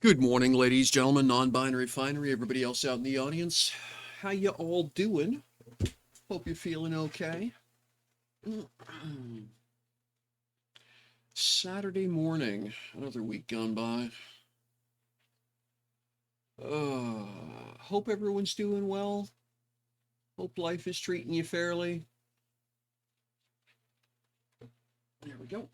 Good morning, ladies, gentlemen, non-binary finery, everybody else out in the audience. How you all doing? Hope you're feeling okay. Saturday morning, another week gone by. Hope everyone's doing well. Hope life is treating you fairly. There we go.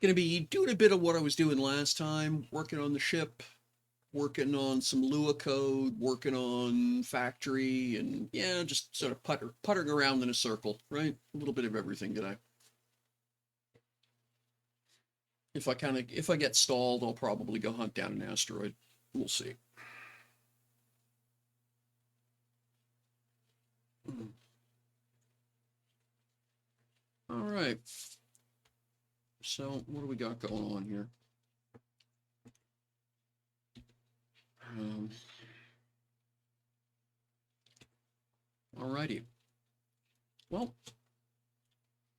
Gonna be doing a bit of what I was doing last time, working on the ship, working on some Lua code, working on factory, and yeah, just sort of puttering around in a circle, right? A little bit of everything today. If I get stalled, I'll probably go hunt down an asteroid. We'll see. All right. So what do we got going on here? Um, Alrighty. Well,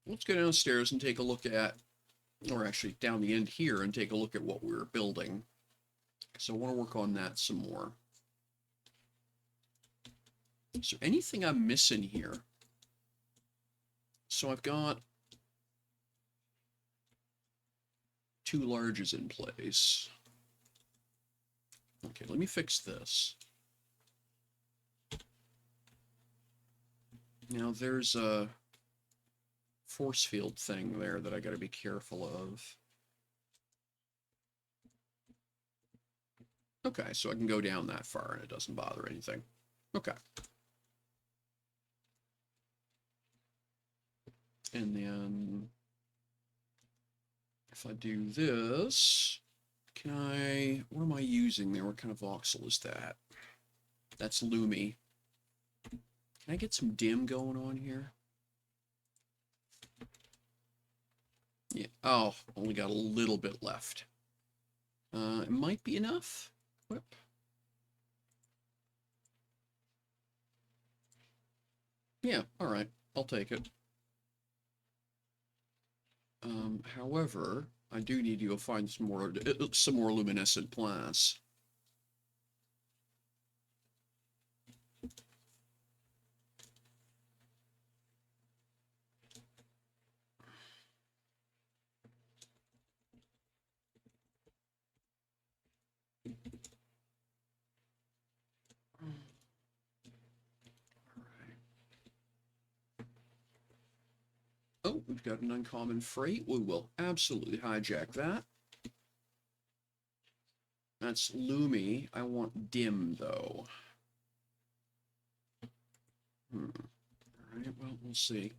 let's go downstairs and take a look at, or actually down the end here and take a look at what we're building. So I want to work on that some more. Is there anything I'm missing here? So I've got two larges in place. Okay, let me fix this. Now there's a force field thing there that I got to be careful of. Okay, so I can go down that far and it doesn't bother anything. Okay. And then if I do this, what am I using there? What kind of voxel is that? That's Lumi. Can I get some dim going on here? Yeah, oh, only got a little bit left. It might be enough. Whip. Yeah, all right, I'll take it. However, I do need to go find some more luminescent glass. Oh, we've got an uncommon freight. We will absolutely hijack that. That's Lumi. I want dim, though. All right, well, we'll see.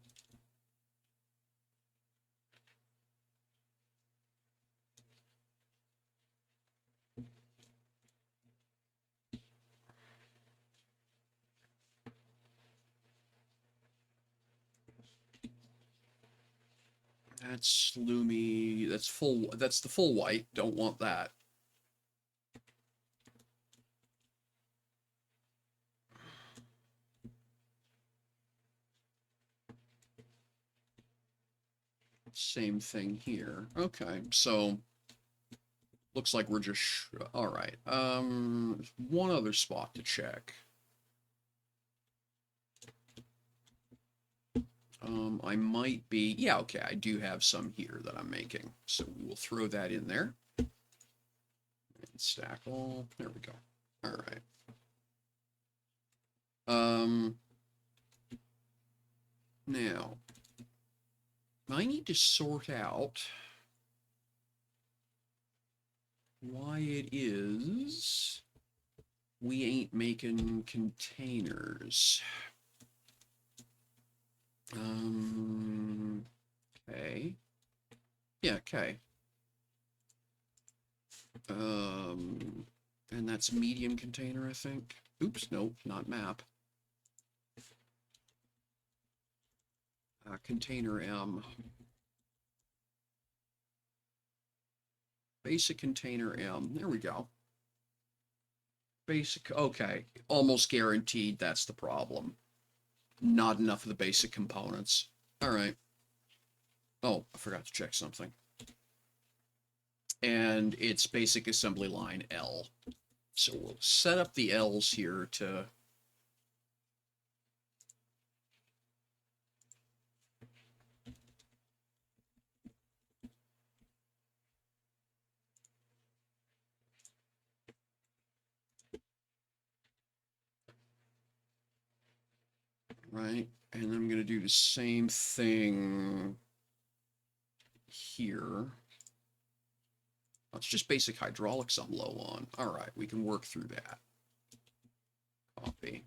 That's Lumi. That's the full white. Don't want that. Same thing here. Okay, so looks like we're just all right. One other spot to check. I might be, yeah, okay, I do have some here that I'm making. So we will throw that in there. And stack all, there we go. All right. Now, I need to sort out why it is we ain't making containers. Okay. Yeah, okay. And that's medium container, I think. Oops, nope, not map. Container M. Basic container M. There we go. Basic, okay. Almost guaranteed that's the problem. Not enough of the basic components. All right. Oh, I forgot to check something. And it's basic assembly line L. So we'll set up the L's here to right, and I'm going to do the same thing here. It's just basic hydraulics I'm low on. All right, we can work through that. Copy.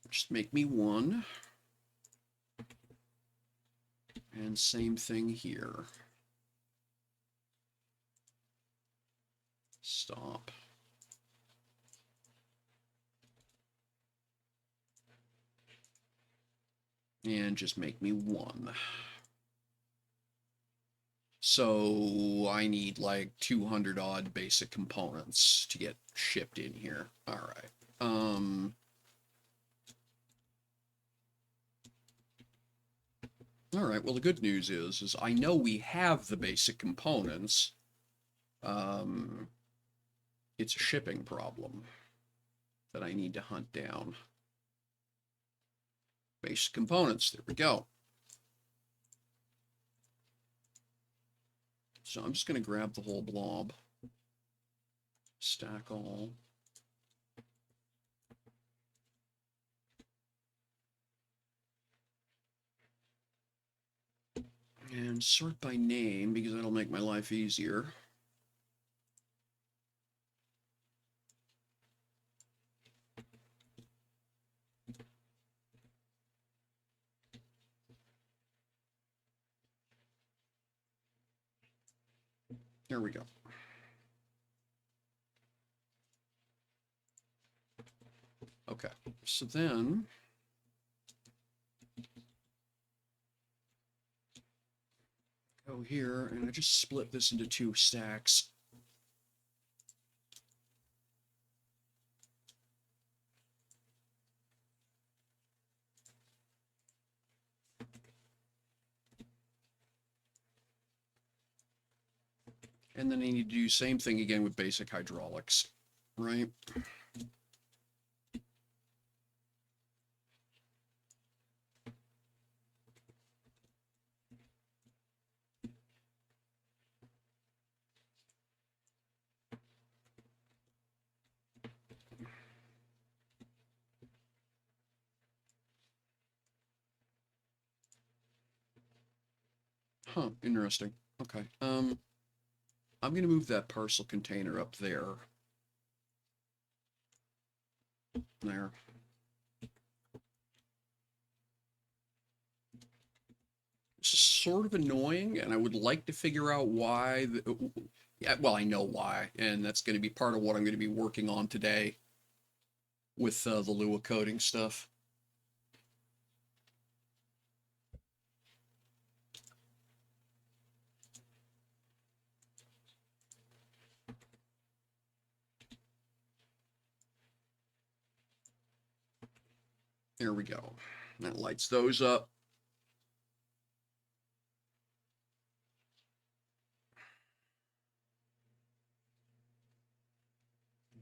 Just make me one. And same thing here. Stop. And just make me one. So I need like 200 odd basic components to get shipped in here. All right. All right. Well, the good news is I know we have the basic components. It's a shipping problem that I need to hunt down. Basic components. There we go. So I'm just going to grab the whole blob. Stack all. And sort by name, because that'll make my life easier. There we go. Okay, so then go here, and I just split this into 2 stacks. And then I need to do the same thing again with basic hydraulics, right? Huh, interesting. Okay. I'm going to move that parcel container up there. There. This is sort of annoying, and I would like to figure out why. Yeah, well, I know why, and that's going to be part of what I'm going to be working on today with the Lua coding stuff. There we go. That lights those up.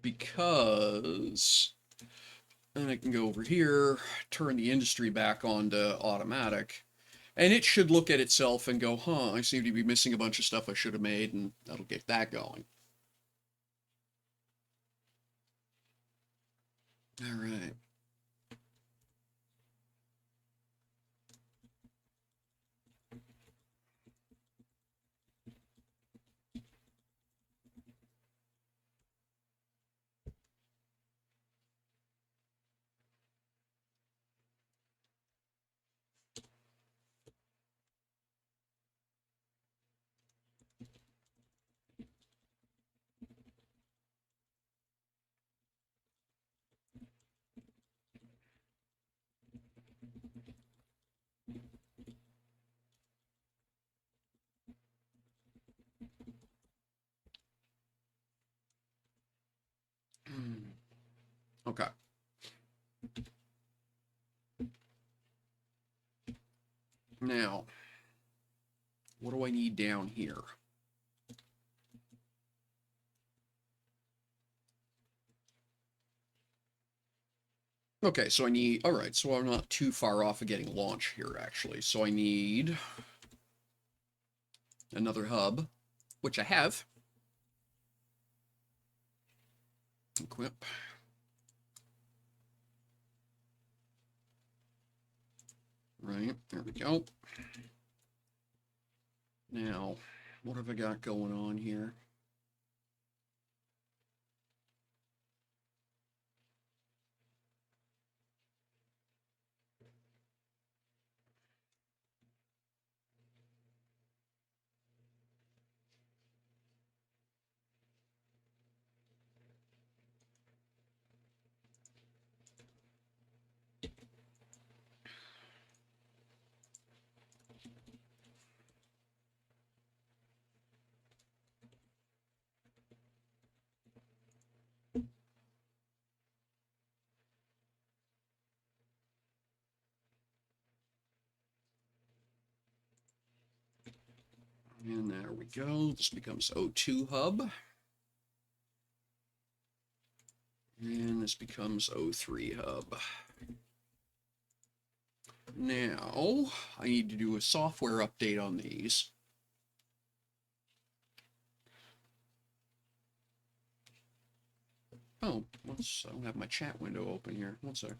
Because then I can go over here, turn the industry back on to automatic, and it should look at itself and go, huh, I seem to be missing a bunch of stuff I should have made, and that'll get that going. All right. Okay. Now, what do I need down here? Okay, so I need, all right, so I'm not too far off of getting launch here, actually. So I need another hub, which I have. Equip. Right, there we go. Now, what have I got going on here? And there we go. This becomes O2 hub. And this becomes O3 hub. Now, I need to do a software update on these. Oh, I don't have my chat window open here. One sec.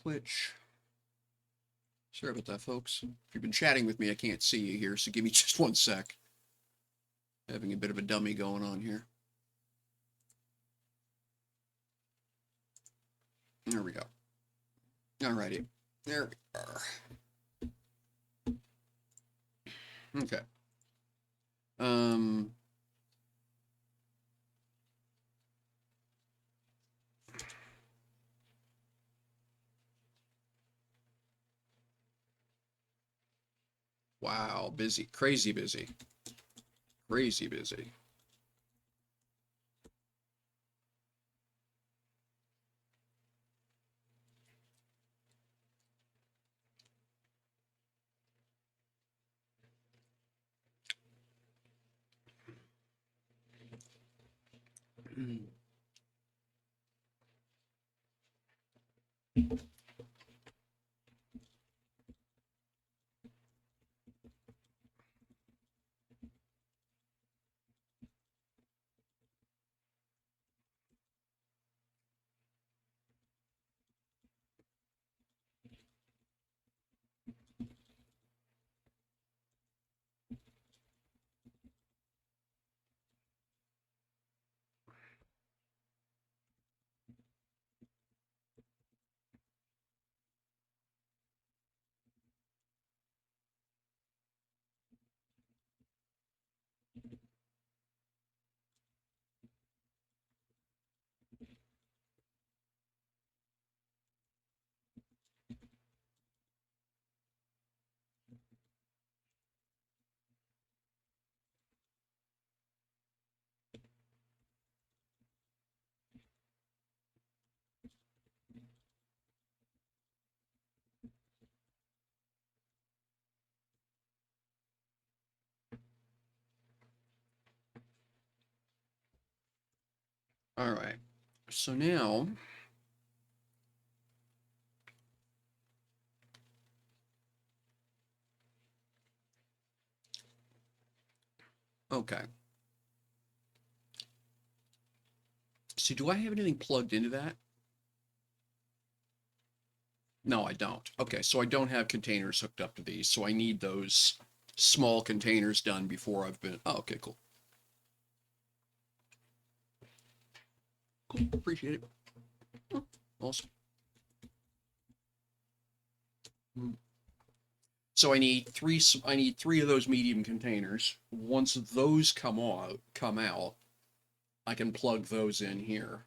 Twitch. Sorry about that, folks. If you've been chatting with me, I can't see you here, so give me just one sec. Having a bit of a dummy going on here. There we go. Alrighty. There we are. Okay. Wow, busy. Crazy busy. Crazy busy. All right. So now, okay. So do I have anything plugged into that? No, I don't. Okay, so I don't have containers hooked up to these, so I need those small containers done before I've been. Oh, okay, cool. Cool, appreciate it. Oh, awesome. So I need three of those medium containers. Once those come out, I can plug those in here.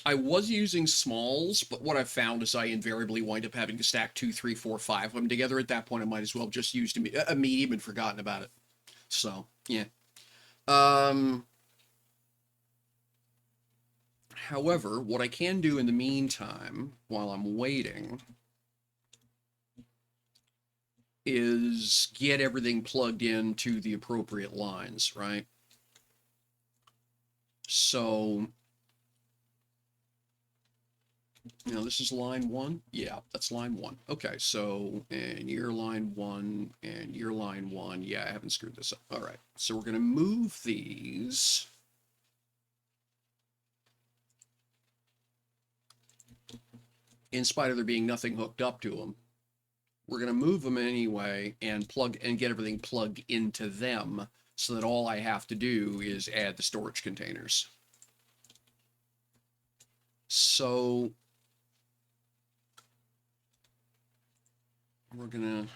I was using smalls, but what I've found is I invariably wind up having to stack 2, 3, 4, 5 of them together. At that point, I might as well have just used a medium and forgotten about it. So, yeah. Um, However, what I can do in the meantime, while I'm waiting, is get everything plugged into the appropriate lines, right? So, this is line 1. Yeah, that's line 1. Okay, so, and you're line 1, and you're line 1. Yeah, I haven't screwed this up. All right, so we're going to move these. In spite of there being nothing hooked up to them, we're going to move them anyway and get everything plugged into them so that all I have to do is add the storage containers. So we're going to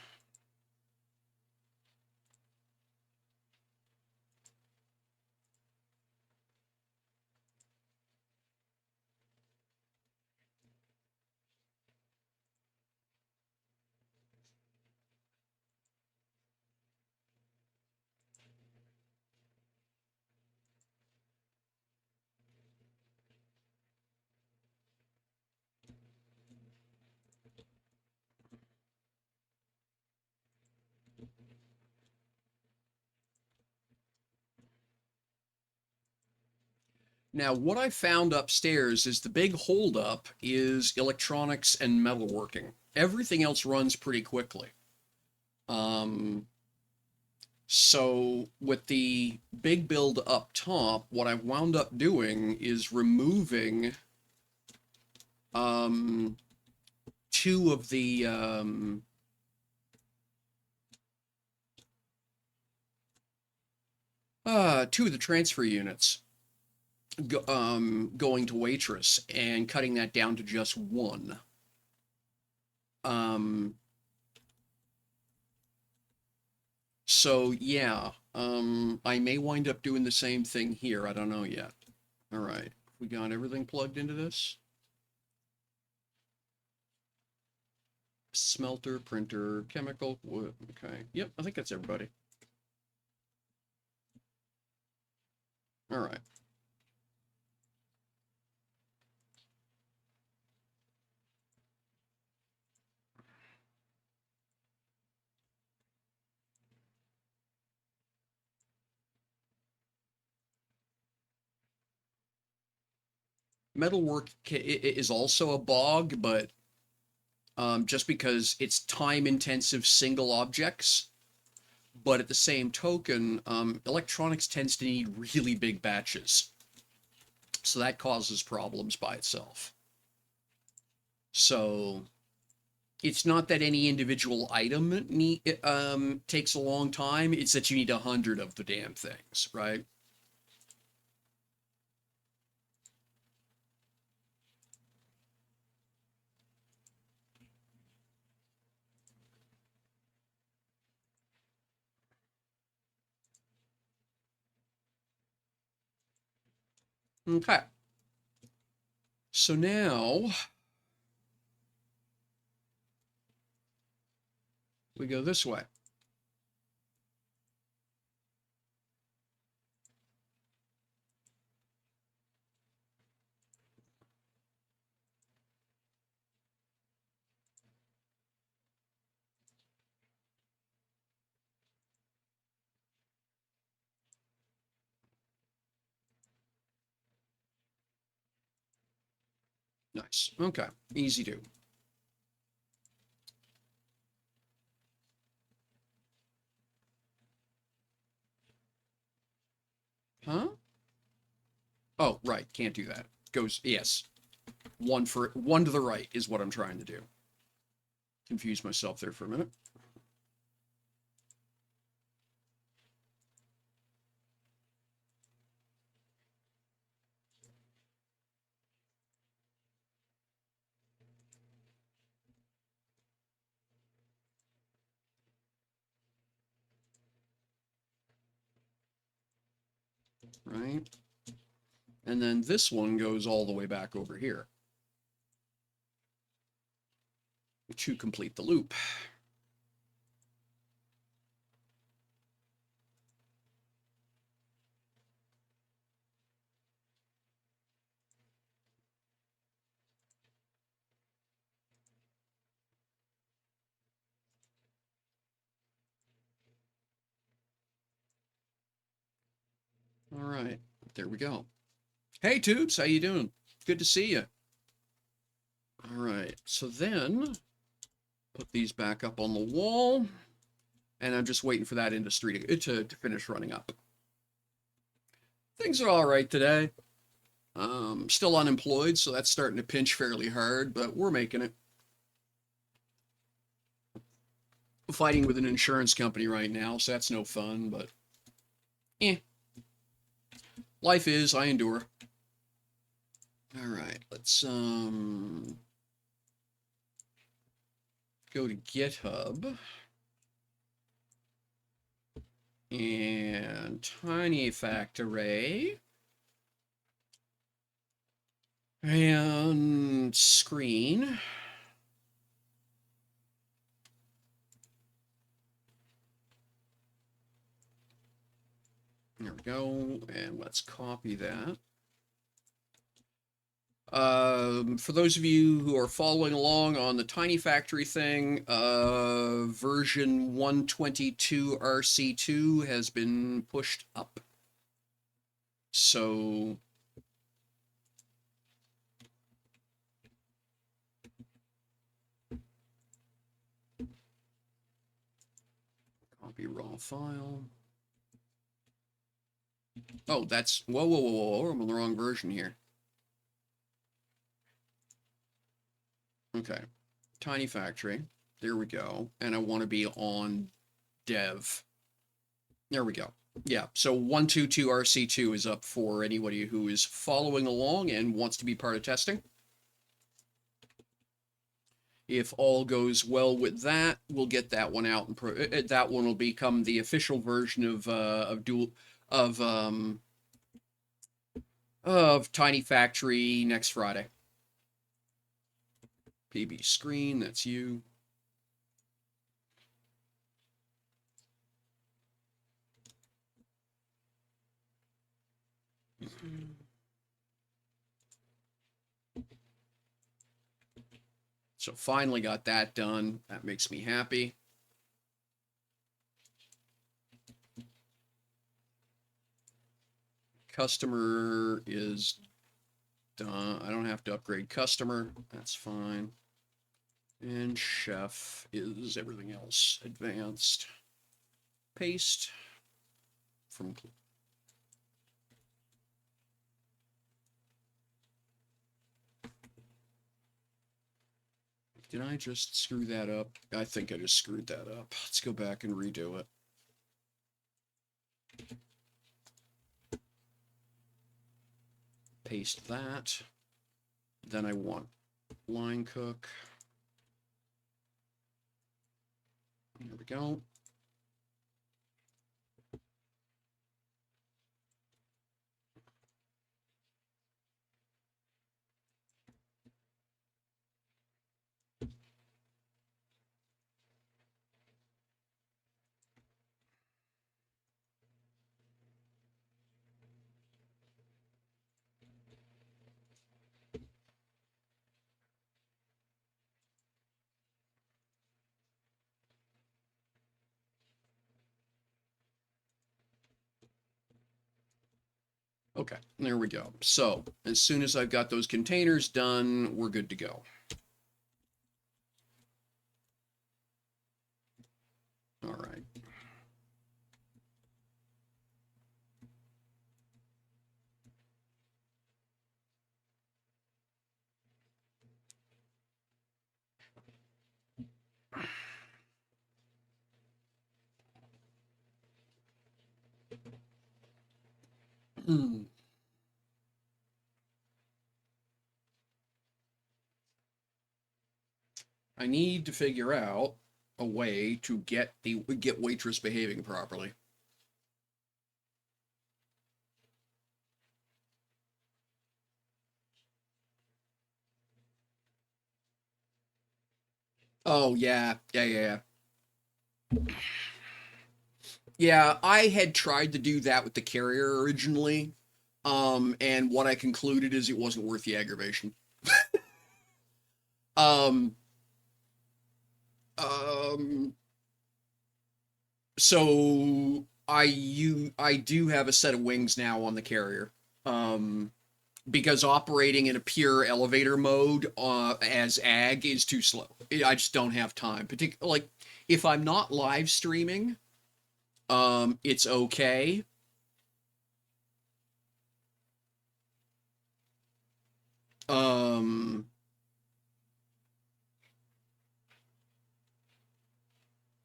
Now, what I found upstairs is the big holdup is electronics and metalworking. Everything else runs pretty quickly. Um, so with the big build up top, what I've wound up doing is removing um, two of the transfer units going to waitress and cutting that down to just one. Um, so yeah, I may wind up doing the same thing here. I don't know yet. All right, we got everything plugged into this. Smelter, printer, chemical, wood. Okay, yep, I think that's everybody. All right. Metalwork is also a bog, but just because it's time-intensive single objects, but at the same token, electronics tends to need really big batches. So that causes problems by itself. So it's not that any individual item takes a long time, it's that you need 100 of the damn things, right? Okay. So now we go this way. Nice. Okay. Easy do. Huh? Oh, right. Can't do that. Goes, yes. One to the right is what I'm trying to do. Confuse myself there for a minute. Right. And then this one goes all the way back over here to complete the loop. All right, there we go. Hey, Tubes, how you doing? Good to see you. All right, so then put these back up on the wall, and I'm just waiting for that industry to finish running up. Things are all right today. Still unemployed, so that's starting to pinch fairly hard, but we're making it. Fighting with an insurance company right now, so that's no fun, but life is, I endure. All right, let's go to GitHub and tiny factory and screen. There we go, and let's copy that. For those of you who are following along on the Tiny Factory thing, version 122 RC2 has been pushed up. So copy raw file. Oh, that's, whoa, I'm on the wrong version here. Okay, Tiny Factory, there we go, and I want to be on dev. There we go. Yeah, so 122 RC2 is up for anybody who is following along and wants to be part of testing. If all goes well with that, we'll get that one out, and that one will become the official version of Tiny Factory next Friday. PB screen, that's you. So finally got that done. That makes me happy. Customer is done. I don't have to upgrade customer. That's fine. And chef is everything else advanced. Paste from. Did I just screw that up? I think I just screwed that up. Let's go back and redo it. Paste that. Then I want line cook. There we go. Okay, there we go. So as soon as I've got those containers done, we're good to go. All right. I need to figure out a way to get waitress behaving properly. Oh yeah, yeah, yeah, yeah. Yeah, I had tried to do that with the carrier originally, and what I concluded is it wasn't worth the aggravation. Um, um, so I do have a set of wings now on the carrier. Um, because operating in a pure elevator mode as ag is too slow. I just don't have time. Particularly like if I'm not live streaming, it's okay. Um,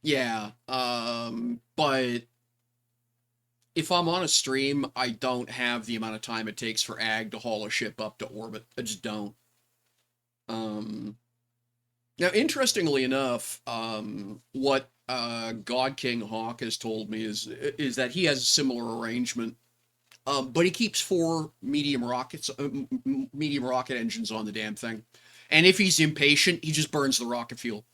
yeah. But if I'm on a stream, I don't have the amount of time it takes for ag to haul a ship up to orbit. I just don't. Um, Now, interestingly enough, what God King Hawk has told me is that he has a similar arrangement, but he keeps four medium rocket engines on the damn thing, and if he's impatient, he just burns the rocket fuel.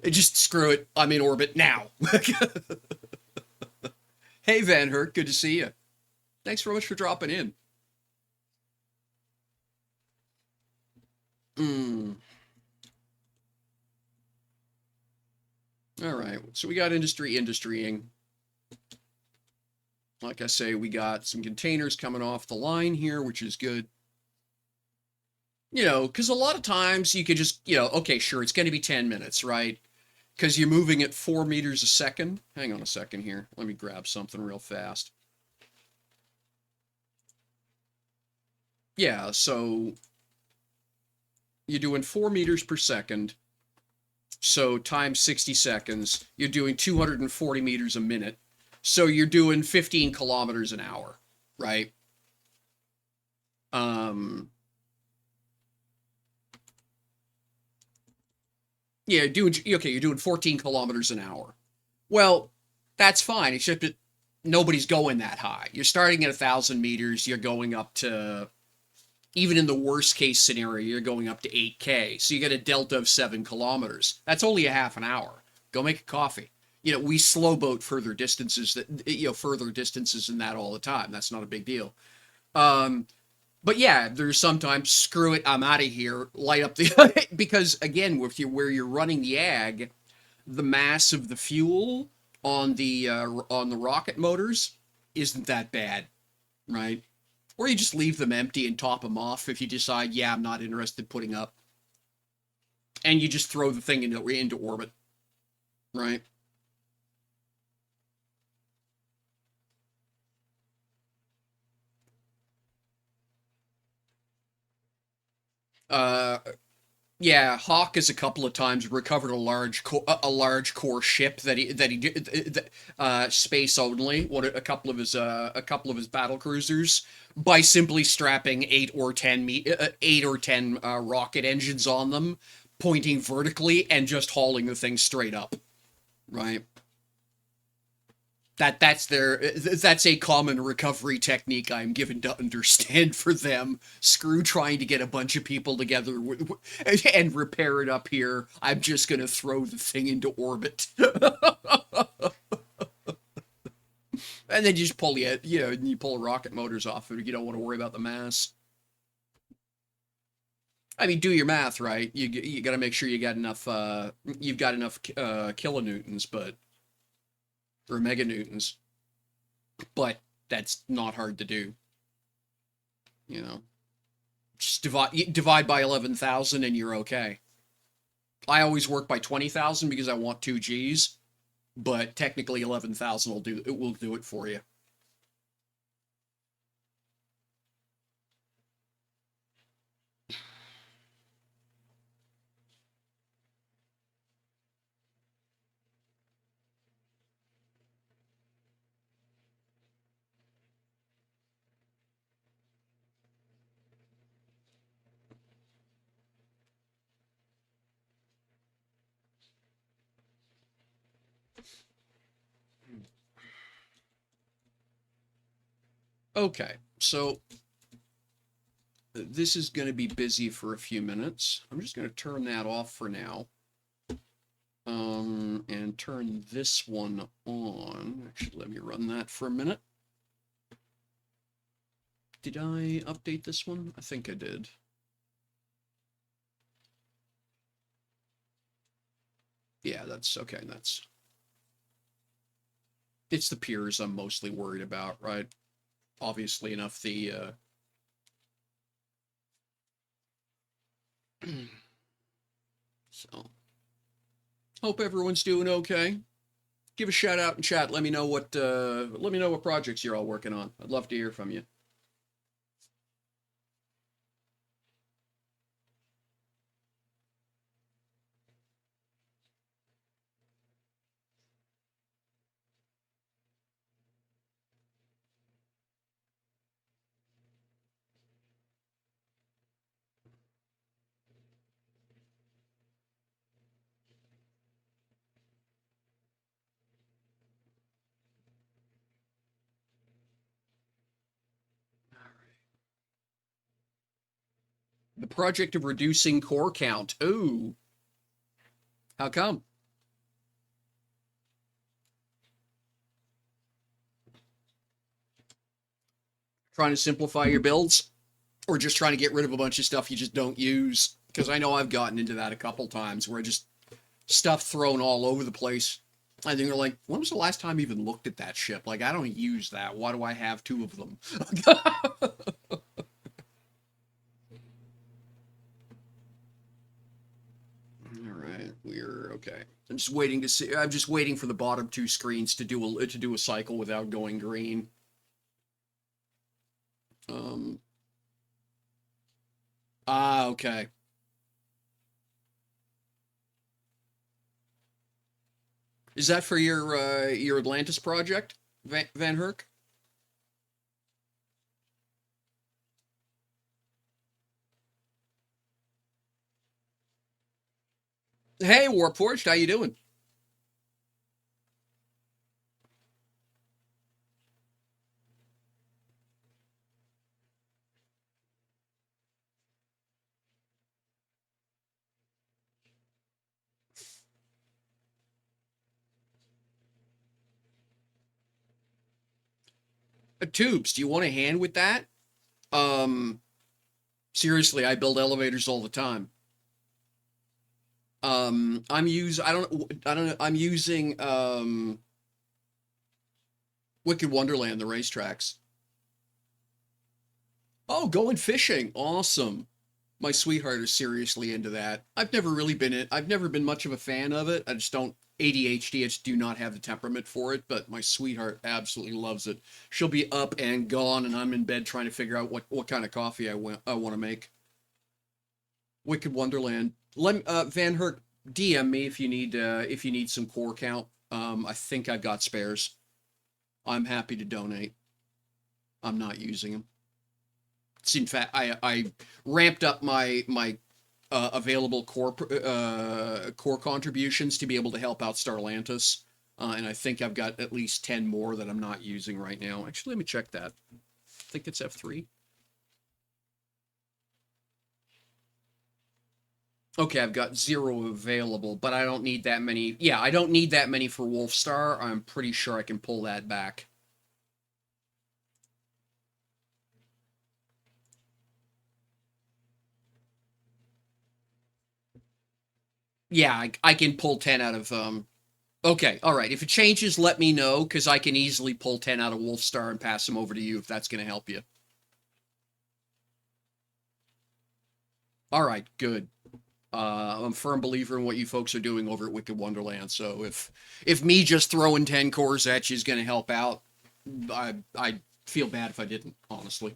Just screw it. I'm in orbit now. Hey, Van Hurt, good to see you. Thanks very much for dropping in. Mm, all right, so we got industrying. Like I say, we got some containers coming off the line here, which is good. Because a lot of times you could just, okay, sure, it's going to be 10 minutes, right? Because you're moving at 4 meters a second. Hang on a second here. Let me grab something real fast. Yeah, so you're doing 4 meters per second. So times 60 seconds, you're doing 240 meters a minute. So you're doing 15 kilometers an hour, right? Um, yeah, you're doing 14 kilometers an hour. Well, that's fine, except that nobody's going that high. You're starting at 1,000 meters, you're going up to, even in the worst case scenario, you're going up to 8K. So you get a delta of 7 kilometers. That's only a half an hour. Go make a coffee. We slow boat further distances than that all the time. That's not a big deal. Um, but yeah, there's sometimes screw it, I'm out of here. Light up the because again, with you where you're running the ag, the mass of the fuel on the rocket motors isn't that bad, right? Or you just leave them empty and top them off if you decide, yeah, I'm not interested in putting up, and you just throw the thing into orbit, right? Uh, yeah, Hawk has a couple of times recovered a large core ship that he did space only. What a couple of his battle cruisers by simply strapping 8 or 10 rocket engines on them, pointing vertically and just hauling the thing straight up. Right. That's a common recovery technique I'm given to understand for them. Screw trying to get a bunch of people together and repair it up here. I'm just gonna throw the thing into orbit, and then you just you pull rocket motors off it. You don't want to worry about the mass. I mean, do your math right. You got to make sure you've got enough kilonewtons, but or meganewtons, but that's not hard to do. You know. Just divide by 11,000 and you're okay. I always work by 20,000 because I want 2 Gs, but technically 11,000 will do it for you. Okay, so This is going to be busy for a few minutes. I'm just going to turn that off for now. And turn this one on. Actually, let me run that for a minute. Did I update this one? I think I did. Yeah, that's okay. It's the peers I'm mostly worried about, right? Obviously enough, so hope everyone's doing okay. Give a shout out in chat. Let me know what projects you're all working on. I'd love to hear from you. The project of reducing core count. Ooh, how come? Trying to simplify your builds, or just trying to get rid of a bunch of stuff you just don't use? Because I know I've gotten into that a couple times where I just stuff thrown all over the place. I think they're like, when was the last time you even looked at that ship? Like, I don't use that. Why do I have two of them? All right, we're okay. I'm just waiting to see. I'm just waiting for the bottom two screens to do a cycle without going green. Um. Okay. Is that for your Atlantis project, Van Herk? Hey, Warforged, how you doing? Tubes, do you want a hand with that? Um, Seriously, I build elevators all the time. I don't know, I'm using Wicked Wonderland, the racetracks. Oh, going fishing. Awesome. My sweetheart is seriously into that. I've never been much of a fan of it. I just don't ADHD, I just do not have the temperament for it, but my sweetheart absolutely loves it. She'll be up and gone and I'm in bed trying to figure out what kind of coffee I want to make. Wicked Wonderland. Van Herk, DM me if you need some core count. I think I've got spares. I'm happy to donate. I'm not using them. In fact, I ramped up my available core contributions to be able to help out Starlantis, and I think I've got at least 10 more that I'm not using right now. Actually, let me check that. I think it's F3. Okay, I've got 0 available, but I don't need that many. Yeah, I don't need that many for Wolfstar. I'm pretty sure I can pull that back. Yeah, I can pull 10 out of Okay, all right. If it changes, let me know because I can easily pull 10 out of Wolfstar and pass them over to you if that's going to help you. All right, good. I'm a firm believer in what you folks are doing over at Wicked Wonderland. So if me just throwing 10 cores at you is going to help out, I feel bad if I didn't, honestly.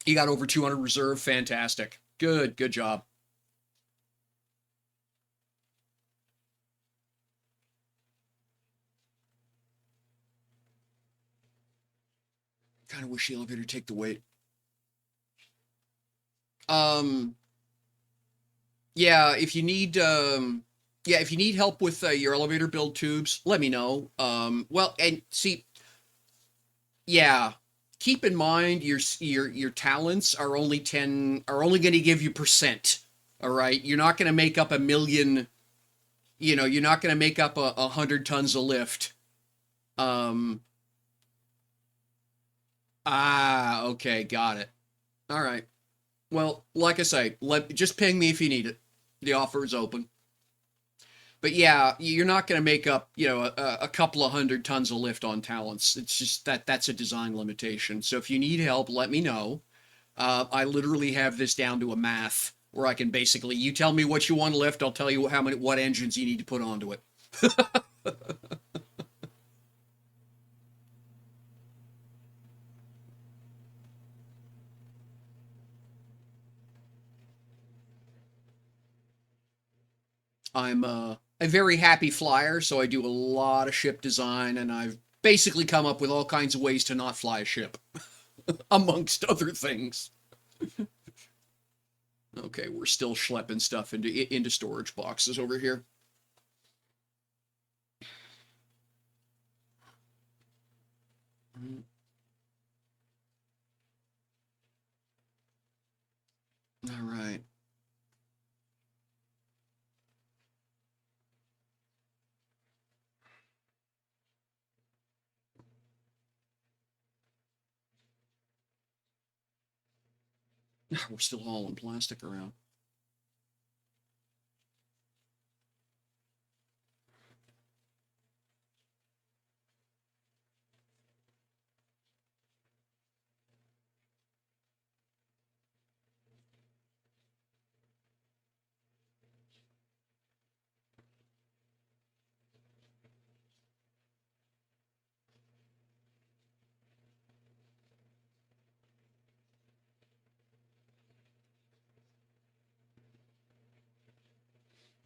You got over 200 reserve. Fantastic. Good job. Kind of wish the elevator would take the weight. Um, yeah, if you need help with your elevator build tubes, let me know. Well, and see, yeah, keep in mind your talents are only going to give you percent. All right, you're not going to make up a million. You're not going to make up 100 tons of lift. Um. Okay, got it. All right. Well, like I say, just ping me if you need it. The offer is open. But yeah, you're not going to make up, a couple of 100 tons of lift on talents. It's just that's a design limitation. So if you need help, let me know. I literally have this down to a math where I can basically, you tell me what you want to lift, I'll tell you what engines you need to put onto it. I'm a very happy flyer, so I do a lot of ship design, and I've basically come up with all kinds of ways to not fly a ship, amongst other things. Okay, we're still schlepping stuff into storage boxes over here. All right. We're still hauling plastic around.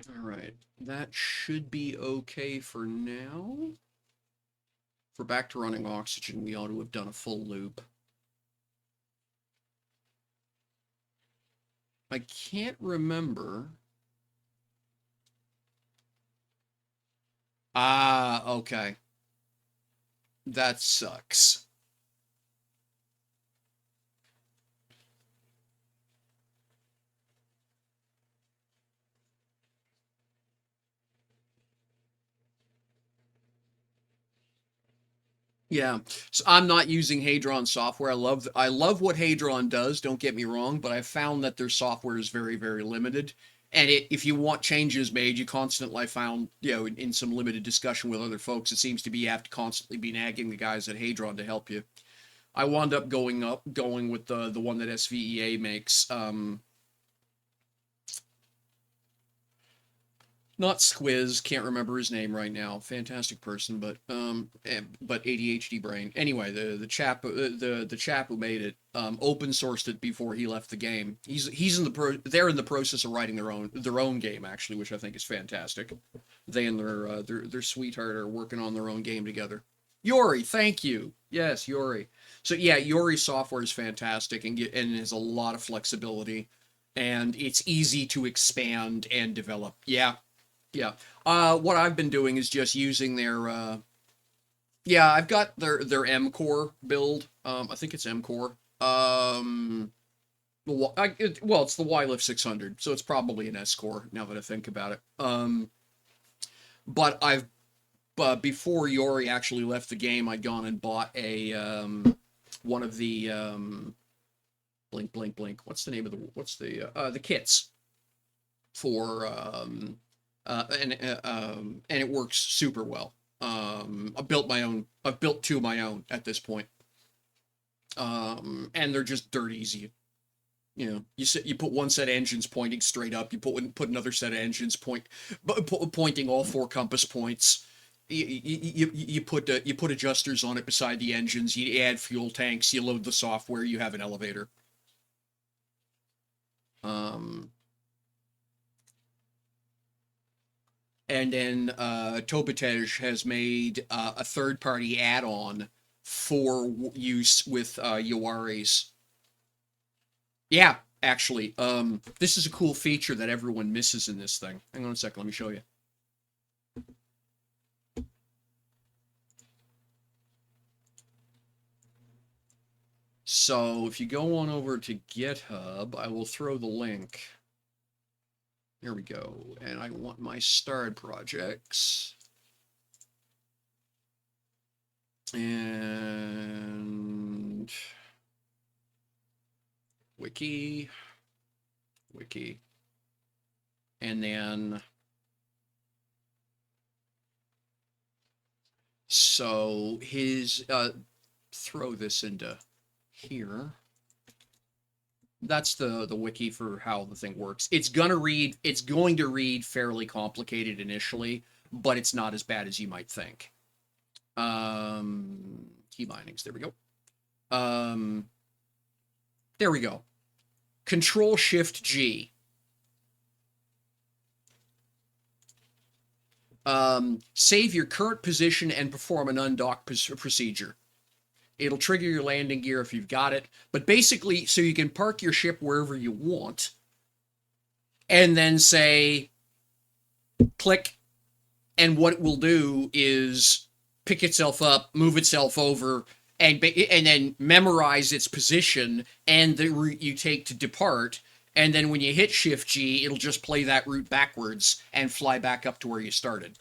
All right. That should be okay for now. If we're back to running oxygen, we ought to have done a full loop. I can't remember. Okay. That sucks. Yeah. So I'm not using Hadron software. I love what Hadron does, don't get me wrong, but I've found that their software is very, very limited. And if you want changes made, you constantly found, in some limited discussion with other folks, it seems to be you have to constantly be nagging the guys at Hadron to help you. I wound up going with the one that SVEA makes. Not Squiz, can't remember his name right now. Fantastic person, but ADHD brain. Anyway, the chap who made it open sourced it before he left the game. He's in they're in the process of writing their own game actually, which I think is fantastic. They and their sweetheart are working on their own game together. Yori, thank you. Yes, Yori. So yeah, Yori software is fantastic and has a lot of flexibility, and it's easy to expand and develop. Yeah, yeah. What I've been doing is just using their yeah, I've got their M core build. I think it's M core. It's the YLIF 600, so it's probably an S core now that I think about it. But before Yori actually left the game, I'd gone and bought a one of the blink blink blink. What's the kits for and it works super well. I built my own. I've built two of my own at this point, and they're just dirt easy. You put one set of engines pointing straight up. You put another set of engines pointing all four compass points. You put adjusters on it beside the engines. You add fuel tanks. You load the software. You have an elevator. Um, and then Tobitej has made a third-party add-on for use with Yawaris. Yeah, actually, this is a cool feature that everyone misses in this thing. Hang on a second, let me show you. So if you go on over to GitHub, I will throw the link. There we go. And I want my starred projects. And wiki. And then, so his, throw this into here. That's the wiki for how the thing works. It's going to read fairly complicated initially, but it's not as bad as you might think. Key bindings, there we go. There we go. Control Shift G. Save your current position and perform an undock procedure. It'll trigger your landing gear if you've got it. But basically, so you can park your ship wherever you want. And then say, click. And what it will do is pick itself up, move itself over, and then memorize its position and the route you take to depart. And then when you hit Shift G, it'll just play that route backwards and fly back up to where you started.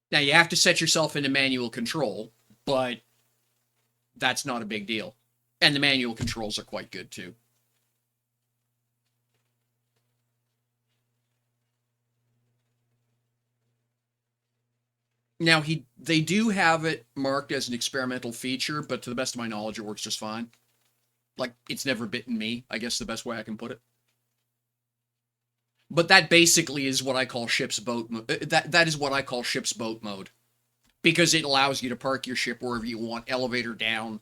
Now, you have to set yourself into manual control, but that's not a big deal. And the manual controls are quite good, too. Now, they do have it marked as an experimental feature, but to the best of my knowledge, it works just fine. Like, it's never bitten me, I guess the best way I can put it. But that basically is what I call ship's boat mode. That is what I call ship's boat mode. Because it allows you to park your ship wherever you want, elevator down,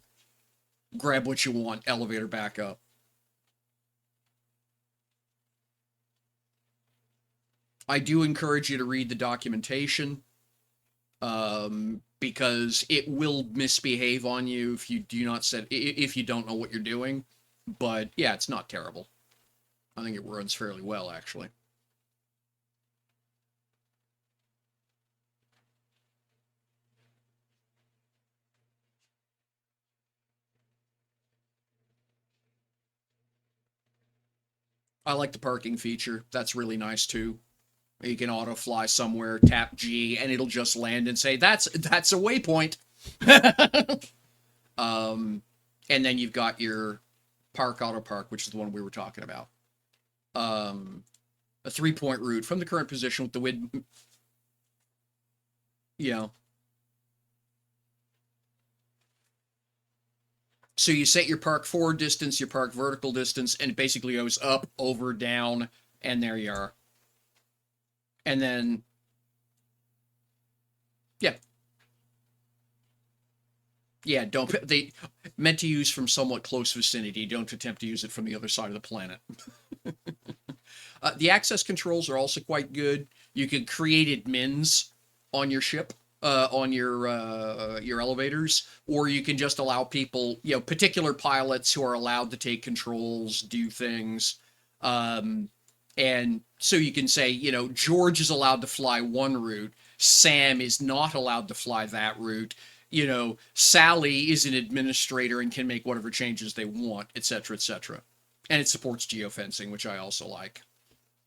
grab what you want, elevator back up. I do encourage you to read the documentation, because it will misbehave on you if you if you don't know what you're doing. But yeah, it's not terrible. I think it runs fairly well, actually. I like the parking feature. That's really nice too. You can auto fly somewhere, tap G, and it'll just land and say, that's a waypoint. And then you've got your park auto park, which is the one we were talking about. A 3-point route from the current position with the wind. Yeah. So you set your park forward distance, your park vertical distance, and it basically goes up, over, down, and there you are. And then, yeah. Yeah, they meant to use from somewhat close vicinity. Don't attempt to use it from the other side of the planet. The access controls are also quite good. You can create admins on your ship, on your elevators, or you can just allow people, particular pilots who are allowed to take controls, do things. And so you can say, George is allowed to fly one route, Sam is not allowed to fly that route. Sally is an administrator and can make whatever changes they want, etc., etc. And it supports geofencing, which I also like.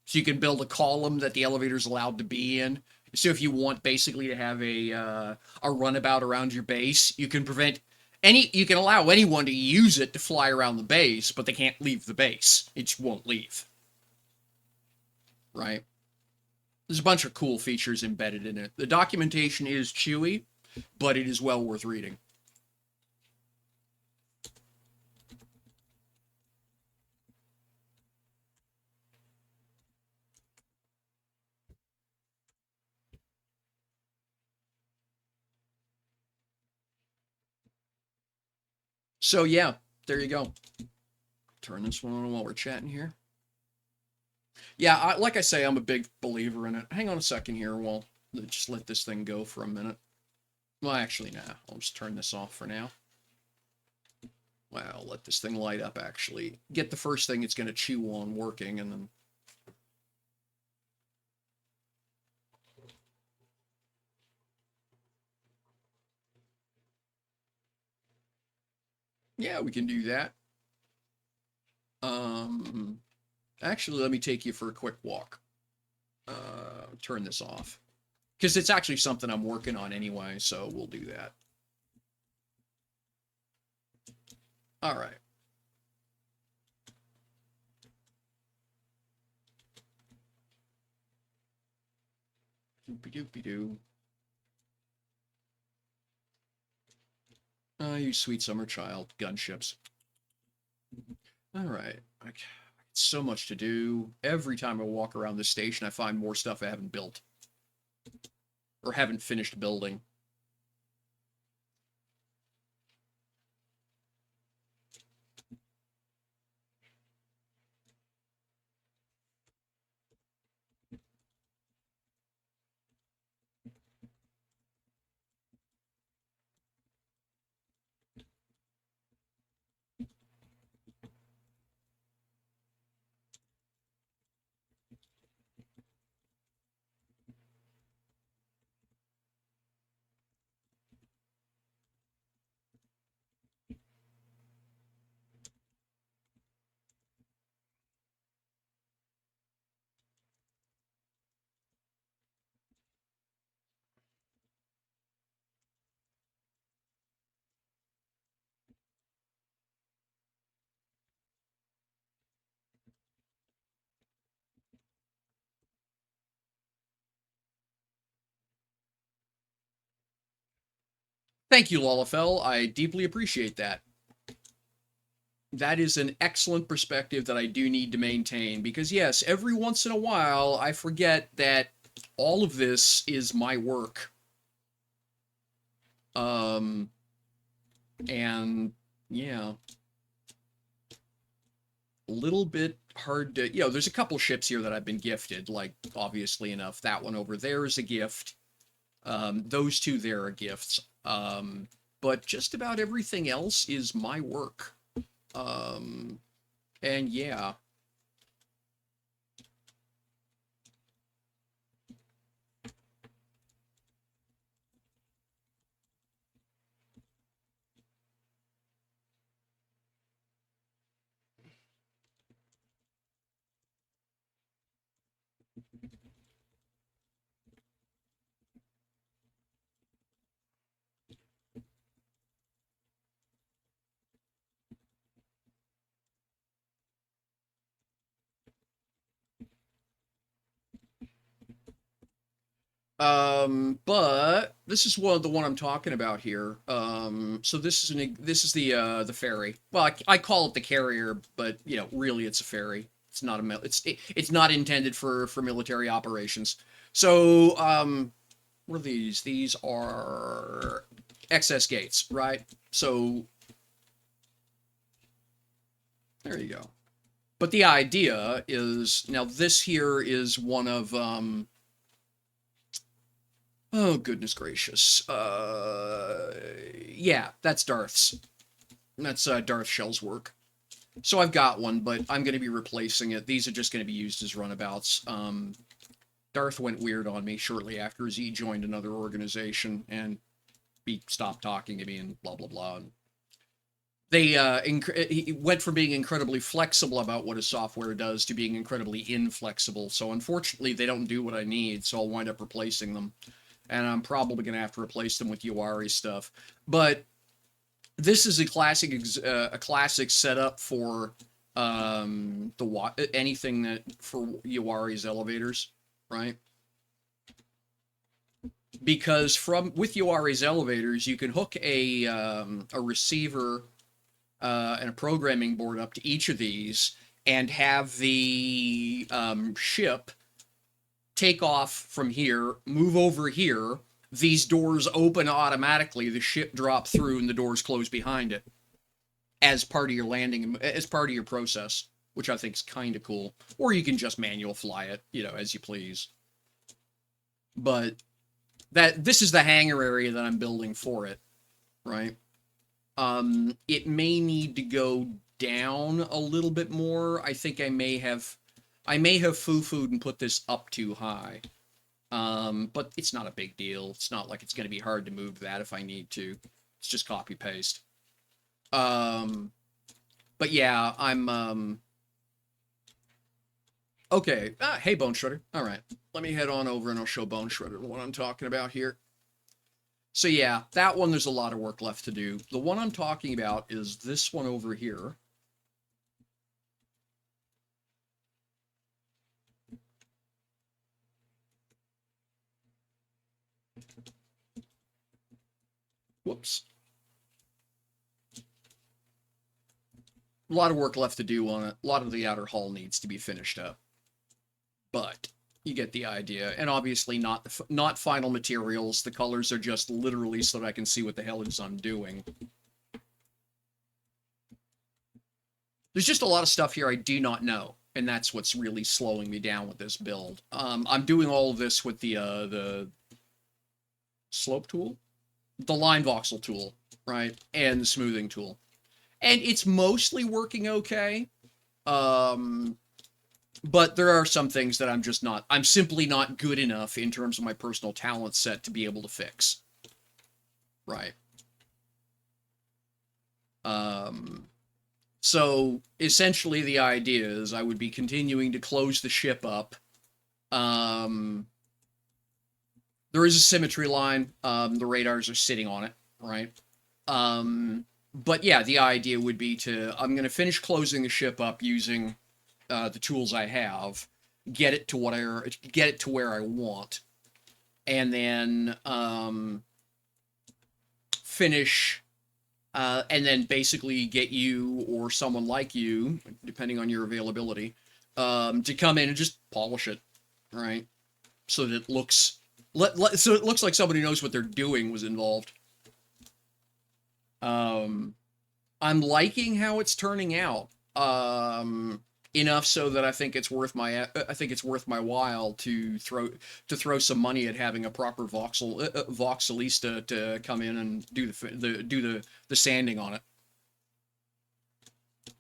So you can build a column that the elevator's allowed to be in. So if you want basically to have a runabout around your base, you can allow anyone to use it to fly around the base, but they can't leave the base. It just won't leave. Right? There's a bunch of cool features embedded in it. The documentation is chewy, but it is well worth reading. So yeah, there you go. Turn this one on while we're chatting here. Yeah, like I say, I'm a big believer in it. Hang on a second here while just let this thing go for a minute. Well, actually, nah. I'll just turn this off for now. Well, let this thing light up, actually. Get the first thing it's going to chew on working, and then... Yeah, we can do that. Actually, let me take you for a quick walk. Turn this off. Because it's actually something I'm working on anyway, so we'll do that. All right. Doopy-doopy-doo. You sweet summer child. Gunships. All right. So much to do. Every time I walk around the station, I find more stuff I haven't built. Or haven't finished building. Thank you, Lalafell. I deeply appreciate that. That is an excellent perspective that I do need to maintain, because yes, every once in a while I forget that all of this is my work. And yeah, a little bit hard to, there's a couple ships here that I've been gifted, like, obviously enough. That one over there is a gift. Those two there are gifts. But just about everything else is my work. And yeah. But this is the one I'm talking about here. So this is the ferry. Well, I call it the carrier, but really it's a ferry. It's not it's not intended for military operations. So what are these? These are excess gates, right? So there you go. But the idea is, now this here is one of oh, goodness gracious. Yeah, that's Darth's. That's Darth Shell's work. So I've got one, but I'm going to be replacing it. These are just going to be used as runabouts. Darth went weird on me shortly after Z joined another organization, and he stopped talking to me and blah, blah, blah. And he went from being incredibly flexible about what his software does to being incredibly inflexible. So unfortunately, they don't do what I need, so I'll wind up replacing them. And I'm probably going to have to replace them with Yawari stuff. But this is a classic setup for anything that for Yawari's elevators, right? Because with Yawari's elevators, you can hook a receiver and a programming board up to each of these, and have the ship take off from here, move over here, these doors open automatically, the ship drop through, and the doors close behind it as part of your landing, as part of your process, which I think is kind of cool. Or you can just manual fly it, as you please. But this is the hangar area that I'm building for it, right? It may need to go down a little bit more. I think I may have foo-fooed and put this up too high. But it's not a big deal. It's not like it's going to be hard to move that if I need to. It's just copy paste. But yeah, I'm okay. Hey, Bone Shredder. All right, let me head on over and I'll show Bone Shredder what I'm talking about here. So yeah, that one, there's a lot of work left to do. The one I'm talking about is this one over here. Whoops. A lot of work left to do on it. A lot of the outer hull needs to be finished up. But you get the idea. And obviously not final materials. The colors are just literally so that I can see what the hell it is I'm doing. There's just a lot of stuff here I do not know. And that's what's really slowing me down with this build. I'm doing all of this with the slope tool? The line voxel tool, right? And the smoothing tool. And it's mostly working okay. But there are some things that I'm simply not good enough in terms of my personal talent set to be able to fix. Right. So essentially the idea is I would be continuing to close the ship up. There is a symmetry line. The radars are sitting on it, right? But yeah, the idea would be I'm going to finish closing the ship up using the tools I have, get it to where I want, and then finish, and then basically get you or someone like you, depending on your availability, to come in and just polish it, right? So that it looks so it looks like somebody knows what they're doing was involved. I'm liking how it's turning out. Enough so that I think it's worth my while to throw some money at having a proper voxelista to come in and do the sanding on it.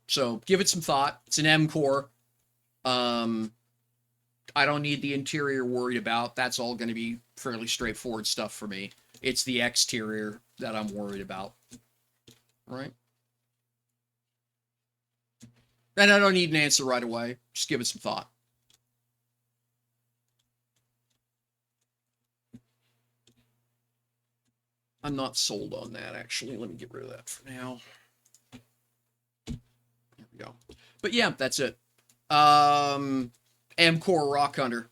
So give it some thought. It's an M core. I don't need the interior worried about. That's all going to be fairly straightforward stuff for me. It's the exterior that I'm worried about. Right? And I don't need an answer right away. Just give it some thought. I'm not sold on that, actually. Let me get rid of that for now. There we go. But yeah, that's it. M-Core Rock Hunter.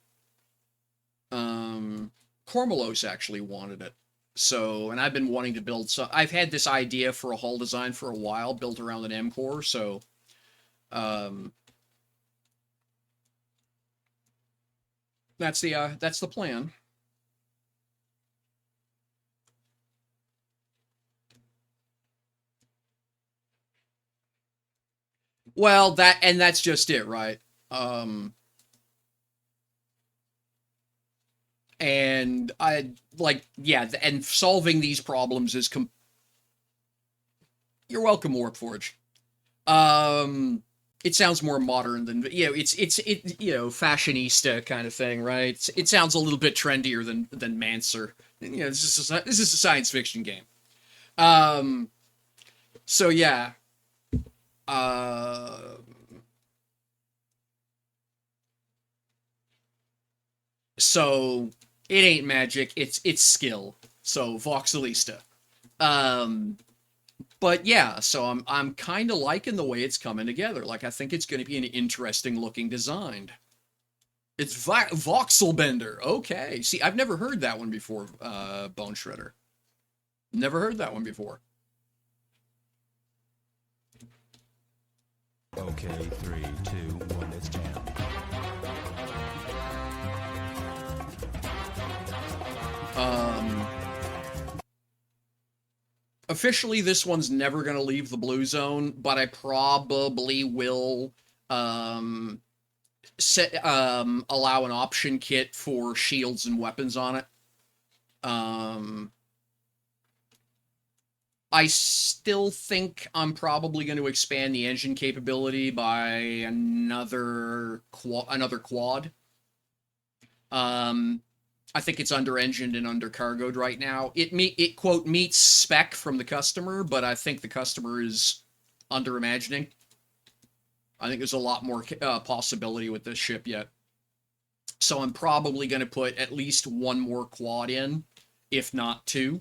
Cormelos actually wanted it. So, and I've been wanting to build some. I've had this idea for a hull design for a while, built around an M-Core, so that's the plan. Well, that's just it, right? And I like, yeah, and solving these problems is you're welcome, Warpforge. It sounds more modern than, it's fashionista kind of thing, right? It sounds a little bit trendier than Mancer. This is a science fiction game. So yeah. So it ain't magic, it's skill. So voxelista. But yeah, so I'm kind of liking the way it's coming together. Like, I think it's going to be an interesting looking design. It's Voxelbender. Okay. See, I've never heard that one before, Bone Shredder. Never heard that one before. Okay, 3, 2, 1, let's jam. Officially, this one's never going to leave the blue zone, but I probably will allow an option kit for shields and weapons on it. I still think I'm probably going to expand the engine capability by another quad. I think it's under engined and under cargoed right now. It quote meets spec from the customer, but I think the customer is under imagining. I think there's a lot more possibility with this ship yet. So I'm probably going to put at least one more quad in, if not two.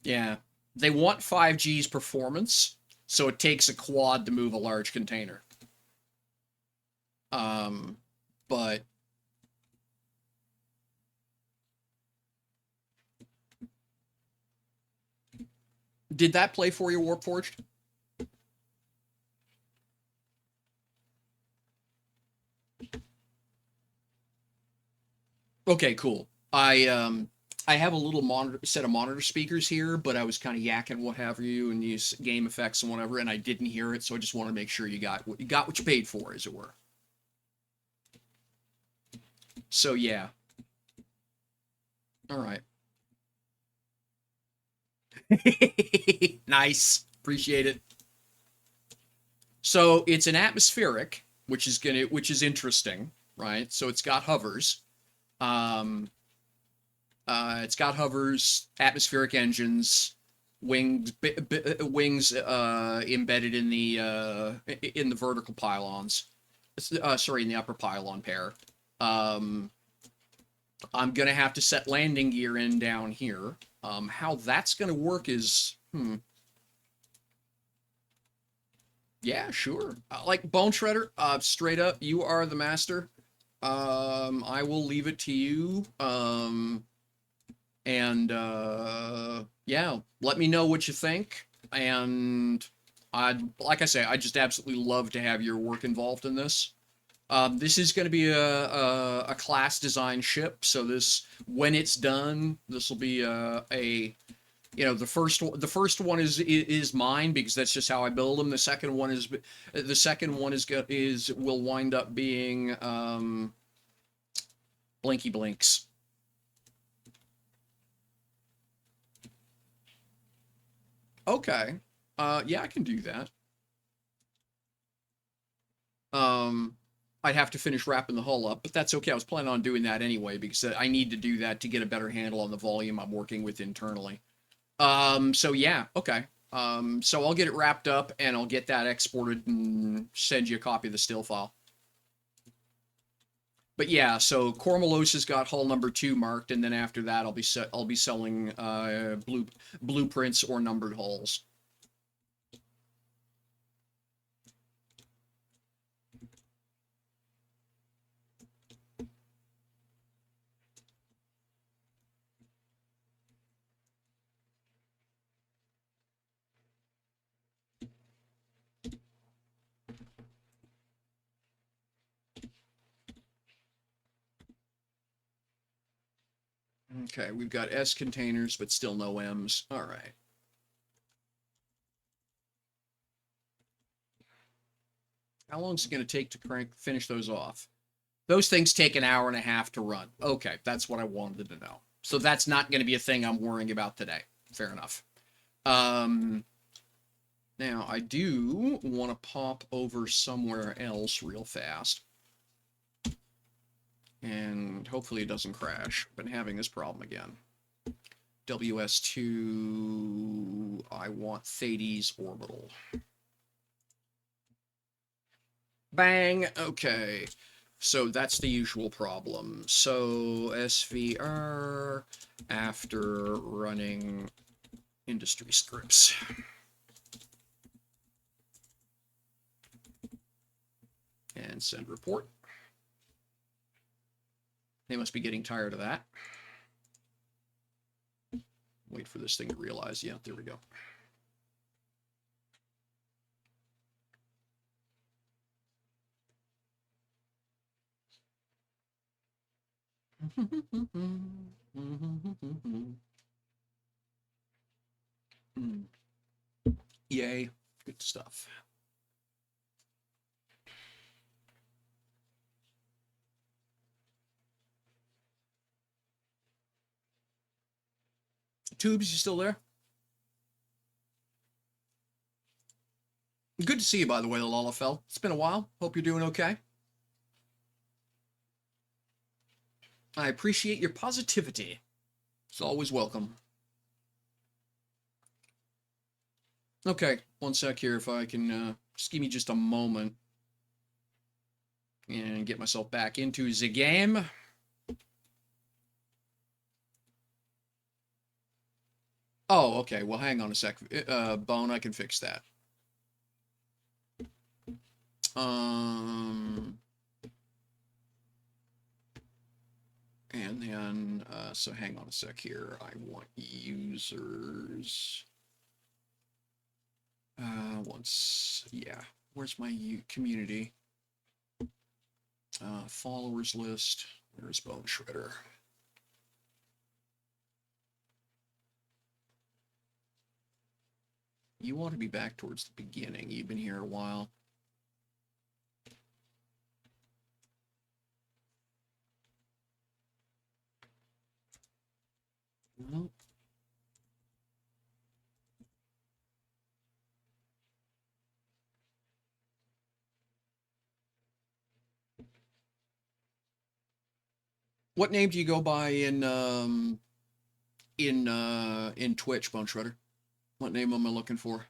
Yeah. They want 5G's performance, so it takes a quad to move a large container. But did that play for you, Warpforged? Okay, cool. I have a little set of monitor speakers here, but I was kind of yakking what have you and use game effects and whatever, and I didn't hear it, so I just want to make sure you got what you paid for, as it were. So yeah. All right. Nice. Appreciate it. So it's an atmospheric, which is interesting, right? So it's got hovers. It's got hovers, atmospheric engines, wings embedded in the vertical pylons. Sorry, in the upper pylon pair. I'm gonna have to set landing gear in down here. How that's gonna work is yeah, sure. Like Bone Shredder, straight up, you are the master. I will leave it to you. And yeah, let me know what you think. And like I say, I just absolutely love to have your work involved in this. This is going to be a class design ship, so when it's done, this will be the first one is mine because that's just how I build them. The second one will wind up being Blinky Blinks. Okay. Yeah, I can do that. I'd have to finish wrapping the hull up, but that's okay. I was planning on doing that anyway because I need to do that to get a better handle on the volume I'm working with internally. So yeah, okay. So I'll get it wrapped up and I'll get that exported and send you a copy of the still file. But yeah, so Cormolosa's got hull number 2 marked, and then after that I'll be selling blueprints or numbered hulls. Okay, we've got S containers, but still no M's. All right. How long is it going to take to finish those off? Those things take an hour and a half to run. Okay, that's what I wanted to know. So that's not going to be a thing I'm worrying about today. Fair enough. Now, I do want to pop over somewhere else real fast. And hopefully it doesn't crash. I've been having this problem again. WS2, I want Thades orbital. Bang, okay. So that's the usual problem. So SVR after running industry scripts. And send report. They must be getting tired of that. Wait for this thing to realize. Yeah, there we go. Yay, good stuff. Tubes, you still there? Good to see you, by the way, Lalafell. It's been a while. Hope you're doing okay. I appreciate your positivity. It's always welcome. Okay, one sec here, if I can just give me just a moment and get myself back into the game. Oh, okay. Well, hang on a sec. Bone, I can fix that. And then, so hang on a sec here. I want users. Yeah. Where's my community? Followers list. There's Bone Shredder. You want to be back towards the beginning. You've been here a while. Well, what name do you go by in Twitch, Bone Shredder? What name am I looking for?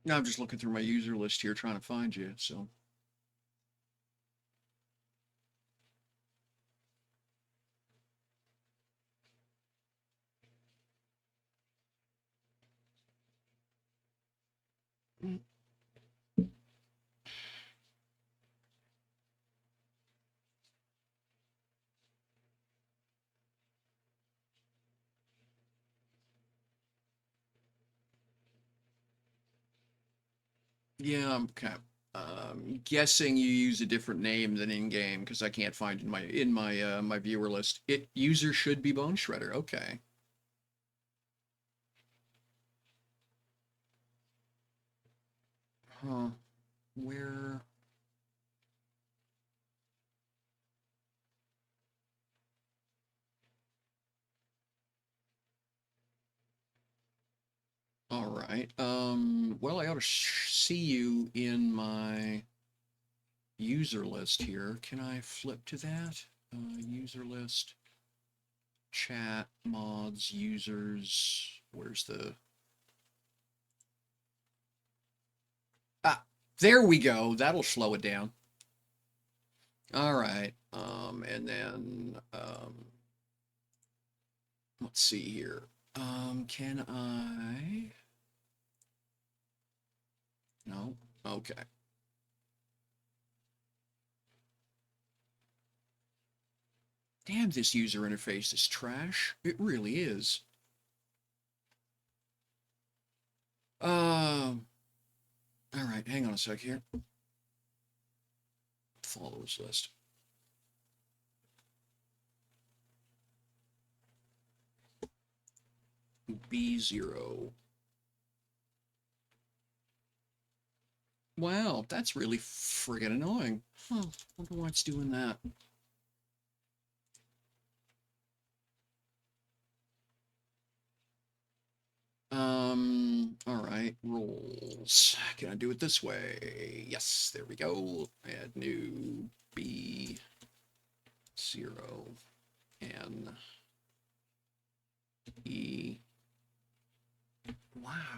No, I'm just looking through my user list here trying to find you, so. Yeah, I'm kind of guessing you use a different name than in game because I can't find my viewer list. User should be Bone Shredder. Okay. Huh. Where? All right. Well, I ought to see you in my user list here. Can I flip to that? User list, chat, mods, users. Where's the... Ah, there we go. That'll slow it down. All right. And then, let's see here. Can I... No? Okay. Damn, this user interface is trash. It really is. All right, hang on a sec here. Followers list. B0. Wow, that's really friggin' annoying. Huh, wonder why it's doing that. All right, roles. Can I do it this way? Yes, there we go. Add new B0 N E. Wow,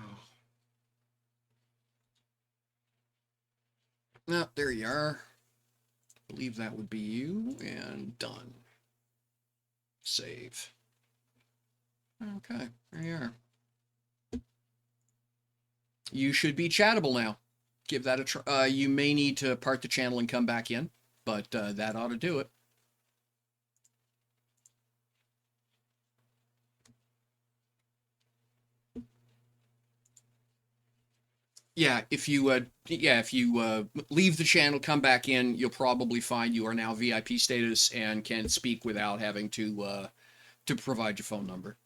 Oh, there you are. I believe that would be you, and done. Save. Okay, there you are. You should be chattable now. Give that a try. You may need to part the channel and come back in, but that ought to do it. Yeah, if you leave the channel, come back in, you'll probably find you are now VIP status and can speak without having to provide your phone number.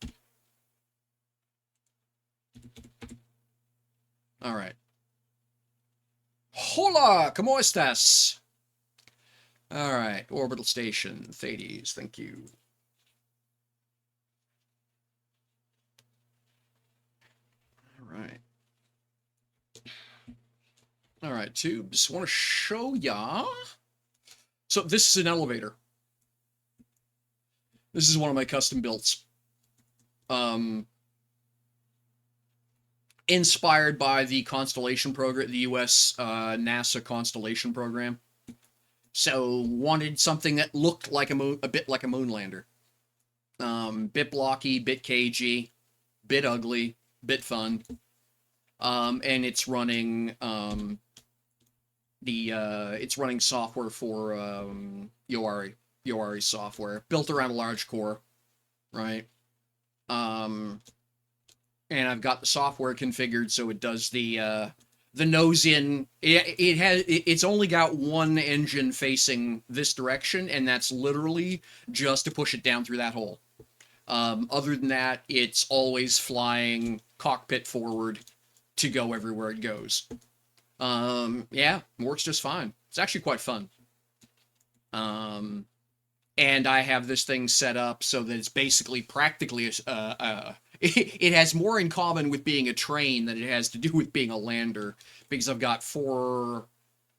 All right. Hola, ¿cómo estás? All right, orbital station, Thades, thank you. All right. All right, tubes, want to show ya. So this is an elevator. This is one of my custom builds. Inspired by the Constellation program, the US NASA Constellation program. So wanted something that looked like a bit like a moon lander. Bit blocky, bit cagey, bit ugly, bit fun. And it's running it's running software for Yoari software, built around a large core, right? And I've got the software configured so it does the nose in. It's only got one engine facing this direction, and that's literally just to push it down through that hole. Other than that, it's always flying cockpit forward to go everywhere it goes. Yeah, works just fine. It's actually quite fun. And I have this thing set up so that it's basically practically it has more in common with being a train than it has to do with being a lander, because I've got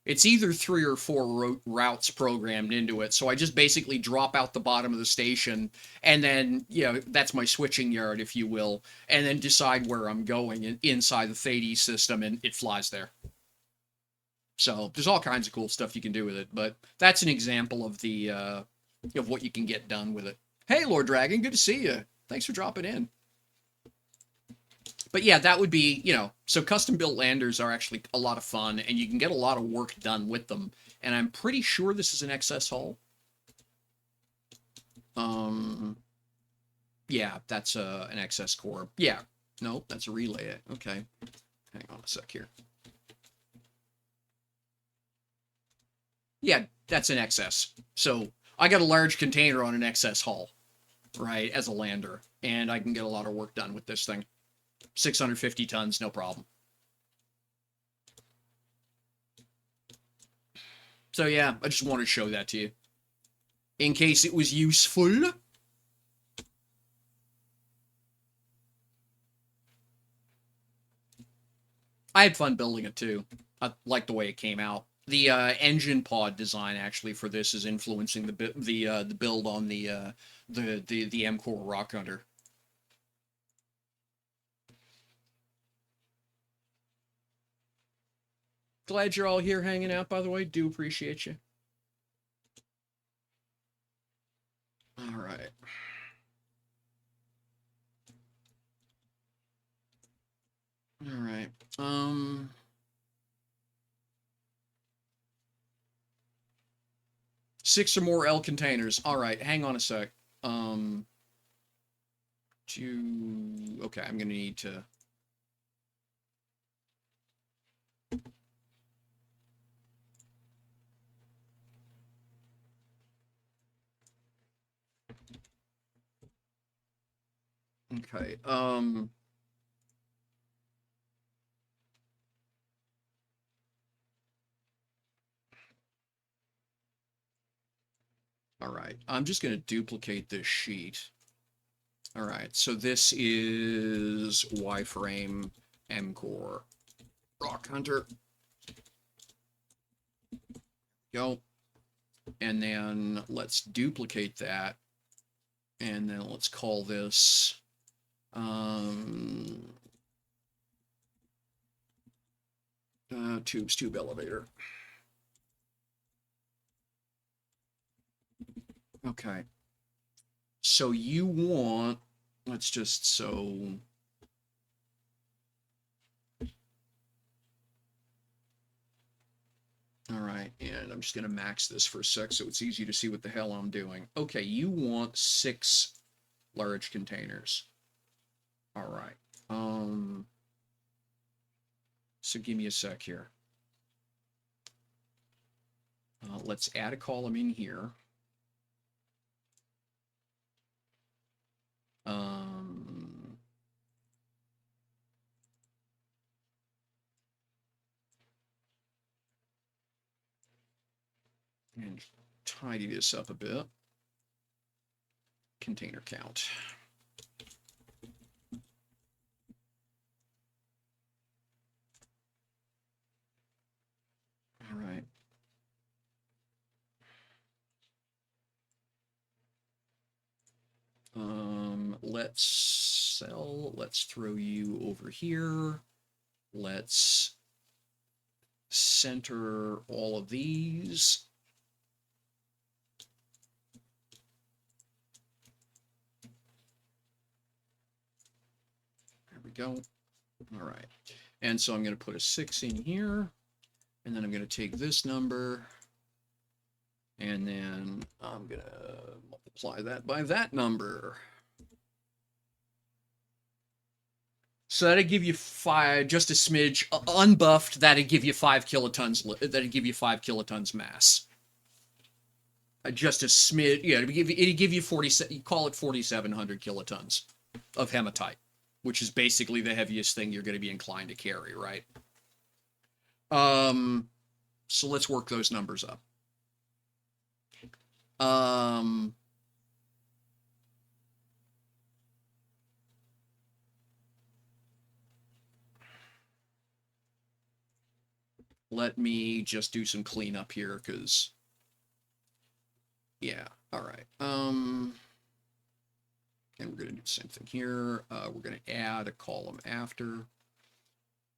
it's either 3 or 4 routes programmed into it. So I just basically drop out the bottom of the station, and then, that's my switching yard, if you will, and then decide where I'm going inside the Thades system, and it flies there. So there's all kinds of cool stuff you can do with it, but that's an example of of what you can get done with it. Hey, Lord Dragon, good to see you. Thanks for dropping in. But yeah, that would be, so custom built landers are actually a lot of fun, and you can get a lot of work done with them. And I'm pretty sure this is an XS hull. Yeah, that's an XS core. Yeah, no, that's a relay. Okay, hang on a sec here. Yeah, that's an XS. So I got a large container on an XS hull, right, as a lander, and I can get a lot of work done with this thing. 650 tons, no problem. So yeah, I just wanted to show that to you, in case it was useful. I had fun building it too. I like the way it came out. The engine pod design actually for this is influencing the build on the M-Core Rock Hunter. Glad you're all here hanging out, by the way. Do appreciate you. All right. All right. 6 or more L containers. All right, hang on a sec. Okay, I'm gonna need to. Okay. All right. I'm just going to duplicate this sheet. All right. So this is Y-frame M-Core Rock Hunter. Go. And then let's duplicate that. And then let's call this tube elevator. Okay. So you want, let's just, so. All right, and I'm just going to max this for a sec so it's easy to see what the hell I'm doing. Okay, you want 6 large containers. All right. So give me a sec here. Let's add a column in here. And tidy this up a bit. Container count. All right. Let's throw you over here. Let's center all of these. There we go. All right. And so I'm going to put a 6 in here, and then I'm going to take this number, and then I'm going to multiply that by that number. So that'd give you 5, just a smidge, unbuffed, that'd give you 5 kilotons, that'd give you 5 kilotons mass. Just a smidge, yeah, it'd give you 40, you call it 4,700 kilotons of hematite, which is basically the heaviest thing you're going to be inclined to carry, right? So let's work those numbers up. Let me just do some cleanup here, because, yeah, all right. And we're going to do the same thing here. We're going to add a column after.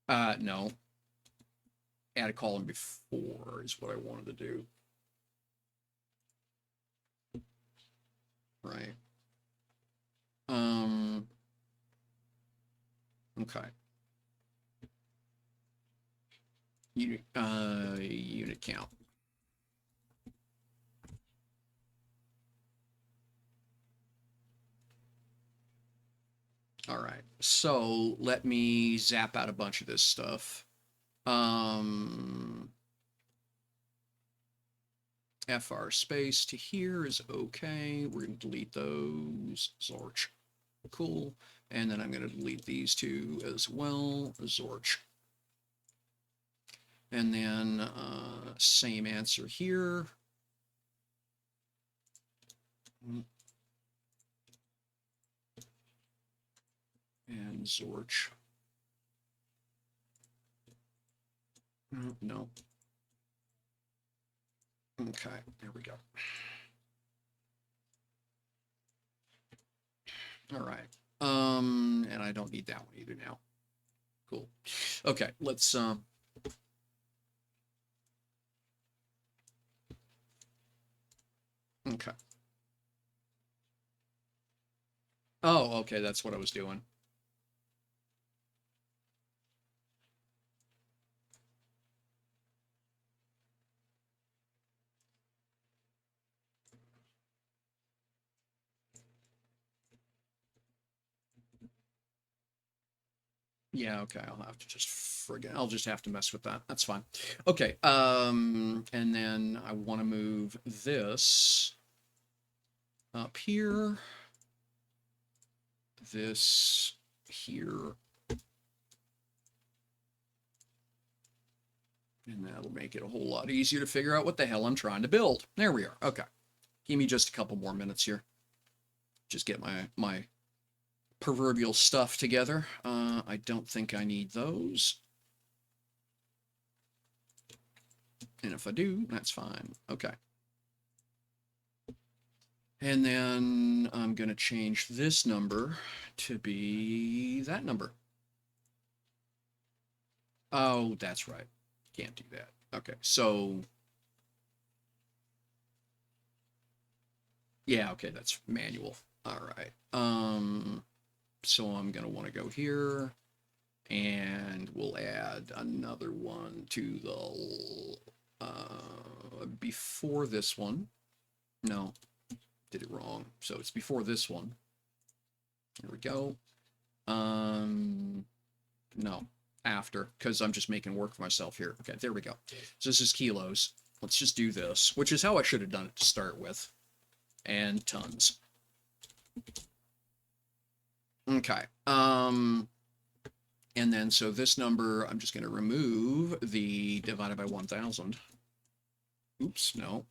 No. Add a column before is what I wanted to do. Right. Okay. Unit count. All right. So let me zap out a bunch of this stuff. FR space to here is okay. We're going to delete those. Zorch. Cool. And then I'm going to delete these two as well. Zorch. And then same answer here. And Zorch. No. Okay, there we go. All right. And I don't need that one either now. Cool. Okay, let's okay. Oh, okay, that's what I was doing. Yeah, okay, I'll have to just forget. I'll just have to mess with that. That's fine. Okay, and then I want to move this up here. This here. And that'll make it a whole lot easier to figure out what the hell I'm trying to build. There we are. Okay. Give me just a couple more minutes here. Just get my proverbial stuff together. I don't think I need those. And if I do, that's fine. Okay. And then I'm going to change this number to be that number. Oh, that's right. Can't do that. Okay, so Yeah, okay, that's manual. All right. So I'm gonna want to go here, and we'll add another one to the before this one. No, did it wrong. So it's before this one. Here we go. No, after, because I'm just making work for myself here. Okay, there we go. So this is kilos. Let's just do this, which is how I should have done it to start with. And tons. Okay. And then so this number, I'm just going to remove the divided by 1,000. Oops, no.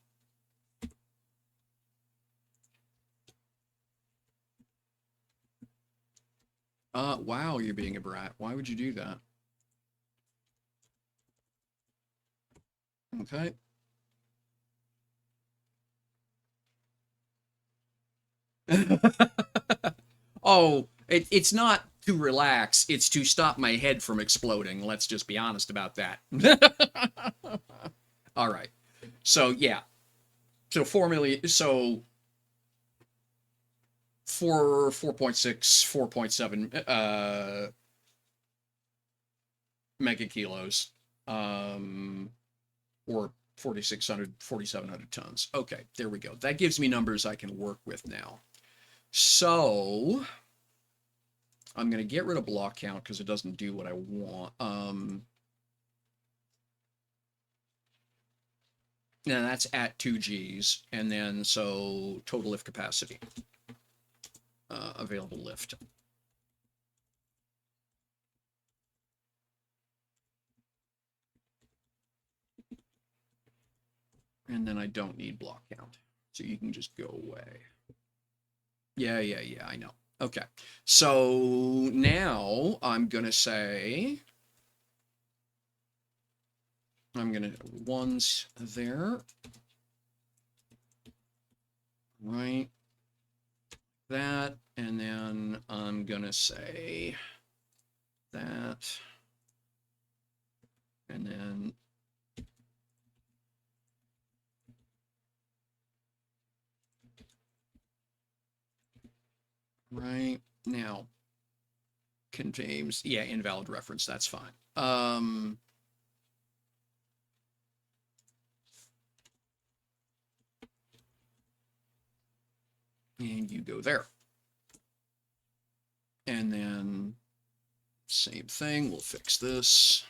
Wow, you're being a brat. Why would you do that? Okay. Oh, it's not to relax, it's to stop my head from exploding. Let's just be honest about that. All right. So, yeah. So 4 million, so 4.6, 4.7 megakilos, or 4,600, 4,700 tons. Okay, there we go. That gives me numbers I can work with now. So I'm going to get rid of block count because it doesn't do what I want. Now that's at 2 Gs. And then so total lift capacity. Available lift. And then I don't need block count. So you can just go away. Yeah, I know. Okay. So now I'm going to say, I'm going to, ones there. Right. That. And then I'm going to say that. And then right now contains, yeah, invalid reference. That's fine. And you go there. And then same thing. We'll fix this.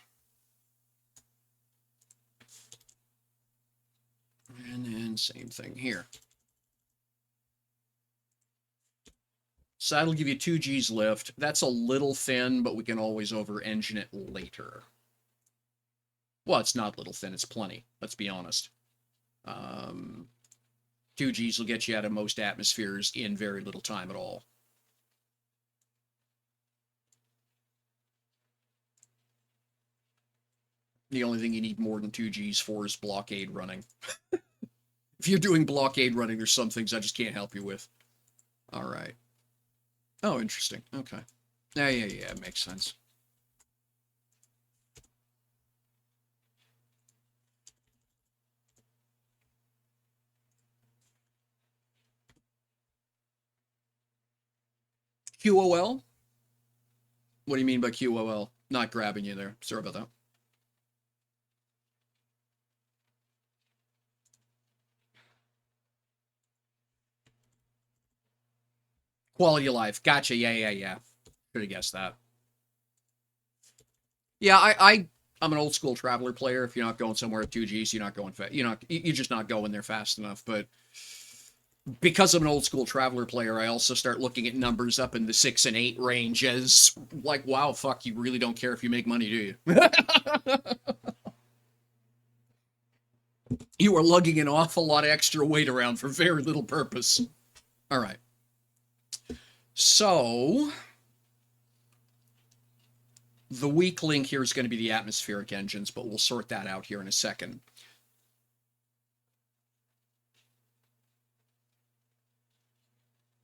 And then same thing here. So that'll give you 2 Gs lift. That's a little thin, but we can always over-engine it later. Well, it's not little thin, it's plenty. Let's be honest. 2 Gs will get you out of most atmospheres in very little time at all. The only thing you need more than 2 Gs for is blockade running. If you're doing blockade running, there's some things I just can't help you with. All right. Oh, interesting. Okay. Yeah, it makes sense. QOL? What do you mean by QOL? Not grabbing you there. Sorry about that. Quality of life. Gotcha. Yeah. Could have guessed that. Yeah, I'm an old school traveler player. If you're not going somewhere at 2 Gs, you're not going fast. You're just not going there fast enough. But because I'm an old school traveler player, I also start looking at numbers up in the 6 and 8 range as like, wow, fuck, you really don't care if you make money, do you? You are lugging an awful lot of extra weight around for very little purpose. All right. So the weak link here is going to be the atmospheric engines, but we'll sort that out here in a second.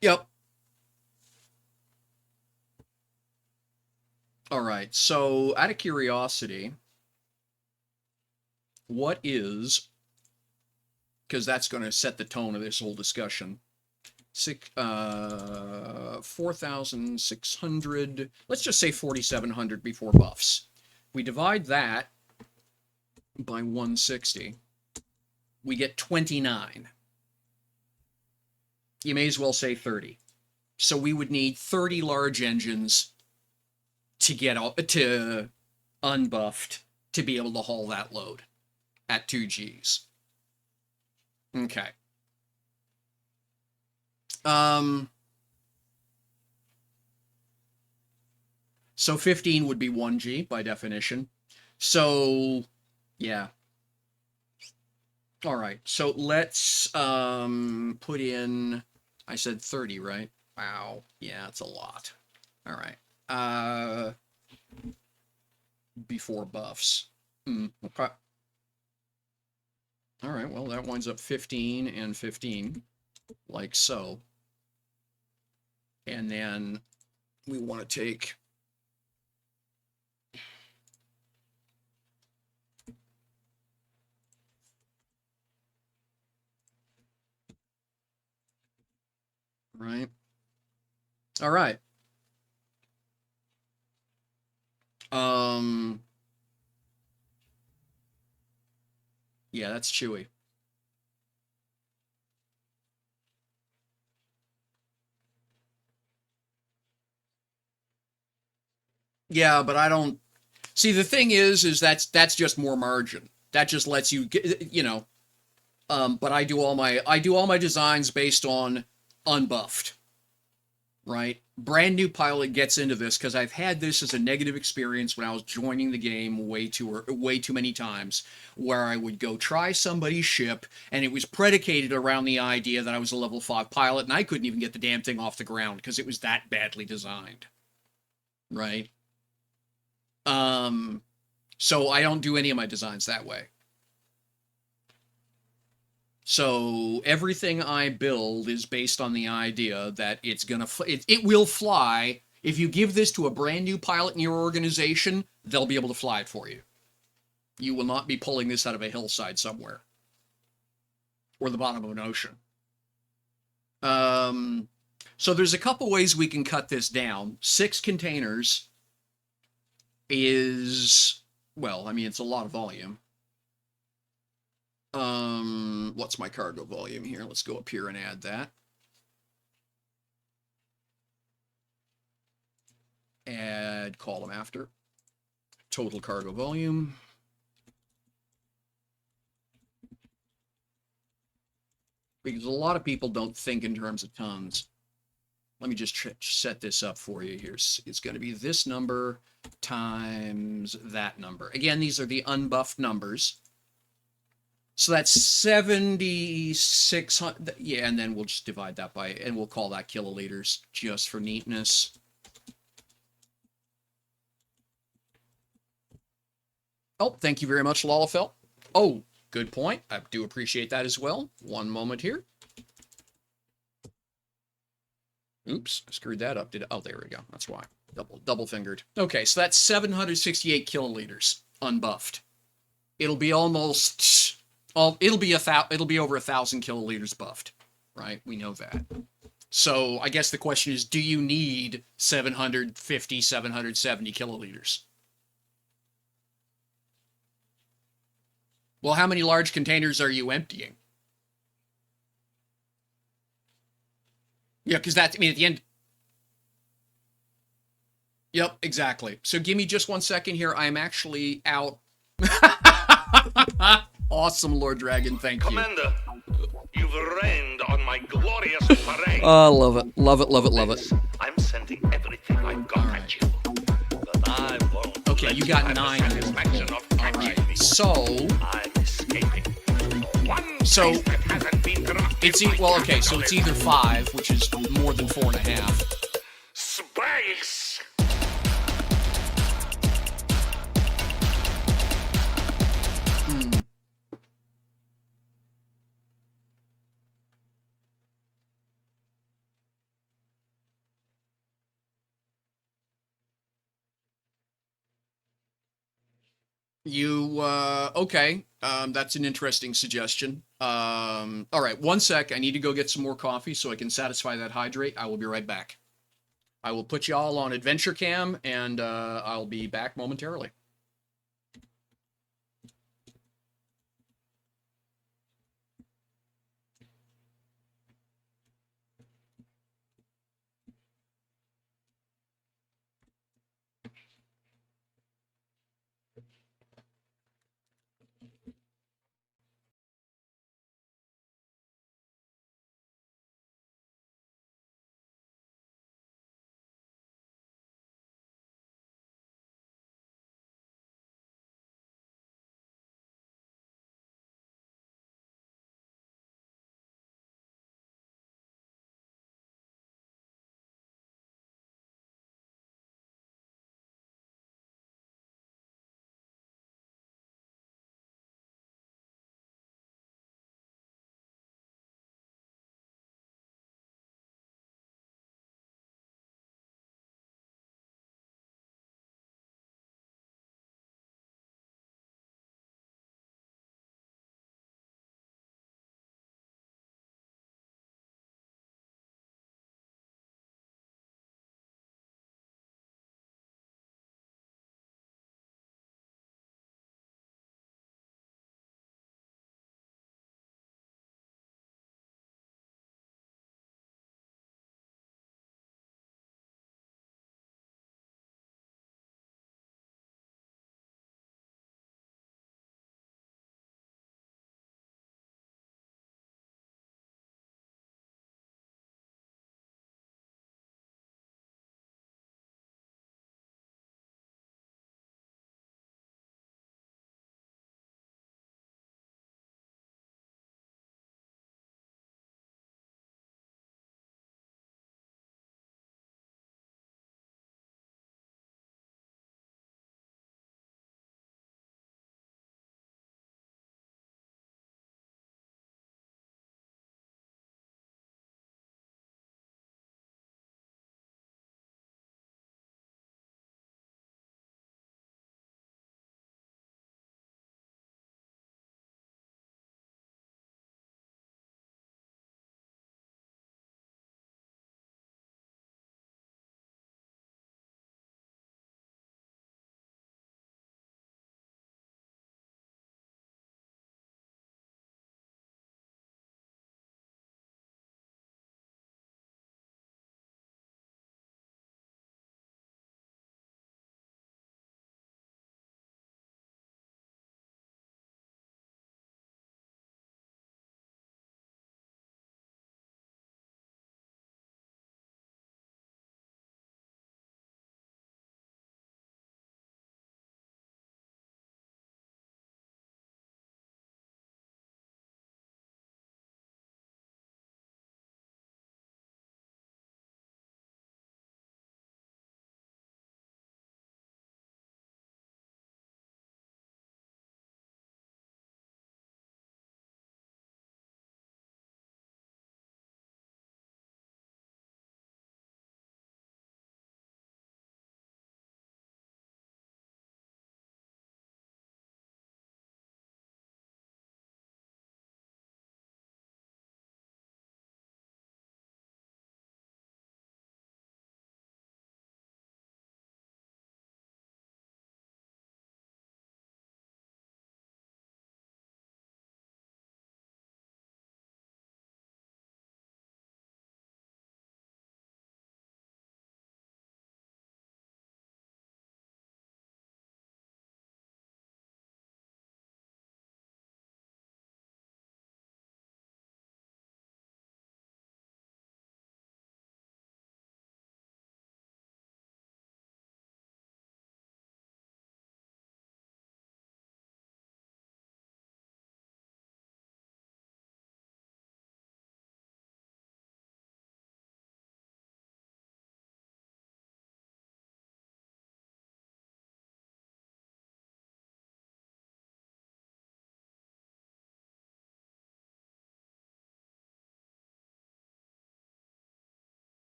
Yep. All right. So out of curiosity, what is, because that's going to set the tone of this whole discussion. 4,600. Let's just say 4,700 before buffs. We divide that by 160. We get 29. You may as well say 30. So we would need 30 large engines to get to unbuffed to be able to haul that load at 2 Gs. Okay. So 15 would be 1 G by definition. So, yeah. All right. So let's put in, I said 30, right? Wow. Yeah, it's a lot. All right. Before buffs. Okay. All right. Well, that winds up 15 and 15, like so. And then we want to take right. All right. Yeah, that's chewy. Yeah, but I don't see, the thing is that's just more margin. That just lets you get, you know, but I do all my designs based on unbuffed, right? Brand new pilot gets into this because I've had this as a negative experience when I was joining the game way too many times, where I would go try somebody's ship and it was predicated around the idea that I was a level 5 pilot and I couldn't even get the damn thing off the ground because it was that badly designed, right? So I don't do any of my designs that way. So everything I build is based on the idea that it's gonna it will fly. If you give this to a brand new pilot in your organization, they'll be able to fly it for you. You will not be pulling this out of a hillside somewhere or the bottom of an ocean. So there's a couple ways we can cut this down. 6 containers is, well, I mean, it's a lot of volume. What's my cargo volume here? Let's go up here and add that. Add column after. Total cargo volume. Because a lot of people don't think in terms of tons. Let me just set this up for you here. It's going to be this number times that number. Again, these are the unbuffed numbers. So that's 7,600. Yeah, and then we'll just divide that by, and we'll call that kiloliters just for neatness. Oh, thank you very much, Lalafell. Oh, good point. I do appreciate that as well. One moment here. Oops, I screwed that up. Oh, there we go. That's why. Double fingered. Okay, so that's 768 kiloliters unbuffed. It'll be almost it'll be over 1,000 kiloliters buffed, right? We know that. So I guess the question is, do you need 750, 770 kiloliters? Well, how many large containers are you emptying? Yeah, because that's, I mean, at the end. Yep, exactly. So give me just 1 second here. I'm actually out. Awesome, Lord Dragon. Thank you. Commander, you've rained on my glorious parade. Love it. Love it, love it, love it. I'm sending everything I've got at you. But I won't. Okay, you got 9. All right. So I'm escaping. So it's well, okay. So it's either 5, which is more than 4.5. Space. Okay. That's an interesting suggestion. All right, one sec. I need to go get some more coffee so I can satisfy that hydrate. I will be right back. I will put y'all on Adventure Cam and I'll be back momentarily.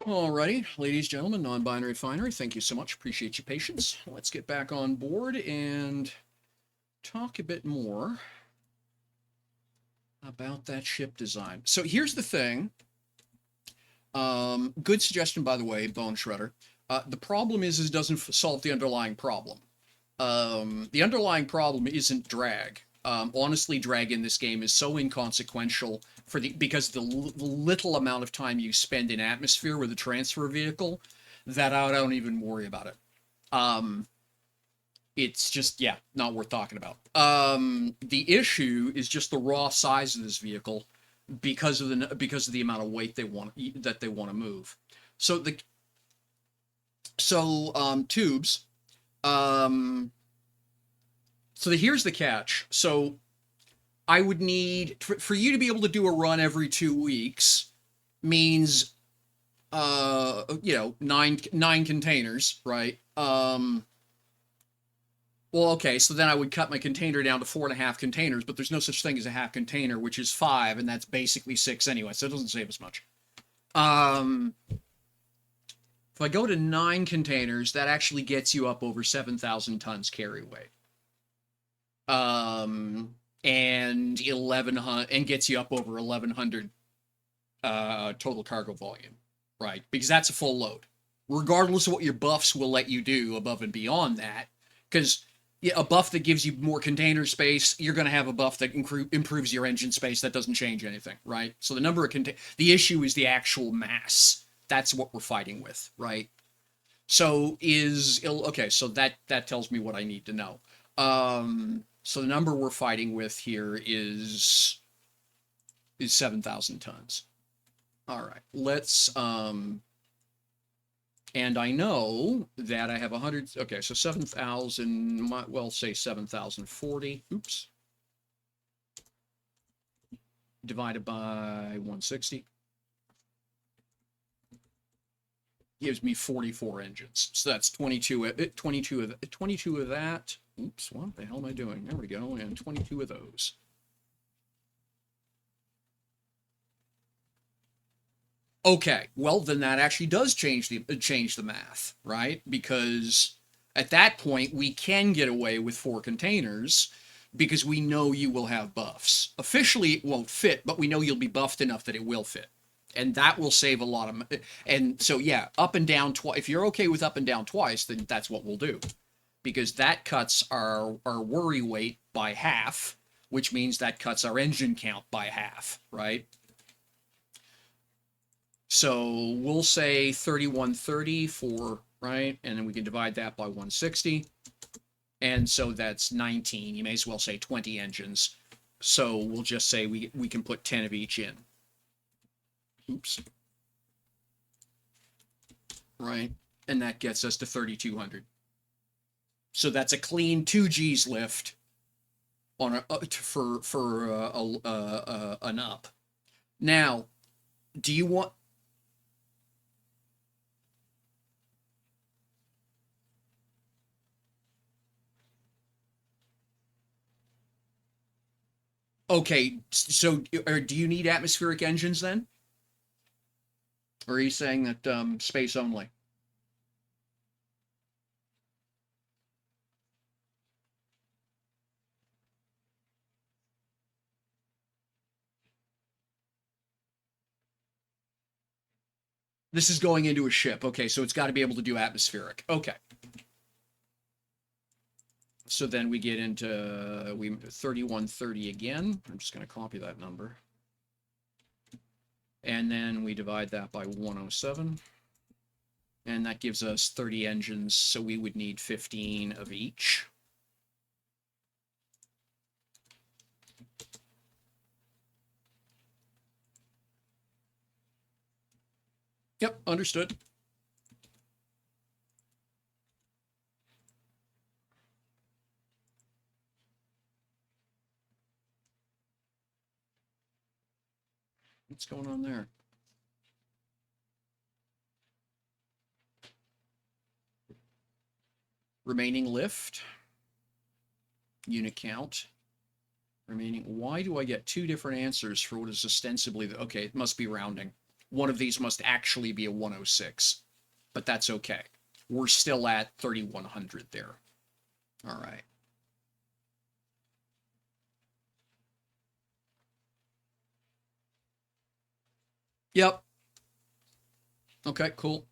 Alrighty, ladies, gentlemen, non-binary finery, thank you so much. Appreciate your patience. Let's get back on board and talk a bit more about that ship design. So here's the thing. Good suggestion, by the way, Bone Shredder. The problem is it doesn't solve the underlying problem. The underlying problem isn't drag. Honestly, drag in this game is so inconsequential because the little amount of time you spend in atmosphere with a transfer vehicle that I don't even worry about it. It's just, yeah, not worth talking about. The issue is just the raw size of this vehicle because of the amount of weight they want to move. So tubes. So here's the catch. So I would need for you to be able to do a run every 2 weeks means nine containers, right? Well, okay, so then I would cut my container down to 4.5 containers, but there's no such thing as a half container, which is 5, and that's basically 6 anyway, so it doesn't save as much. If I go to 9 containers, that actually gets you up over 7,000 tons carry weight. And 1,100, and gets you up over 1,100 total cargo volume, right? Because that's a full load, regardless of what your buffs will let you do above and beyond that. Because a buff that gives you more container space, you're going to have a buff that improves your engine space. That doesn't change anything, right? So the number of the issue is the actual mass. That's what we're fighting with, right? So so that tells me what I need to know. So the number we're fighting with here is 7,000 tons. All right, let's and I know that I have 100. Okay, so 7,000. Might well say 7,040. Oops. Divided by 160 gives me 44 engines. So that's 22 of that. Oops, what the hell am I doing? There we go, and 22 of those. Okay, well then that actually does change the math, right? Because at that point we can get away with 4 containers because we know you will have buffs. Officially it won't fit, but we know you'll be buffed enough that it will fit. And that will save a lot of, and so yeah, up and down twice. If you're okay with up and down twice, then that's what we'll do, because that cuts our worry weight by half, which means that cuts our engine count by half, right? So we'll say 3130 for, right? And then we can divide that by 160. And so that's 19. You may as well say 20 engines. So we'll just say we can put 10 of each in. Oops. Right? And that gets us to 3,200. So that's a clean 2G's lift on an up. Now, do you want... Okay, so do you need atmospheric engines then? Or are you saying that space only? This is going into a ship. Okay, so it's got to be able to do atmospheric. Okay. So then we get into 3130 again. I'm just going to copy that number. And then we divide that by 107. And that gives us 30 engines, so we would need 15 of each. Yep, understood. What's going on there? Remaining lift. Unit count. Remaining. Why do I get 2 different answers for what is ostensibly the... Okay, it must be rounding. one of these must actually be a 106, but that's okay. We're still at 3,100 there. All right. Yep. Okay, cool.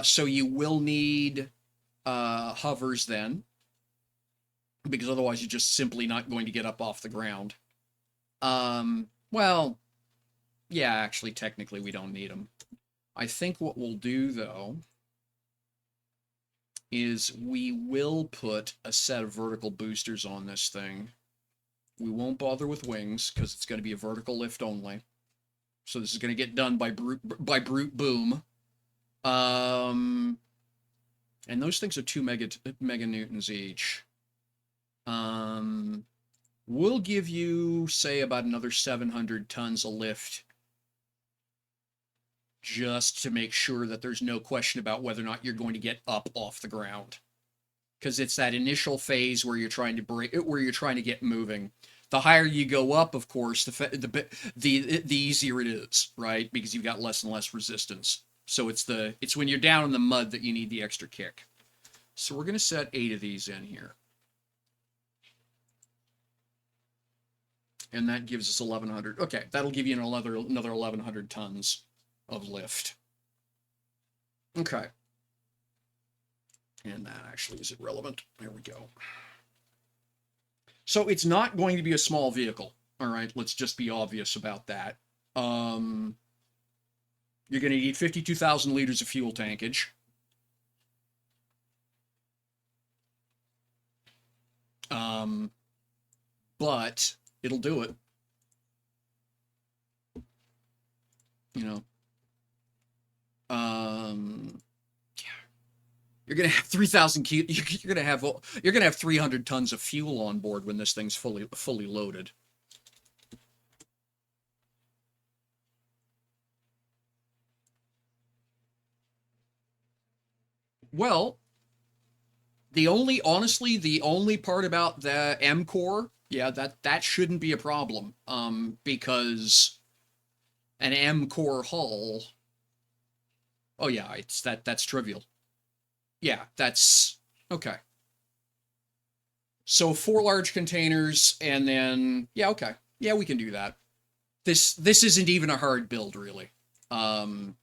So you will need hovers then, because otherwise you're just simply not going to get up off the ground. Well, yeah, actually, technically we don't need them. I think what we'll do, though, is we will put a set of vertical boosters on this thing. We won't bother with wings, because it's going to be a vertical lift only. So this is going to get done by brute boom. And those things are 2 meganewtons each. We'll give you, say, about another 700 tons of lift, just to make sure that there's no question about whether or not you're going to get up off the ground. Because it's that initial phase where you're trying to get moving. The higher you go up, of course, the easier it is, right? Because you've got less and less resistance. So it's when you're down in the mud that you need the extra kick. So we're going to set 8 of these in here. And that gives us 1,100. Okay, that'll give you another 1,100 tons of lift. Okay. And that actually is irrelevant. There we go. So it's not going to be a small vehicle. All right, let's just be obvious about that. You're going to need 52,000 liters of fuel tankage. But it'll do it. You know. You're gonna have 3,000 you're gonna have 300 tons of fuel on board when this thing's fully loaded. Well, honestly, the only part about the M core, yeah, that shouldn't be a problem. Because an M core hull, oh yeah, that's trivial. Yeah, that's okay. So 4 large containers, and then yeah, okay, yeah, we can do that. This isn't even a hard build, really. And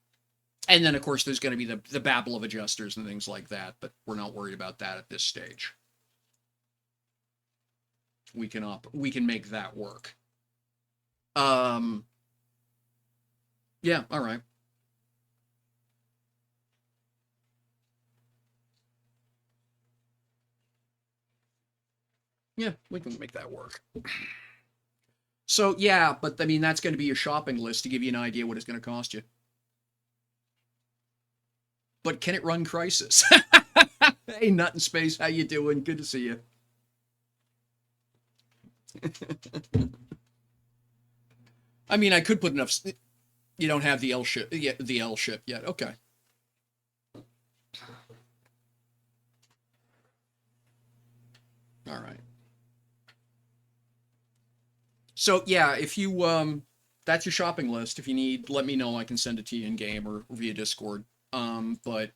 then of course there's going to be the babble of adjusters and things like that, but we're not worried about that at this stage. We can make that work. Yeah, all right. Yeah, we can make that work. So, yeah, but I mean, that's going to be your shopping list to give you an idea what it's going to cost you. But can it run Crisis? Hey, Nut in Space, how you doing? Good to see you. I mean, I could put enough... You don't have the L ship yet. The L ship yet. Okay. All right. So yeah, if you that's your shopping list. If you need, let me know. I can send it to you in game or via Discord. But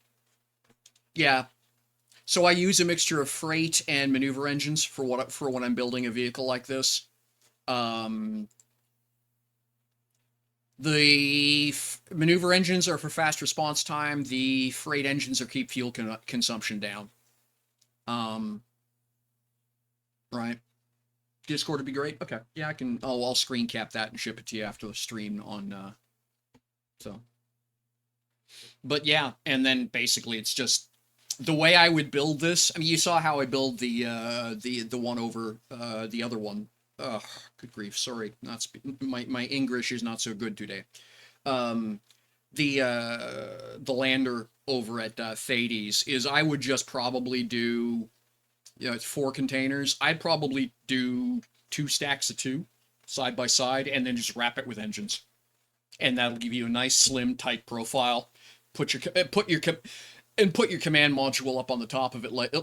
yeah. So I use a mixture of freight and maneuver engines for when I'm building a vehicle like this. The maneuver engines are for fast response time. The freight engines are keep fuel consumption down. Right. Discord would be great. Okay. Yeah, I can. Oh, I'll screen cap that and ship it to you after the stream on. So. But yeah, and then basically it's just the way I would build this. I mean, you saw how I build the one over the other one. Ugh, good grief. Sorry, my English is not so good today. The lander over at Thades is I would just probably do, it's 4 containers. I'd probably do 2 stacks of 2 side by side and then just wrap it with engines. And that'll give you a nice slim tight profile. Put your command module up on the top of it like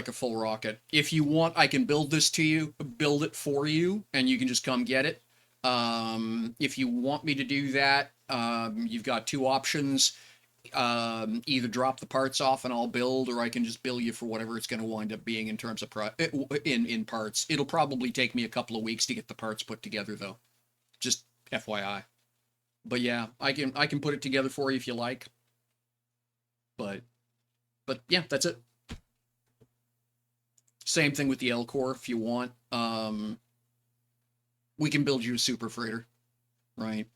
a full rocket. If you want, I can build this to you, build it for you, and you can just come get it. If you want me to do that, you've got two options. Either drop the parts off and I'll build, or I can just bill you for whatever it's going to wind up being in terms of in parts. It'll probably take me a couple of weeks to get the parts put together, though. Just FYI. But yeah, I can put it together for you if you like. But yeah, that's it. Same thing with the L core if you want. We can build you a super freighter, right?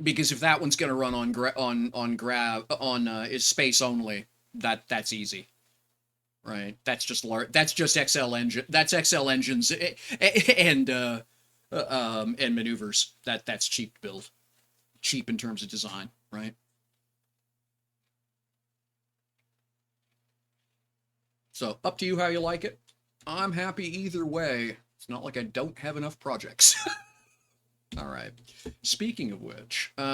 Because if that one's going to run on is space only, that's easy, right? That's just large. That's just XL engine. That's XL engines and maneuvers. That's cheap to build, cheap in terms of design, right? So up to you how you like it. I'm happy either way. It's not like I don't have enough projects. All right. Speaking of which, okay,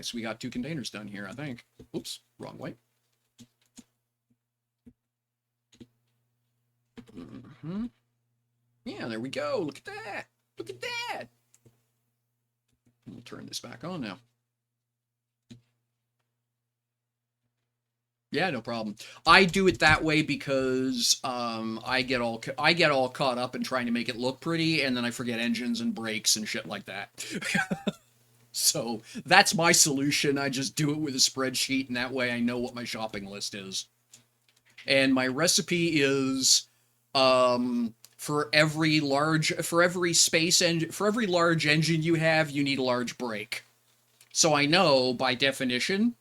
so we got 2 containers done here, I think. Oops, wrong way. Yeah, there we go. Look at that. Look at that. We'll turn this back on now. Yeah, no problem. I do it that way because I get all caught up in trying to make it look pretty, and then I forget engines and brakes and shit like that. So that's my solution. I just do it with a spreadsheet, and that way I know what my shopping list is. And my recipe is for every large engine you have, you need a large brake. So I know by definition,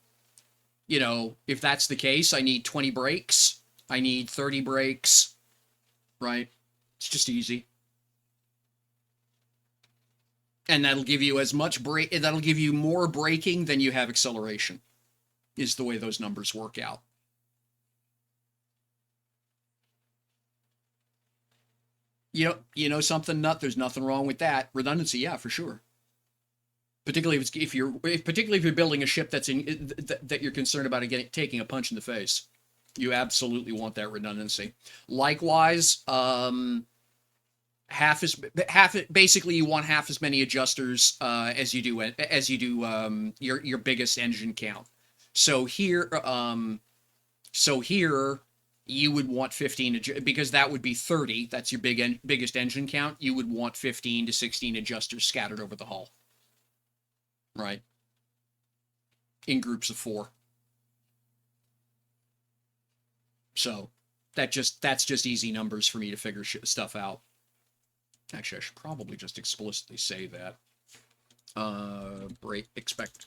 you know, if that's the case, I need 20 brakes. I need 30 brakes, right? It's just easy. And that'll give you that'll give you more braking than you have acceleration, is the way those numbers work out. You know something, Nut? There's nothing wrong with that. Redundancy, yeah, for sure. Particularly if you're building a ship that you're concerned about taking a punch in the face, you absolutely want that redundancy. Likewise, basically you want half as many adjusters as you do your biggest engine count. So here you would want 15 because that would be 30. That's your biggest engine count. You would want 15 to 16 adjusters scattered over the hull. Right. In groups of 4. So that's just easy numbers for me to figure stuff out. Actually, I should probably just explicitly say that.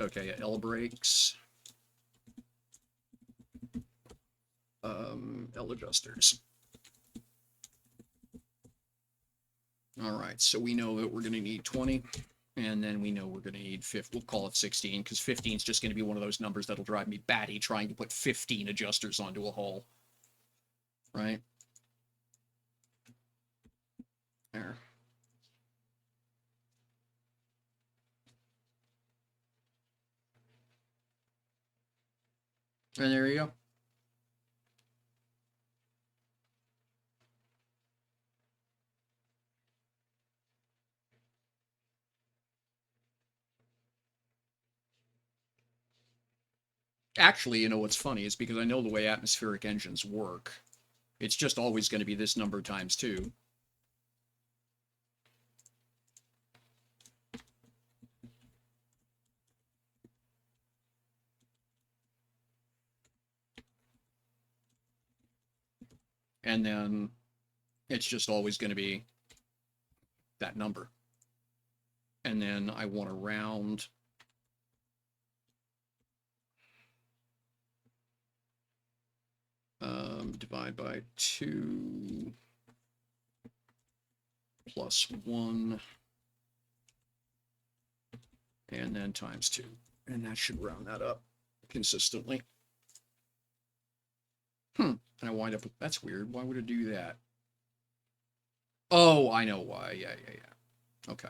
Okay, L brakes. L adjusters. All right, so we know that we're going to need 20. And then we know we're going to need we'll call it 16, because 15 is just going to be one of those numbers that'll drive me batty trying to put 15 adjusters onto a hull. Right? There. And there you go. Actually, you know what's funny is because I know the way atmospheric engines work, it's just always going to be this number times 2. And then it's just always going to be that number. And then I want to round divide by 2 plus 1 and then times 2, and that should round that up consistently. And I wind up with, that's weird. Why would it do that? Oh, I know why. Yeah. Okay.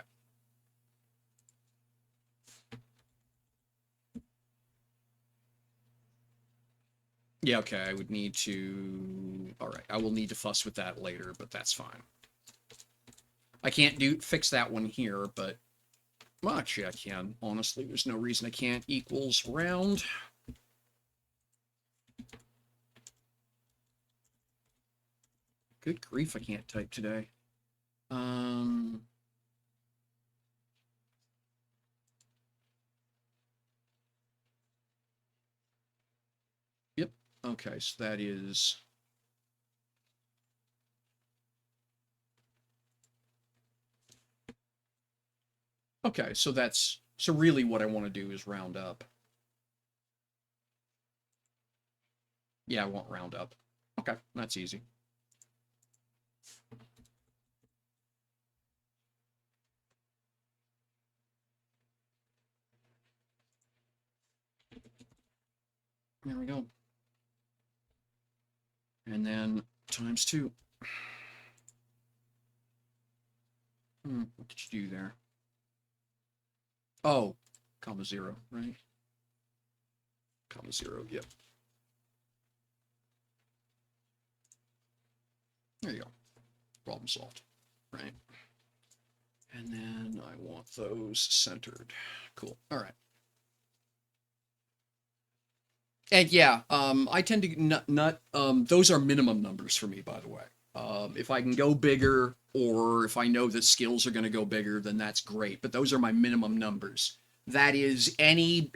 Yeah, okay, I would need to... All right, I will need to fuss with that later, but that's fine. I can't fix that one here, but well, actually I can. Honestly, there's no reason I can't. Equals round. Good grief, I can't type today. Yep. Okay, so that is. Okay, so that's, so really what I want to do is round up. Yeah, I want round up. Okay, that's easy. There we go. And then times 2. What did you do there? Oh, comma 0, right? Comma 0, yep. There you go. Problem solved, right? And then I want those centered. Cool. All right. And yeah, I tend to not those are minimum numbers for me, by the way. If I can go bigger, or if I know that skills are going to go bigger, then that's great. But those are my minimum numbers. That is, any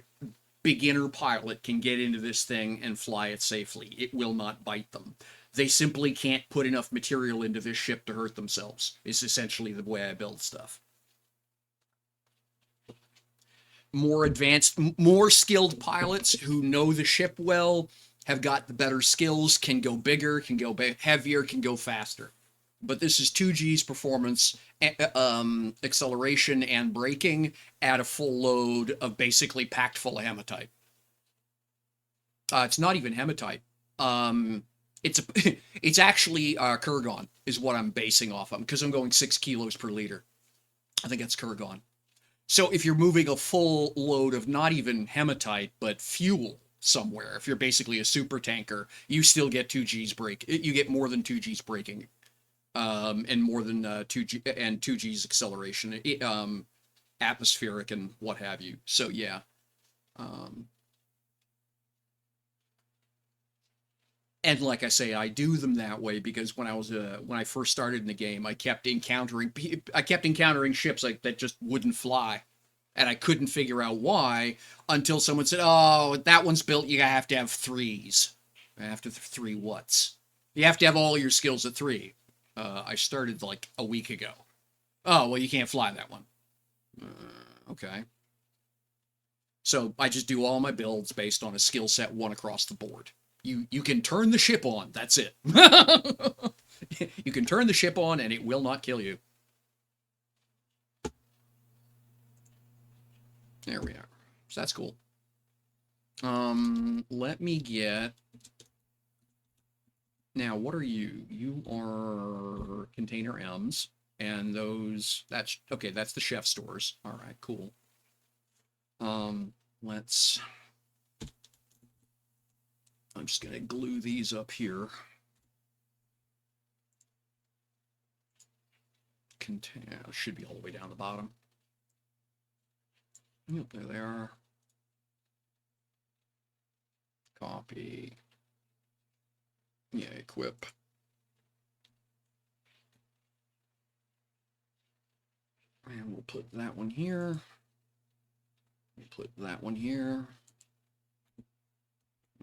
beginner pilot can get into this thing and fly it safely. It will not bite them. They simply can't put enough material into this ship to hurt themselves. It's essentially the way I build stuff. More advanced, more skilled pilots who know the ship well, have got the better skills, can go bigger, can go heavier, can go faster. But this is 2G's performance, acceleration, and braking at a full load of basically packed full of hematite. It's not even hematite. It's actually Kurgon is what I'm basing off of, because I'm going 6 kilos per liter. I think that's Kurgon. So if you're moving a full load of not even hematite, but fuel somewhere, if you're basically a super tanker, you still get 2G's brake. You get more than 2G's braking, and more than 2G's acceleration, atmospheric and what have you. So yeah. And like I say, I do them that way because when I first started in the game, I kept encountering ships like that just wouldn't fly, and I couldn't figure out why until someone said, "Oh, that one's built. You have to have 3s. After 3 what's? You have to have all your skills at 3." I started like a week ago. Oh well, you can't fly that one. Okay. So I just do all my builds based on a skill set 1 across the board. You can turn the ship on. That's it. You can turn the ship on and it will not kill you. There we are. So that's cool. Let me get... Now, what are you? You are container M's, and those... That's... Okay, that's the chef stores. All right, cool. Let's... I'm just going to glue these up here. Container should be all the way down the bottom. Yep, there they are. Copy. Yeah, equip. And we'll put that one here. We'll put that one here.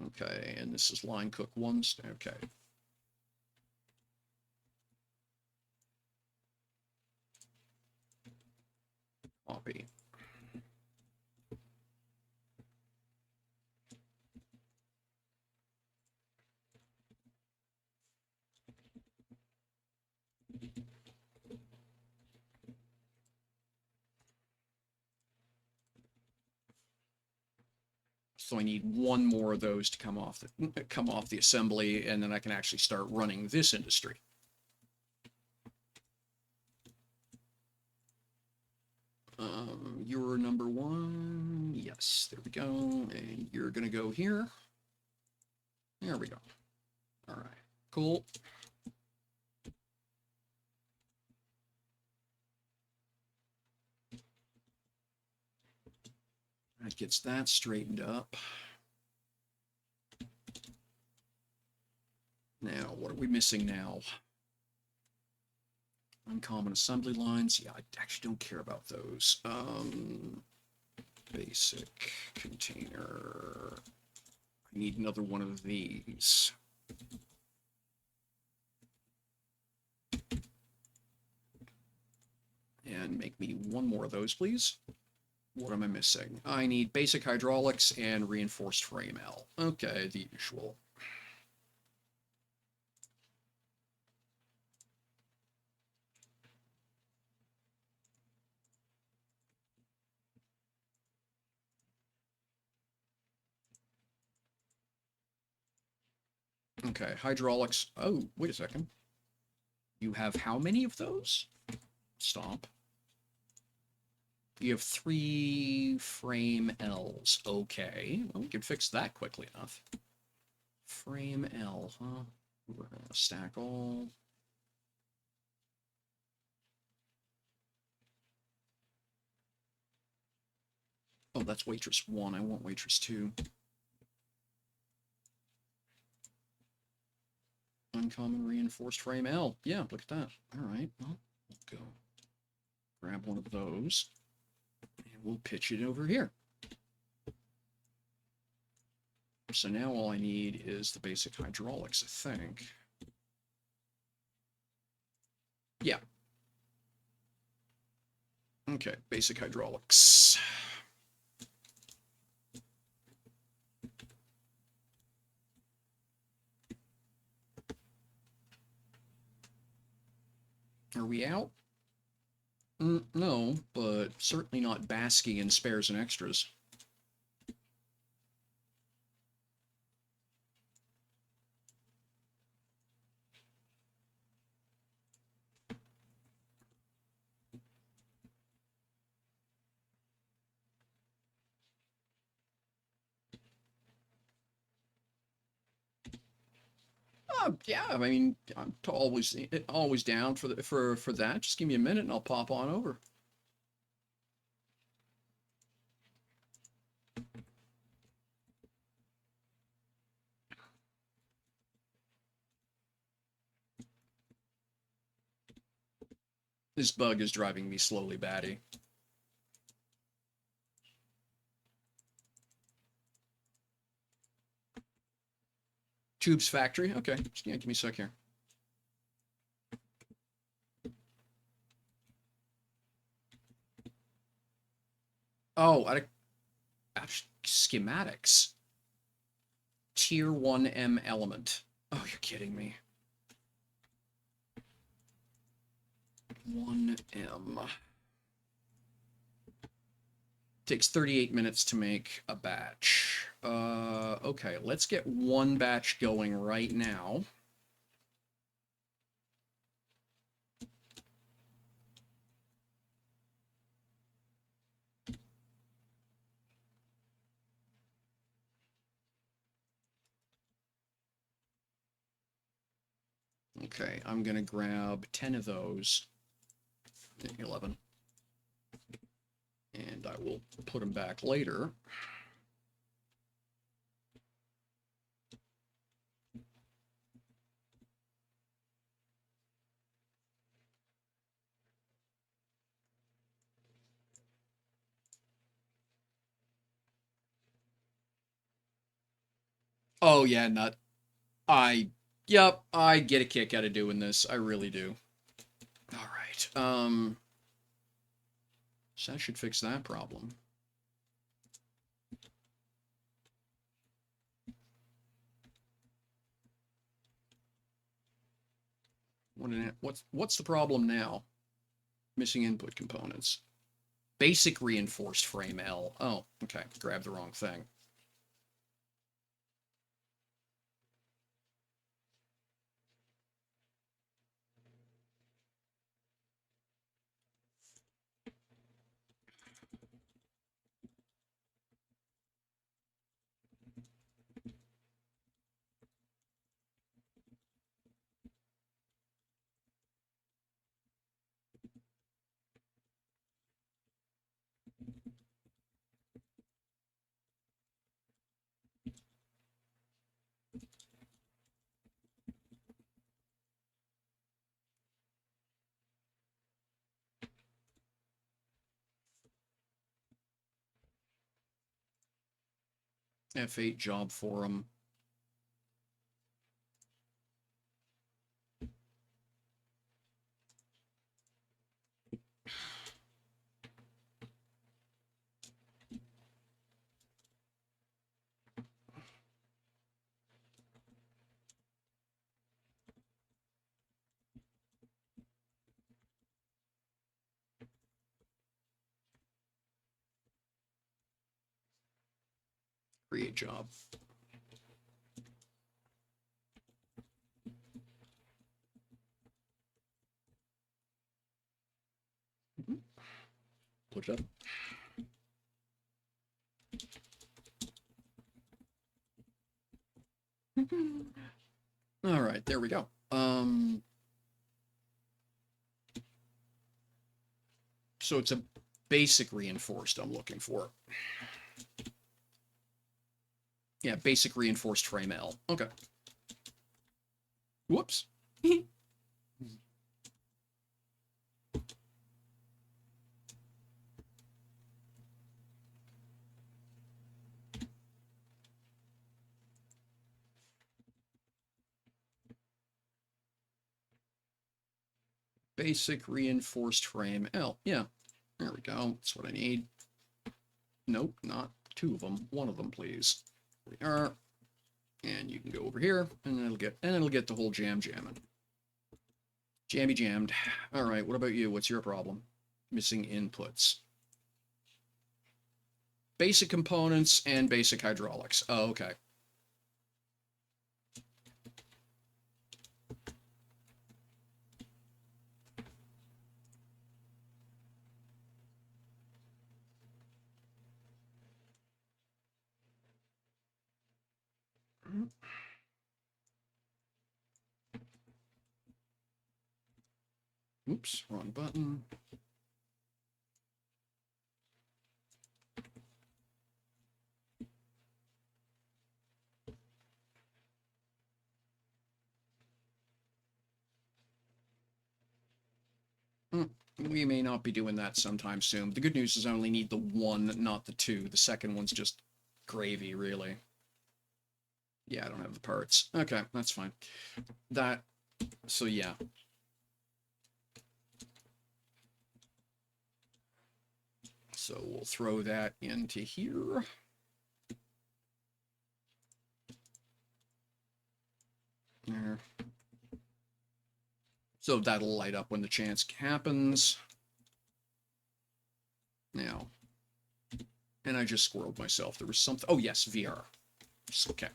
Okay, and this is line cook 1. Okay. Copy. So I need 1 more of those to come off the assembly, and then I can actually start running this industry. You're number 1. Yes, there we go. And you're gonna go here. There we go. All right, cool. That gets that straightened up. Now, what are we missing now? Uncommon assembly lines. Yeah, I actually don't care about those. Basic container. I need another one of these. And make me one more of those, please. What am I missing? I need basic hydraulics and reinforced frame L. Okay, the usual. Okay, hydraulics. Oh, wait a second. You have how many of those? Stop. You have 3 frame L's. Okay, well, we can fix that quickly enough. Frame L, huh? We're gonna stack all. Oh, that's waitress 1. I want waitress 2. Uncommon reinforced frame L. Yeah, look at that. All right, well, we'll go grab one of those, and we'll pitch it over here. So now all I need is the basic hydraulics, I think. Yeah. Okay, basic hydraulics. Are we out? No, but certainly not basking in spares and extras. Yeah, I mean, I'm always down for that. Just give me a minute and I'll pop on over. This bug is driving me slowly batty. Tubes factory. Okay, yeah, give me a sec here. Oh, schematics. Tier 1M element. Oh, you're kidding me. 1M. Takes 38 minutes to make a batch. Okay, let's get one batch going right now. Okay, I'm gonna grab 10 of those. 11. And I will put them back later. Oh yeah, nut. Yep, I get a kick out of doing this. I really do. All right. So that should fix that problem. What's the problem now? Missing input components. Basic reinforced frame L. Oh, okay. Grabbed the wrong thing. F8 job for him. Create job. Put it up. All right, there we go. So it's a basic reinforced I'm looking for. Yeah, basic reinforced frame L. Okay. Whoops. Basic reinforced frame L. Yeah, there we go. That's what I need. Nope, not two of them. One of them, please. There we are. And you can go over here, and it'll get the whole jamming. Jammy jammed. All right, what about you? What's your problem? Missing inputs. Basic components and basic hydraulics. Oh, okay. Oops, wrong button. We may not be doing that sometime soon. The good news is I only need the one, not the two. The second one's just gravy, really. Yeah, I don't have the parts. Okay, that's fine. So yeah. So we'll throw that into here. There. So that'll light up when the chance happens. Now, and I just squirreled myself. There was something. Oh, yes, VR. Okay.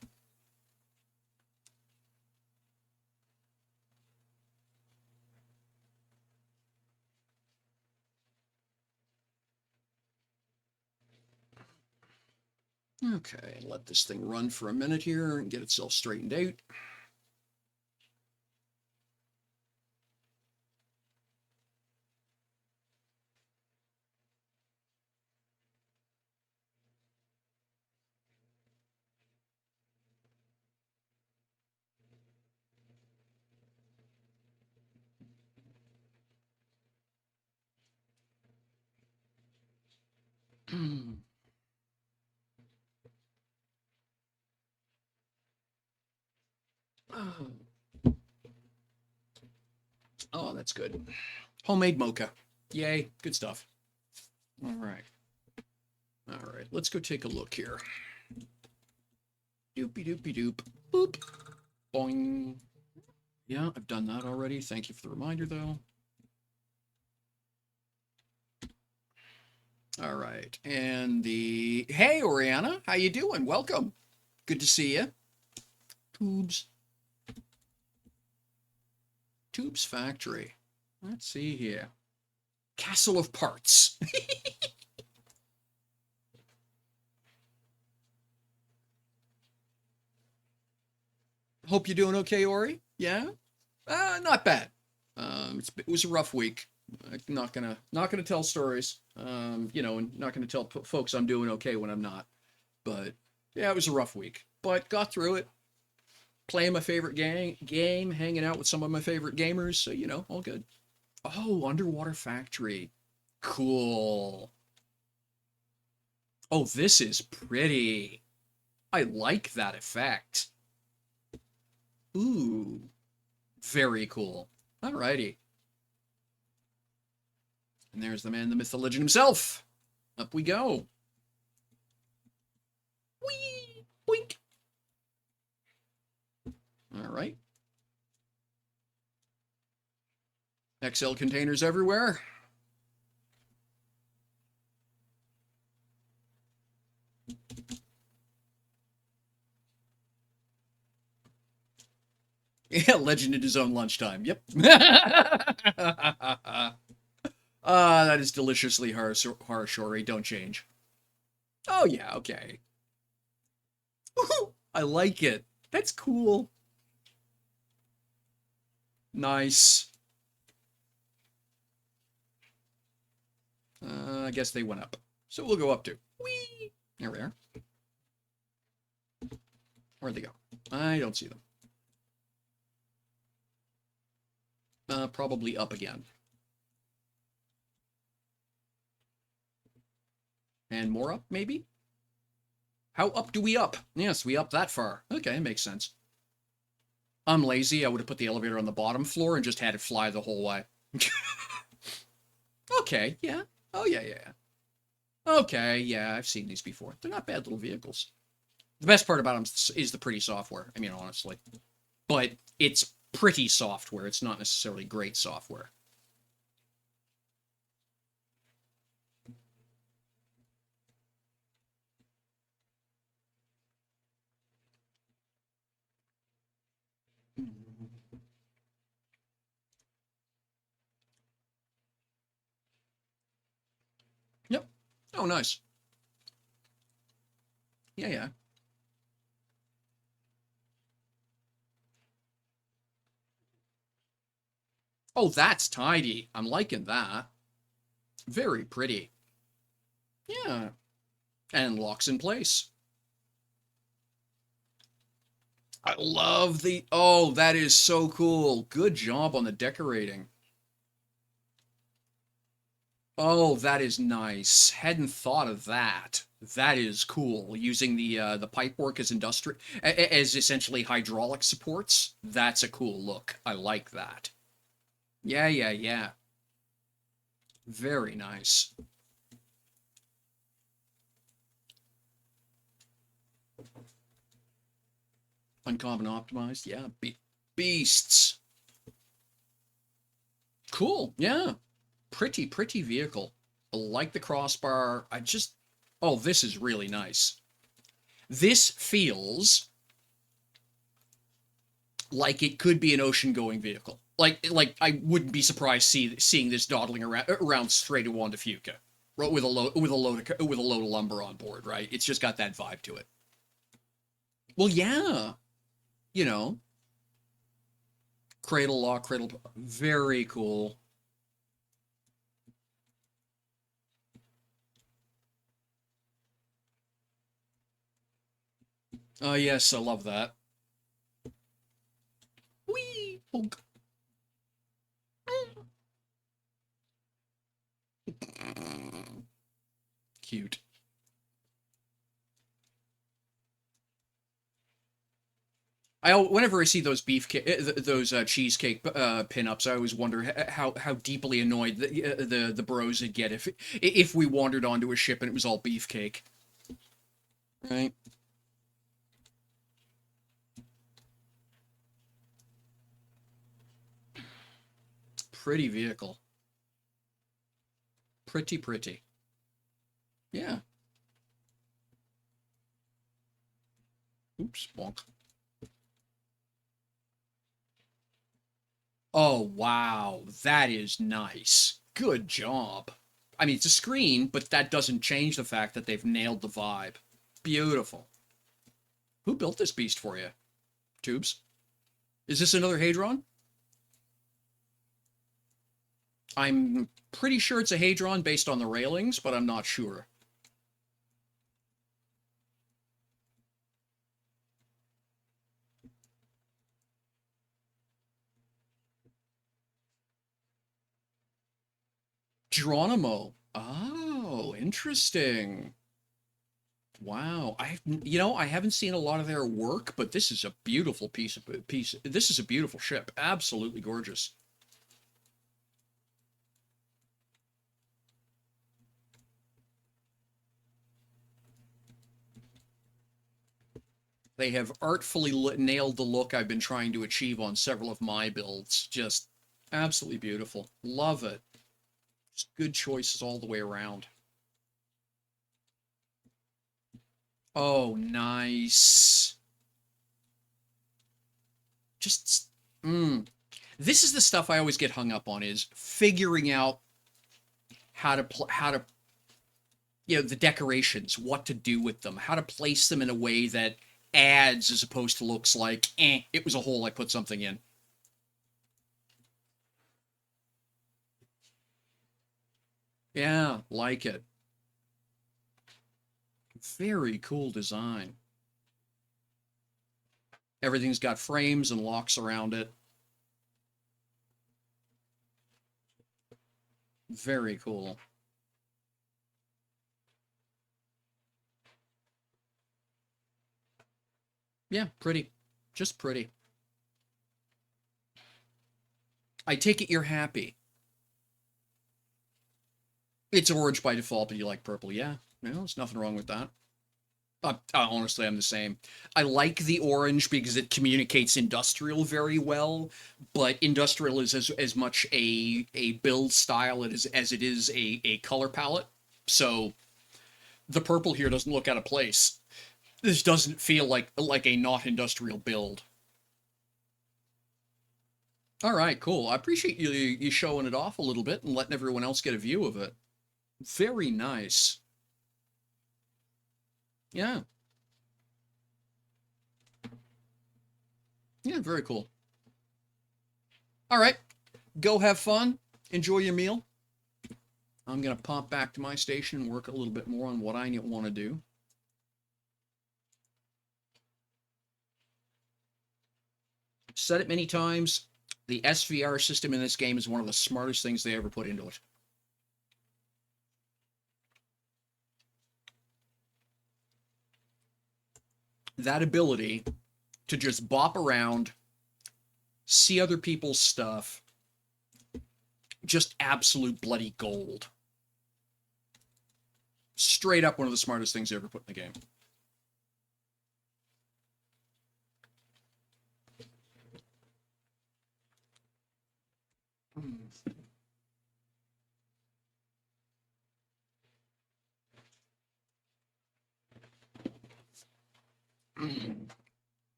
Okay, let this thing run for a minute here and get itself straightened out. Oh, that's good. Homemade mocha. Yay, good stuff. All right. All right, let's go take a look here. Doopy doopy doop. Boop. Boing. Yeah, I've done that already. Thank you for the reminder, though. All right, and hey, Oriana, how you doing? Welcome. Good to see you. Tubes Factory. Let's see here. Castle of Parts. Hope you're doing okay, Ori. Yeah, not bad. It was a rough week. I'm not gonna tell stories. You know, and not gonna tell folks I'm doing okay when I'm not. But yeah, it was a rough week. But got through it. Playing my favorite game, hanging out with some of my favorite gamers. So you know, all good. Oh, Underwater Factory. Cool. Oh, this is pretty. I like that effect. Ooh. Very cool. Alrighty. And there's the man, the myth, the legend himself. Up we go. Whee! Boink! Alright. XL containers everywhere. Yeah, legend at his own lunchtime. Yep. That is deliciously harsh, Ori. Don't change. Oh, yeah, okay. I like it. That's cool. Nice. I guess they went up. So we'll go up to. Whee! There we are. Where'd they go? I don't see them. Probably up again. And more up, maybe? How up do we up? Yes, we up that far. Okay, makes sense. I'm lazy. I would have put the elevator on the bottom floor and just had it fly the whole way. Okay, yeah. Oh, yeah, yeah. Okay, yeah, I've seen these before. They're not bad little vehicles. The best part about them is the pretty software. I mean, honestly. But it's pretty software. It's not necessarily great software. Yep. Oh, nice. Yeah, yeah. Oh, that's tidy. I'm liking that. Very pretty. Yeah. And locks in place. I love the... Oh, that is so cool. Good job on the decorating. Oh, that is nice. Hadn't thought of that. That is cool. Using the pipework as as essentially hydraulic supports. That's a cool look. I like that. Yeah, yeah, yeah. Very nice. Uncommon optimized. Yeah, beasts. Cool. Yeah. Pretty, pretty vehicle. I like the crossbar. Oh, this is really nice. This feels like it could be an ocean-going vehicle. Like I wouldn't be surprised seeing this dawdling around straight to Wanda Fuca, with a load of lumber on board. Right? It's just got that vibe to it. Well, yeah, you know, cradle lock, very cool. Oh yes, I love that. Whee! Cute. Whenever I see those cheesecake pinups, I always wonder how deeply annoyed the bros would get if we wandered onto a ship and it was all beefcake. Right. Pretty vehicle. Pretty, pretty. Yeah. Oops, bonk. Oh, wow. That is nice. Good job. I mean, it's a screen, but that doesn't change the fact that they've nailed the vibe. Beautiful. Who built this beast for you? Tubes? Is this another Hadron? I'm pretty sure it's a Hadron based on the railings, but I'm not sure. Geronimo. Oh, interesting. Wow. I haven't seen a lot of their work, but this is a beautiful piece. This is a beautiful ship. Absolutely gorgeous. They have artfully nailed the look I've been trying to achieve on several of my builds. Just absolutely beautiful. Love it. Just good choices all the way around. Oh, nice. Just, this is the stuff I always get hung up on, is figuring out how to, the decorations, what to do with them, how to place them in a way that adds as opposed to looks like, it was a hole I put something in. Yeah, like it. Very cool design. Everything's got frames and locks around it. Very cool. Yeah, pretty. Just pretty. I take it you're happy. It's orange by default, but you like purple. Yeah, no, there's nothing wrong with that. Honestly, I'm the same. I like the orange because it communicates industrial very well, but industrial is as much a build style as it is a color palette. So the purple here doesn't look out of place. This doesn't feel like a not industrial build. All right, cool. I appreciate you showing it off a little bit and letting everyone else get a view of it. Very nice. Yeah. Yeah, very cool. All right, go have fun. Enjoy your meal. I'm going to pop back to my station and work a little bit more on what I want to do. Said it many times, the SVR system in this game is one of the smartest things they ever put into it. That ability to just bop around, see other people's stuff, just absolute bloody gold. Straight up one of the smartest things they ever put in the game.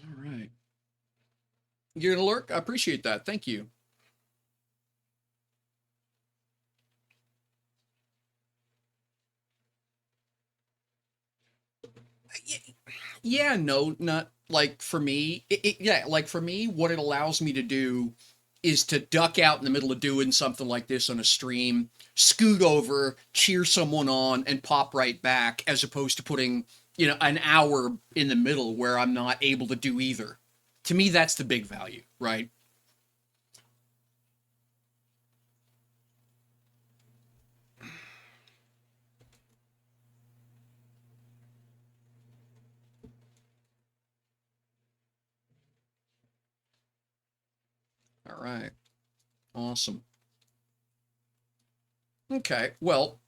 All right. You're gonna lurk? I appreciate that. Thank you. Yeah, no, not like for me. Yeah, like for me, what it allows me to do is to duck out in the middle of doing something like this on a stream, scoot over, cheer someone on, and pop right back, as opposed to putting, an hour in the middle where I'm not able to do either. To me, that's the big value, right? All right. Awesome. Okay. Well,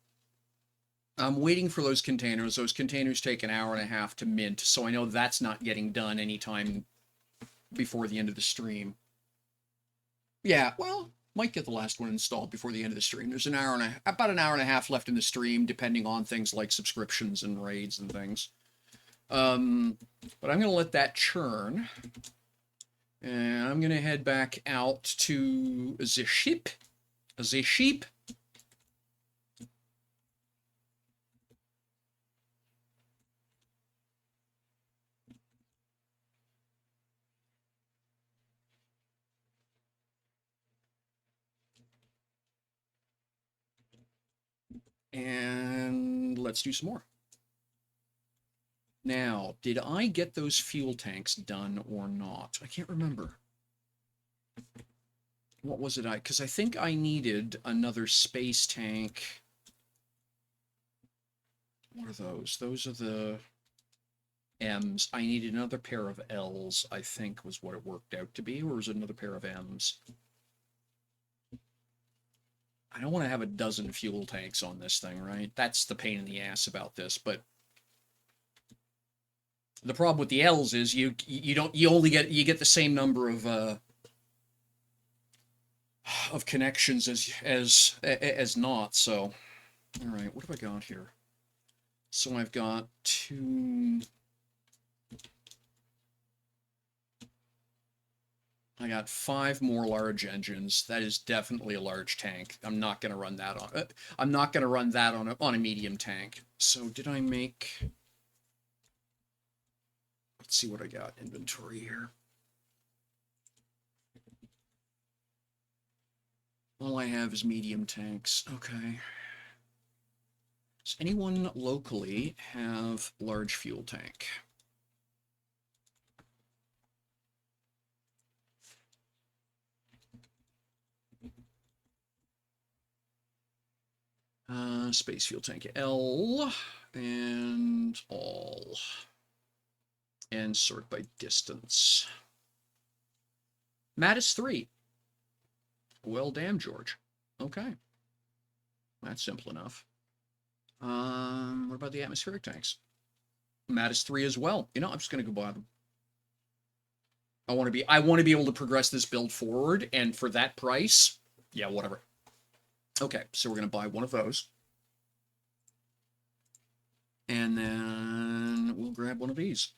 I'm waiting for those containers. Those containers take an hour and a half to mint, so I know that's not getting done anytime before the end of the stream. Yeah, well, might get the last one installed before the end of the stream. There's about an hour and a half left in the stream, depending on things like subscriptions and raids and things. But I'm gonna let that churn, and I'm gonna head back out to the ship. The sheep. And let's do some more. Now, did I get those fuel tanks done or not? I can't remember. What was it? Because I think I needed another space tank. What are those? Those are the M's. I needed another pair of L's, I think was what it worked out to be, or was it another pair of M's? I don't want to have a dozen fuel tanks on this thing, right? That's the pain in the ass about this, but the problem with the L's is you only get the same number of connections as not. So, all right, what have I got here? So I've got two. I got 5 more large engines. That is definitely a large tank. I'm not going to run that on. I'm not going to run that on a medium tank. So did I make? Let's see what I got inventory here. All I have is medium tanks. Okay. Does anyone locally have large fuel tank? Space fuel tank L and all. And sort by distance. Mattis 3. Well, damn, George. Okay. That's simple enough. What about the atmospheric tanks? Mattis 3 as well. You know, I'm just gonna go buy them. I want to be able to progress this build forward, and for that price, yeah, whatever. Okay, so we're gonna buy one of those. And then we'll grab one of these.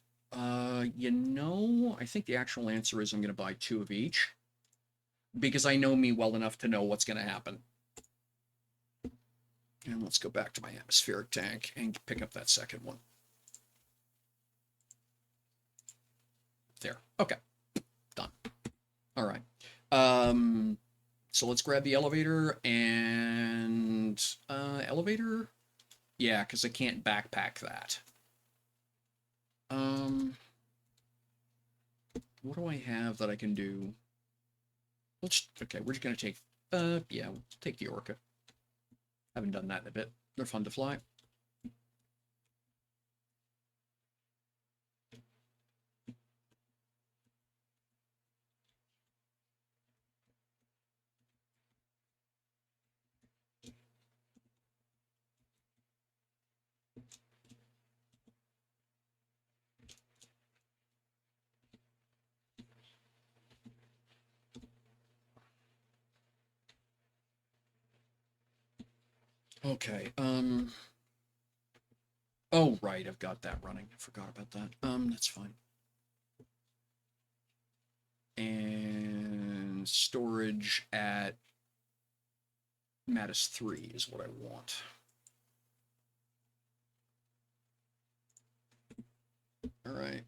You know, I think the actual answer is I'm gonna buy 2 of each. Because I know me well enough to know what's gonna happen. And let's go back to my atmospheric tank and pick up that second one. There. Okay. Done. All right. So let's grab the elevator and elevator. Yeah, because I can't backpack that. What do I have that I can do? Okay, we're just gonna take. Yeah, we'll take the Orca. Haven't done that in a bit. They're fun to fly. Okay, oh, right, I've got that running. I forgot about that. That's fine. And storage at Mattis 3 is what I want. All right.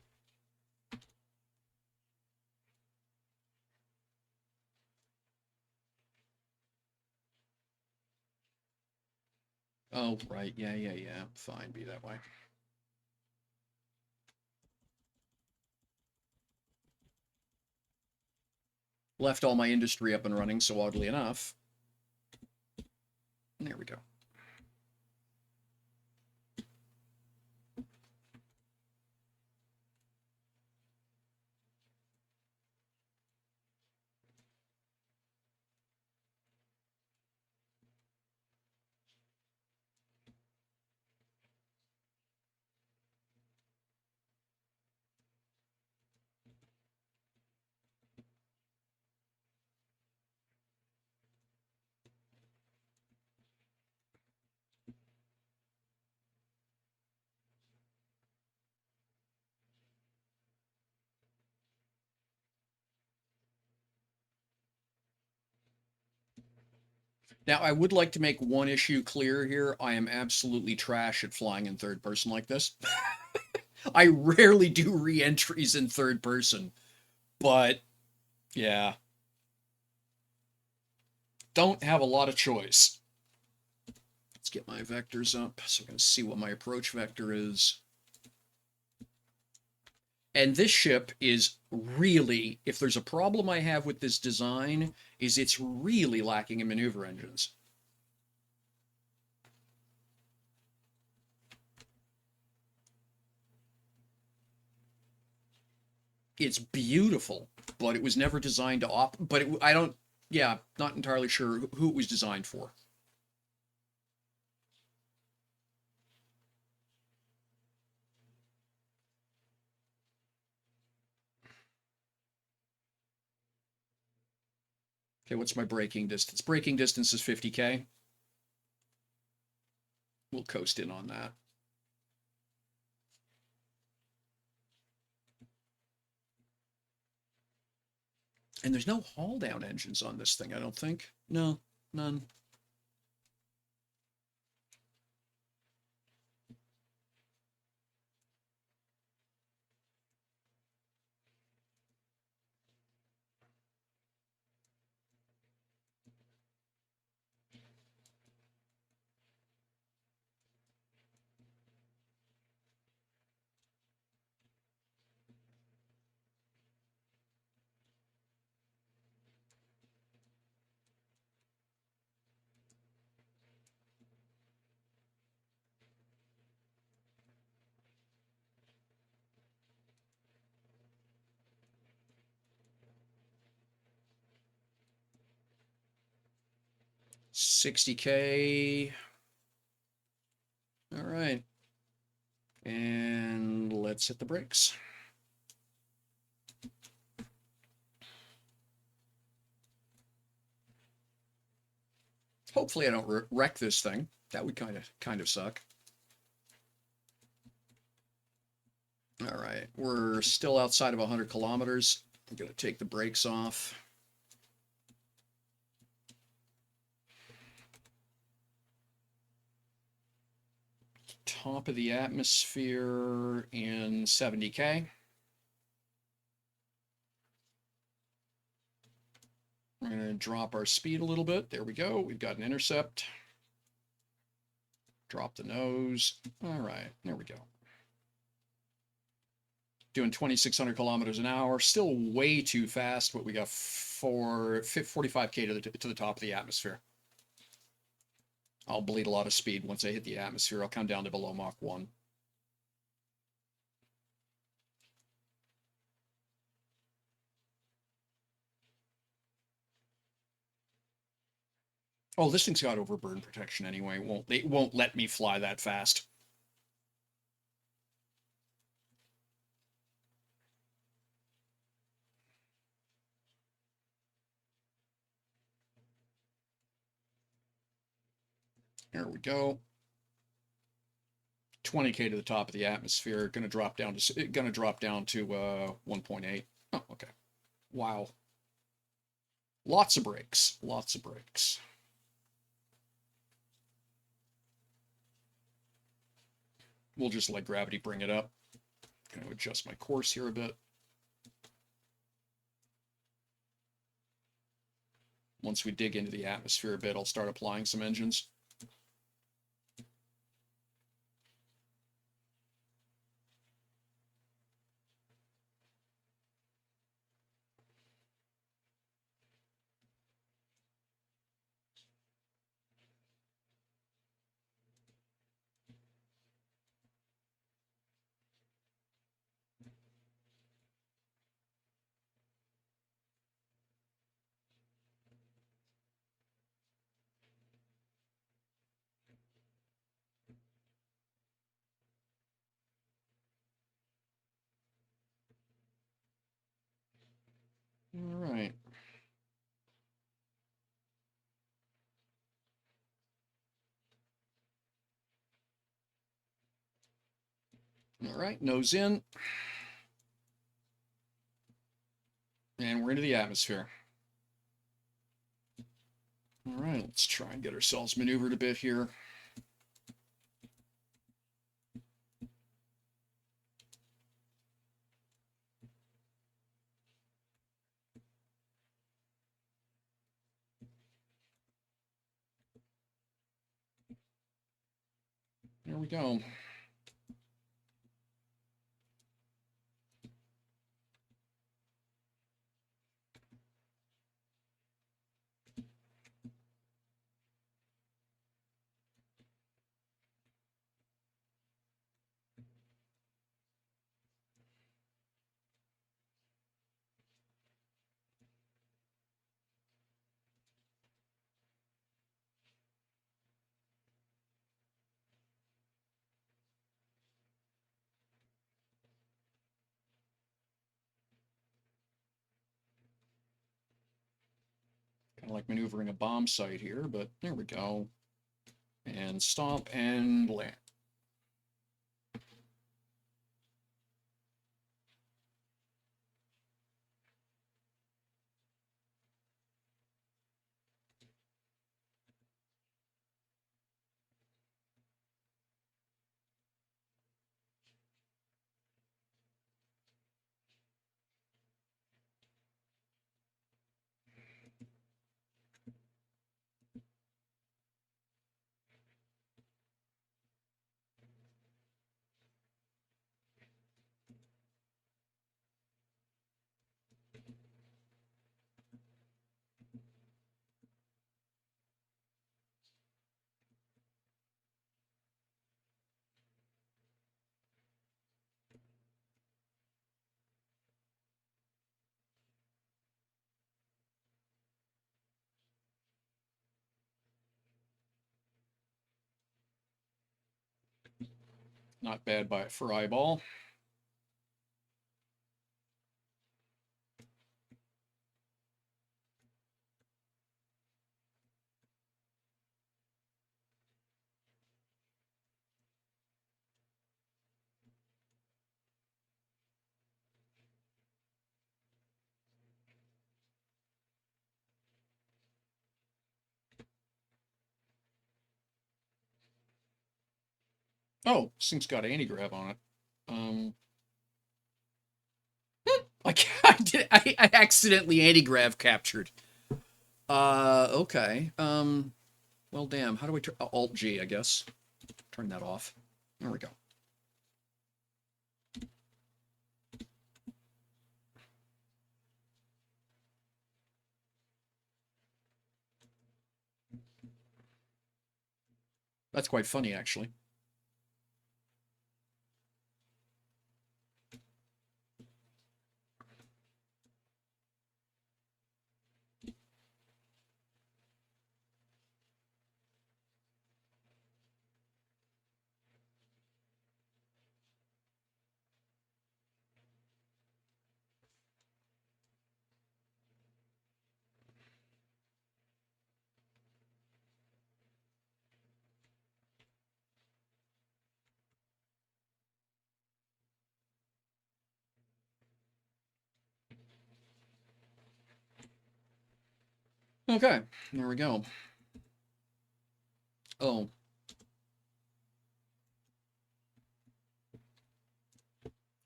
Oh, right. Yeah. Fine, be that way. Left all my industry up and running, so oddly enough. There we go. Now, I would like to make one issue clear here. I am absolutely trash at flying in third person like this. I rarely do re-entries in third person, but yeah. Don't have a lot of choice. Let's get my vectors up so I can see what my approach vector is. And this ship is really, if there's a problem I have with this design, is it's really lacking in maneuver engines. It's beautiful, but it was never designed to but I don't, yeah, not entirely sure who it was designed for. Okay, what's my braking distance? Braking distance is 50K. We'll coast in on that. And there's no haul down engines on this thing, I don't think. No, none. $60K. All right. And let's hit the brakes. Hopefully I don't wreck this thing. That would kind of suck. All right, we're still outside of 100 kilometers. I'm going to take the brakes off. Top of the atmosphere in 70K. We're going to drop our speed a little bit. There we go. We've got an intercept. Drop the nose. All right, there we go. Doing 2,600 kilometers an hour. Still way too fast, but we got 45K to the top of the atmosphere. I'll bleed a lot of speed once I hit the atmosphere. I'll come down to below Mach 1. Oh, this thing's got overburden protection anyway. It won't let me fly that fast. There we go. 20K to the top of the atmosphere. Going to drop down to 1.8. Oh, okay. Wow. Lots of brakes. Lots of brakes. We'll just let gravity bring it up. Going to adjust my course here a bit. Once we dig into the atmosphere a bit, I'll start applying some engines. All right. All right, nose in. And we're into the atmosphere. All right, let's try and get ourselves maneuvered a bit here. There we go. like maneuvering a bomb site here, but there we go. And stop and land. Not bad for eyeball. Oh, this thing's got anti-grav on it. I accidentally anti-grav captured. Okay. Well, damn. How do I turn Alt G? I guess. Turn that off. There we go. That's quite funny, actually. Okay, there we go. Oh.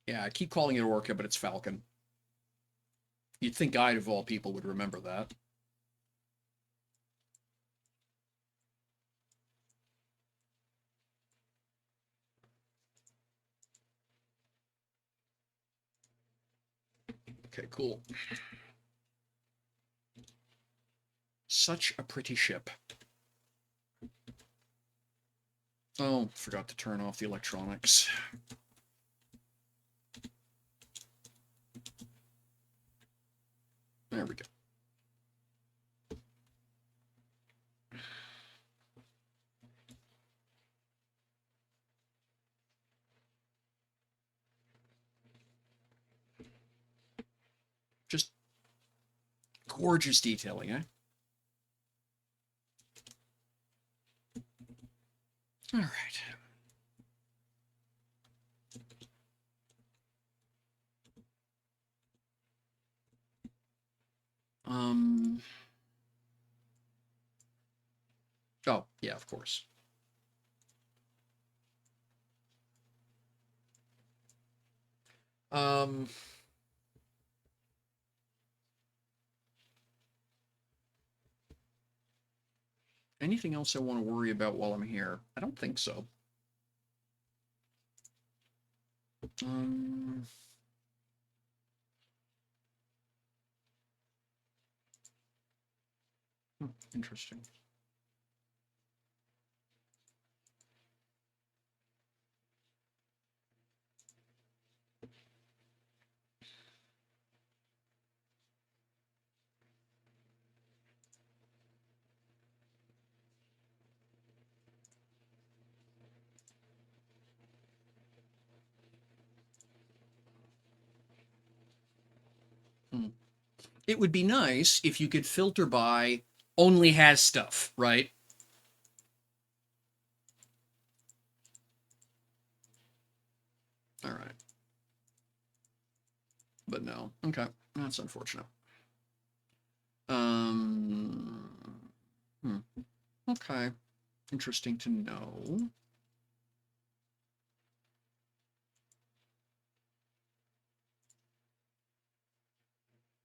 Yeah, I keep calling it Orca, but it's Falcon. You'd think Guide of all people would remember that. Okay, cool. Such a pretty ship. Oh, forgot to turn off the electronics. There we go. Just gorgeous detailing, eh? All right. Oh, yeah, of course. Anything else I want to worry about while I'm here? I don't think so. Interesting. It would be nice if you could filter by only has stuff, right? All right. But no. Okay. That's unfortunate. Hmm. Okay. Interesting to know.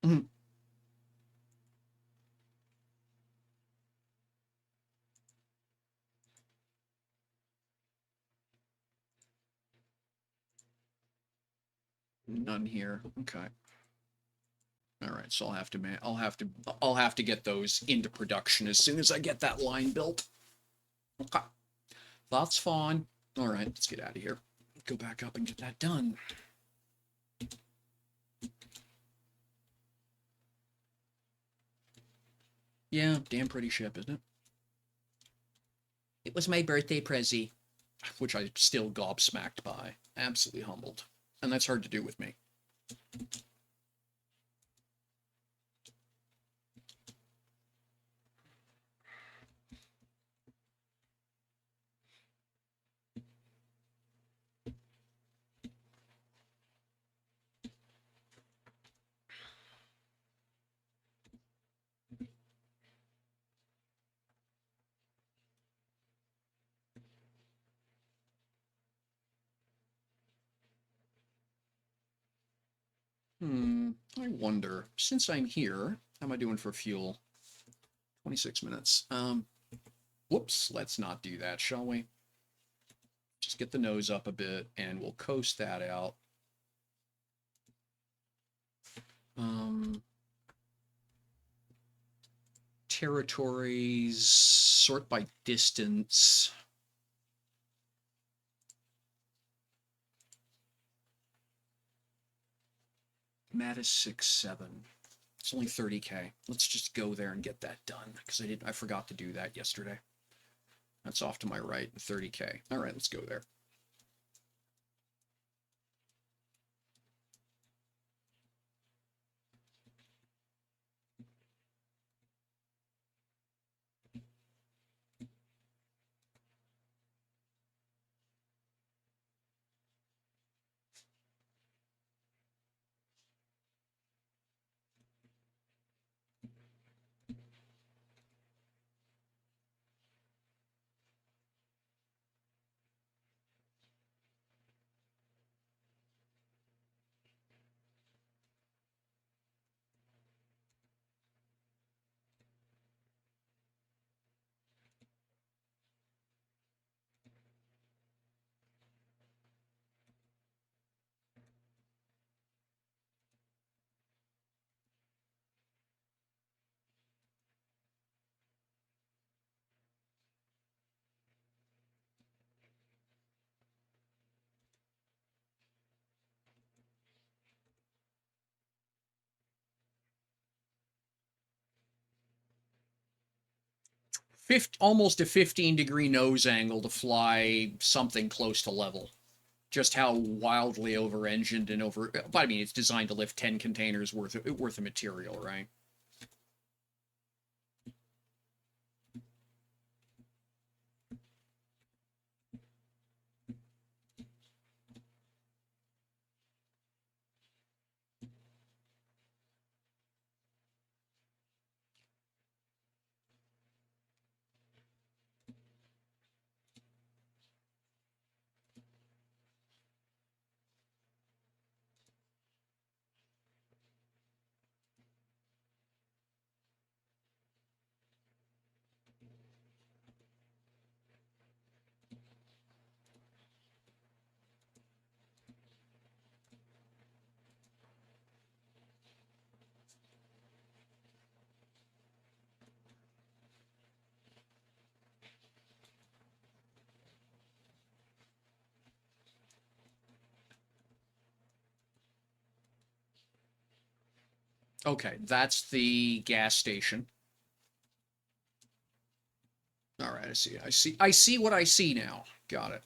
Mhm. None here. Okay. All right. So I'll have to get those into production as soon as I get that line built. Okay. That's fine. All right. Let's get out of here. Go back up and get that done. Yeah, damn pretty ship, isn't it? It was my birthday prezi, which I'm still gobsmacked by. Absolutely humbled. And that's hard to do with me. I wonder, since I'm here, how am I doing for fuel? 26 minutes. Whoops, let's not do that, shall we? Just get the nose up a bit and we'll coast that out. Territories, sort by distance. Mat is 6-7. It's only 30K. Let's just go there and get that done because I forgot to do that yesterday. That's off to my right, 30K. All right, let's go there. Almost a 15-degree nose angle to fly something close to level. Just how wildly over-engined and over. But I mean, it's designed to lift 10 containers worth of material, right? Okay, that's the gas station. All right, I see what I see now. Got it.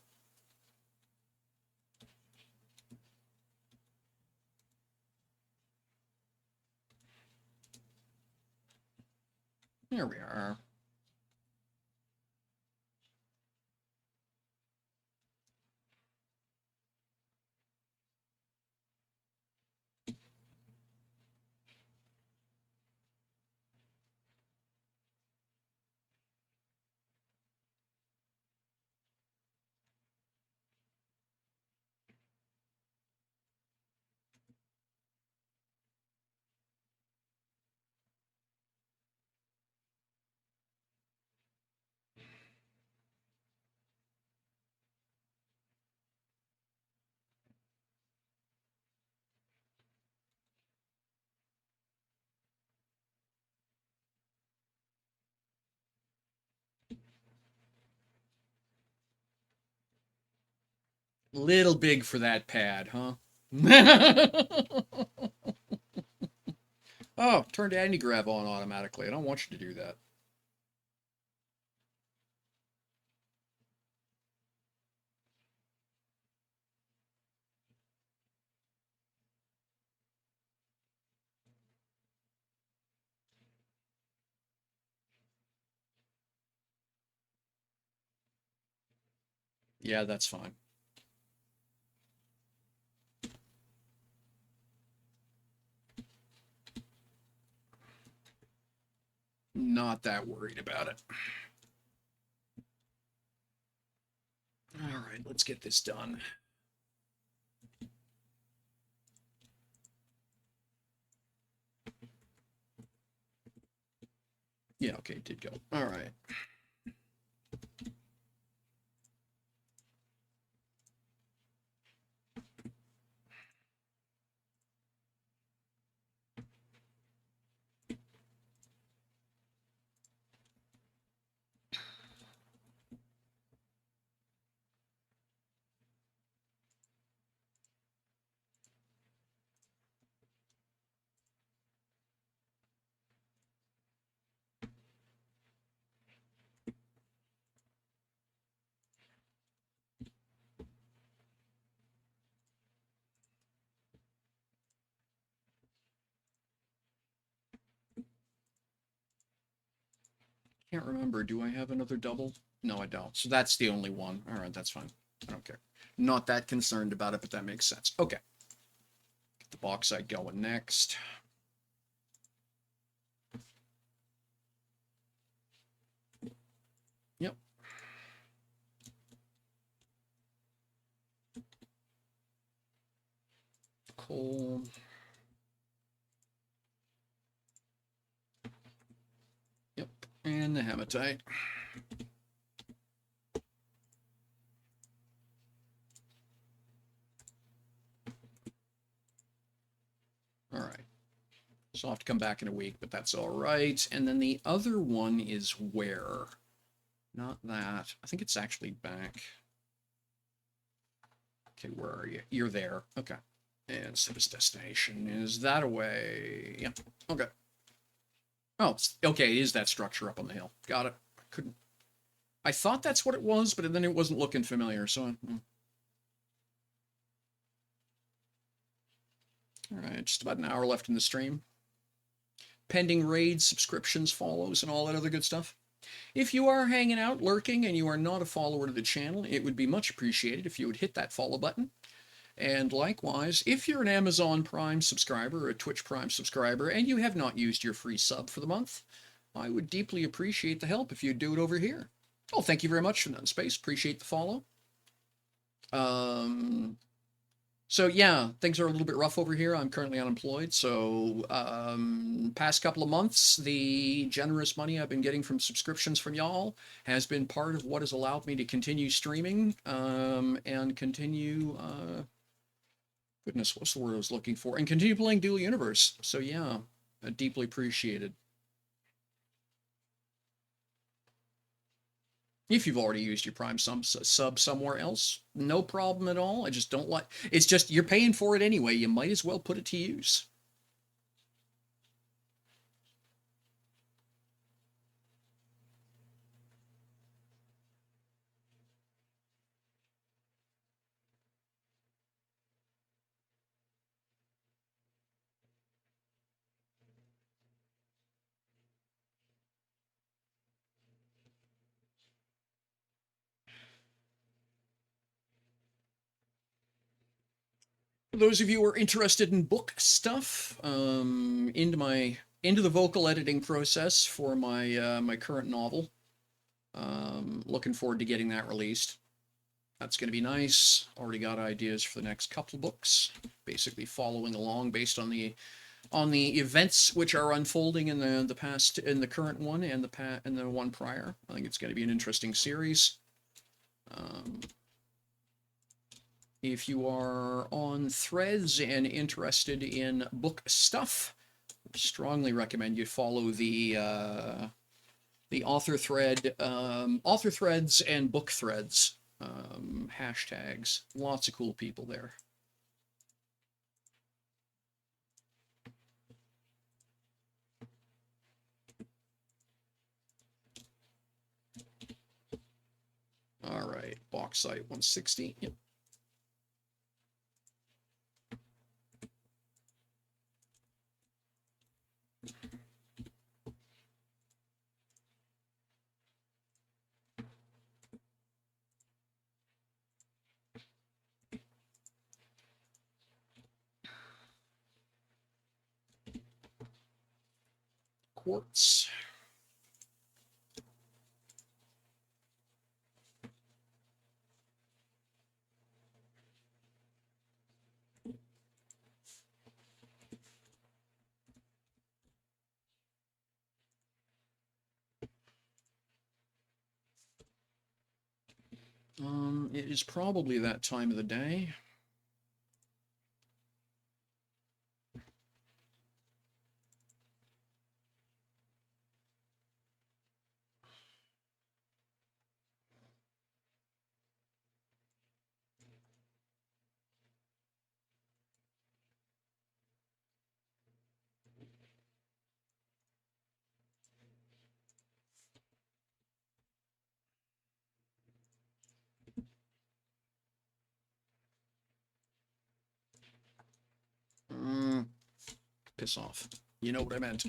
There we are. Little big for that pad, huh? Oh, turned anti-grav on automatically. I don't want you to do that. Yeah, that's fine. Not that worried about it. All right, let's get this done. Yeah, okay, it did go. All right. Can't remember. Do I have another double? No, I don't. So that's the only one. All right, that's fine. I don't care. Not that concerned about it, but that makes sense. Okay. Get the bauxite going next. Yep. Coal. Yep. And the hematite. All right. So I'll have to come back in a week, but that's all right. And then the other one is where? Not that. I think it's actually back. Okay, where are you? You're there. Okay. And service destination is that away. Yeah. Okay. Oh, okay. It is that structure up on the hill. Got it. I couldn't. I thought that's what it was, but then it wasn't looking familiar. So. All right. Just about an hour left in the stream. Pending raids, subscriptions, follows, and all that other good stuff. If you are hanging out, lurking, and you are not a follower to the channel, it would be much appreciated if you would hit that follow button. And likewise, if you're an Amazon Prime subscriber or a Twitch Prime subscriber and you have not used your free sub for the month, I would deeply appreciate the help if you'd do it over here. Oh, thank you very much for that space. Appreciate the follow. So yeah, things are a little bit rough over here. I'm currently unemployed. So past couple of months, the generous money I've been getting from subscriptions from y'all has been part of what has allowed me to continue streaming and continue, goodness, what's the word I was looking for? And continue playing Dual Universe. So yeah, deeply appreciated. If you've already used your Prime sub somewhere else, no problem at all. I just don't like, it's just, you're paying for it anyway. You might as well put it to use. For those of you who are interested in book stuff, into the vocal editing process for my my current novel. Looking forward to getting that released. That's going to be nice. Already got ideas for the next couple books, basically following along based on the events which are unfolding in the past, in the current one and the one prior. I think it's going to be an interesting series. If you are on Threads and interested in book stuff, I strongly recommend you follow the author thread, author threads and book threads hashtags. Lots of cool people there. All right, bauxite 160. Yep. Quartz. It is probably that time of the day. Piss off. You know what I meant.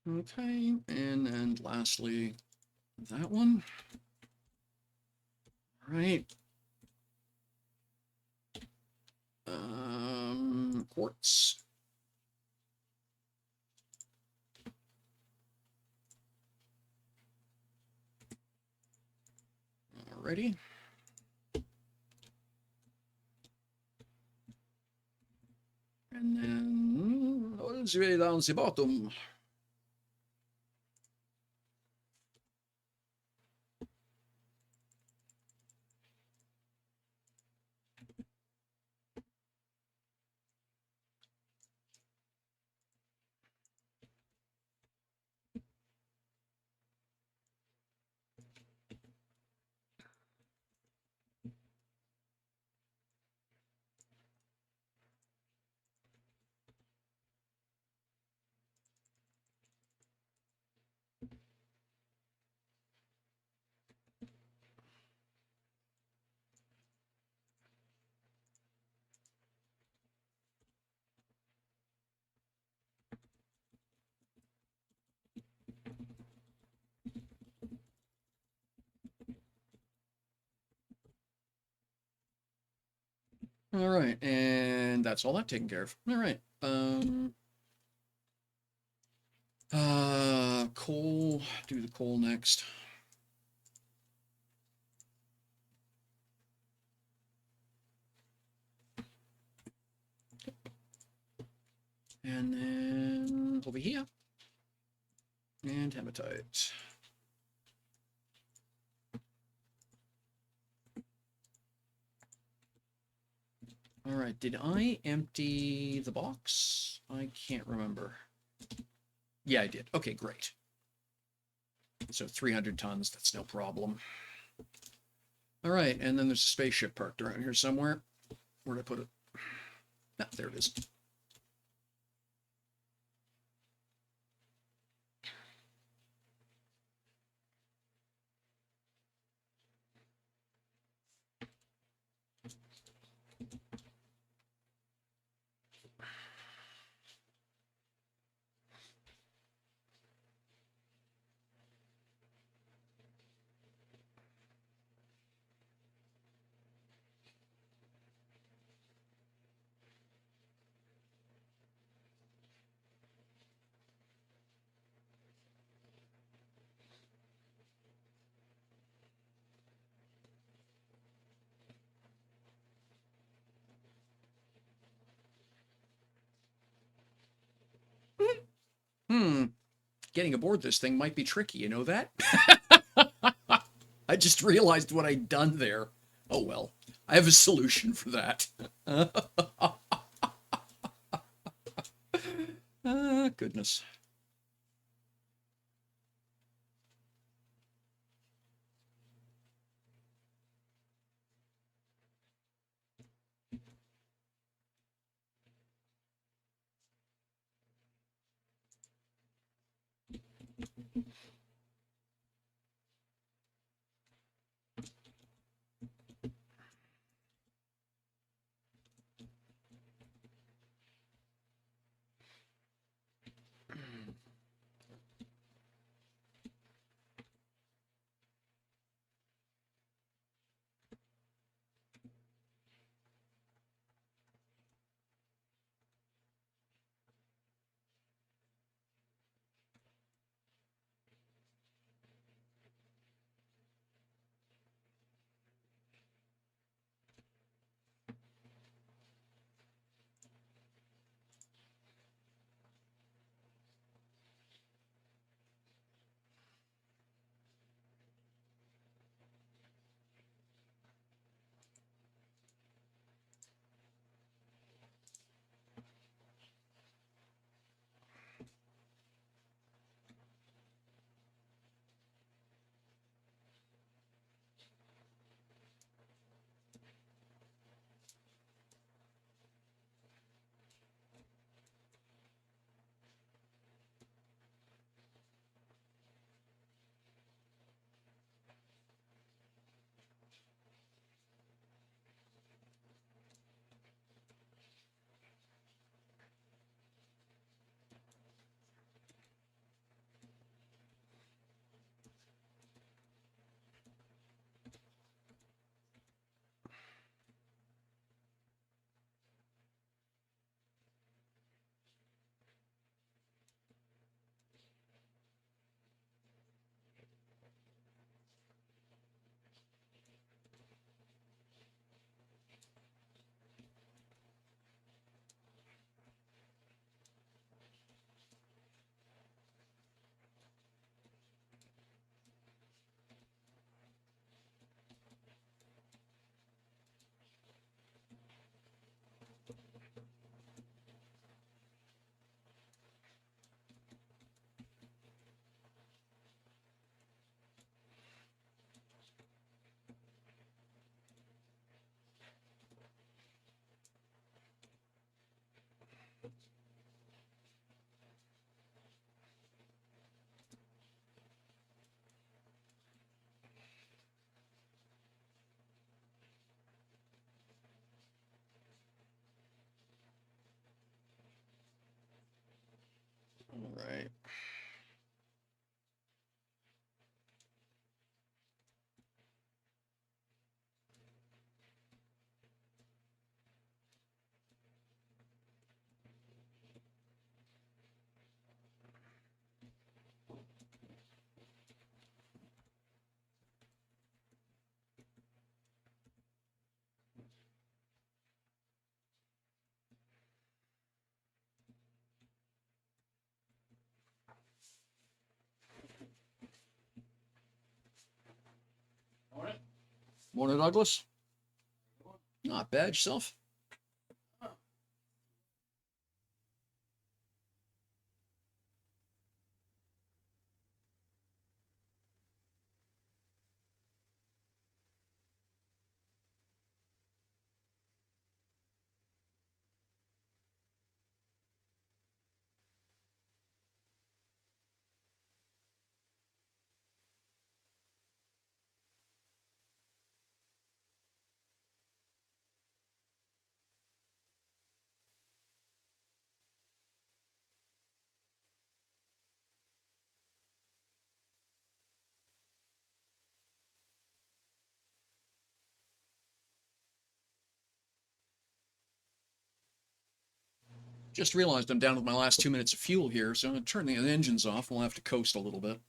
Okay, and then lastly, that one. All right. Quartz. Alrighty. And then all the way down the bottom. All right, and that's all that taken care of. All right. Coal. Do the coal next. And then over here. And hematite. All right, did I empty the box? I can't remember. Yeah, I did. Okay, great. So 300 tons, that's no problem. All right, and then there's a spaceship parked around here somewhere. Where'd I put it? Ah, there it is. getting aboard this thing might be tricky, you know that? I just realized what I'd done there. Oh well, I have a solution for that. Goodness. All right. Morning, Douglas. Not bad. Yourself? Just realized I'm down with my last 2 minutes of fuel here, so I'm going to turn the engines off. We'll have to coast a little bit.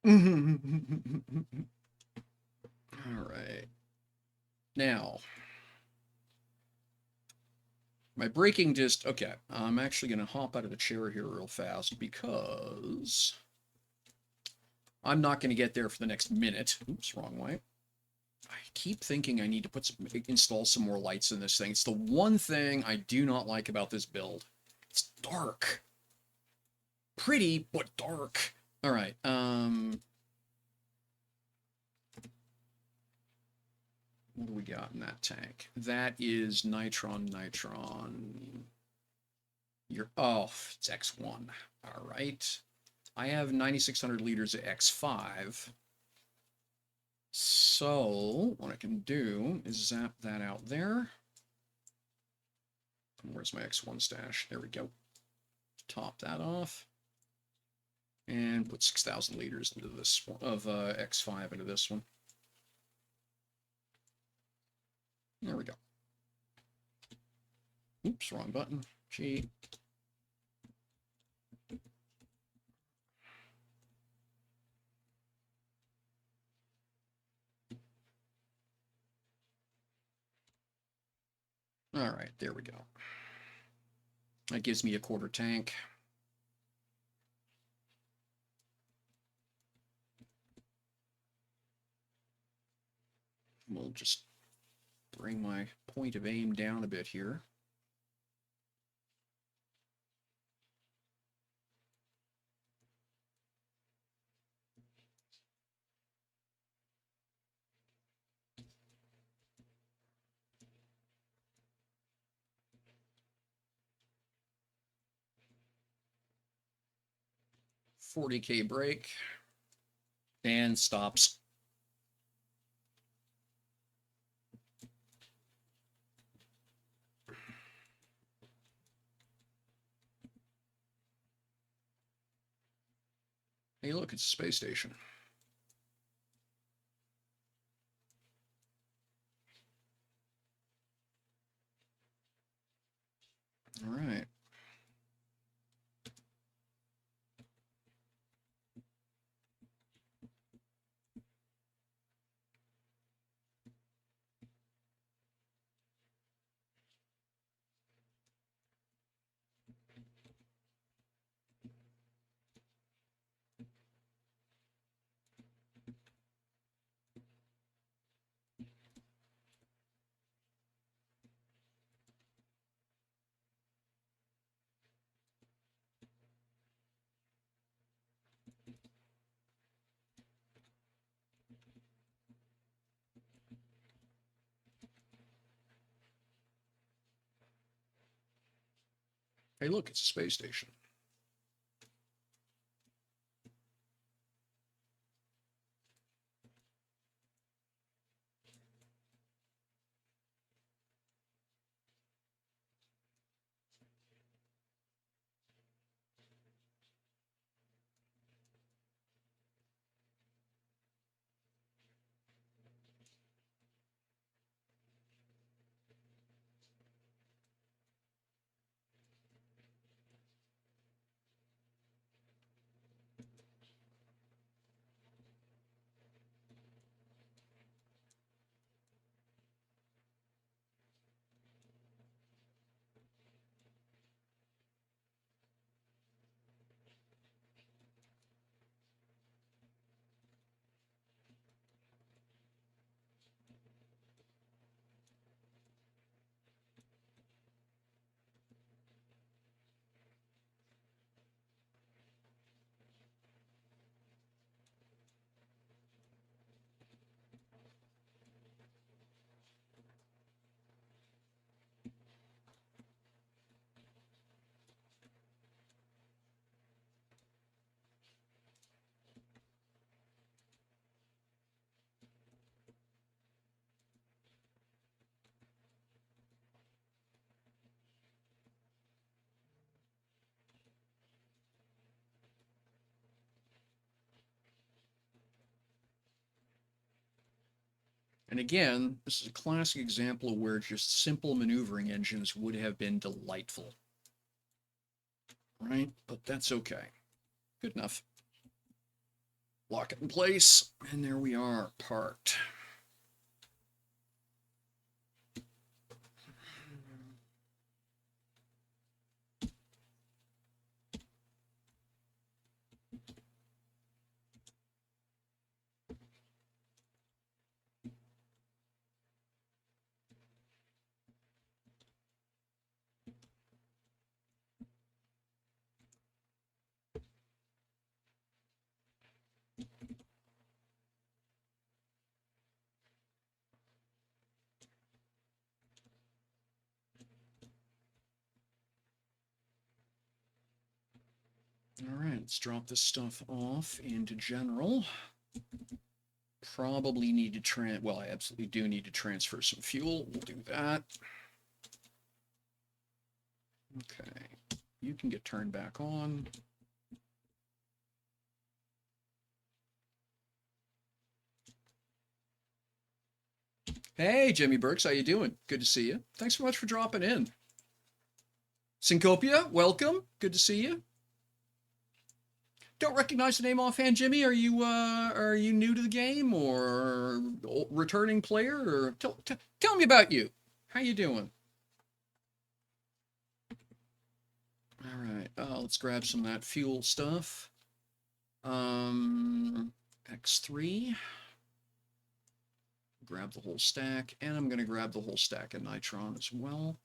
All right. Now, my braking okay, I'm actually going to hop out of the chair here real fast because I'm not going to get there for the next minute. Oops, wrong way. I keep thinking I need to install some more lights in this thing. It's the one thing I do not like about this build. It's dark. Pretty, but dark. All right. What do we got in that tank? That is nitron. It's X1. All right. I have 9,600 liters of X5. So what I can do is zap that out there. Where's my X1 stash? There we go. Top that off. And put 6,000 liters into this one, of X5 into this one. There we go. Oops, wrong button. G. All right, there we go. That gives me a quarter tank. We'll just bring my point of aim down a bit here. $40K brake and stops. Hey, look, it's a space station. All right. Hey, look, it's a space station. And again, this is a classic example of where just simple maneuvering engines would have been delightful. Right? But that's okay. Good enough. Lock it in place, and there we are, parked. All right, let's drop this stuff off into general. Probably need to well, I absolutely do need to transfer some fuel. We'll do that. Okay, you can get turned back on. Hey, Jimmy Burks, how you doing? Good to see you. Thanks so much for dropping in. Syncopia, welcome. Good to see you. Don't recognize the name offhand, Jimmy. Are you new to the game or returning player? Or tell me about you. How you doing? All right. Let's grab some of that fuel stuff. X3. Grab the whole stack, and I'm going to grab the whole stack of nitron as well.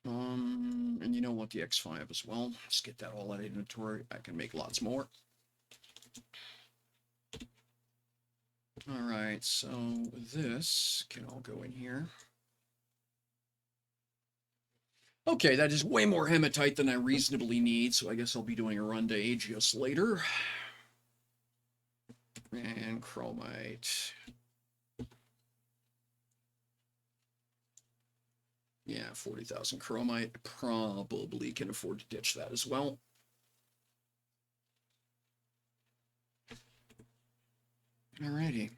And you know what, the X5 as well. Let's get that all out of inventory. I can make lots more. All right, so this can all go in here. Okay, that is way more hematite than I reasonably need, so I guess I'll be doing a run to Aegis later. And chromite. Yeah, 40,000 chromite. Probably can afford to ditch that as well. Alrighty.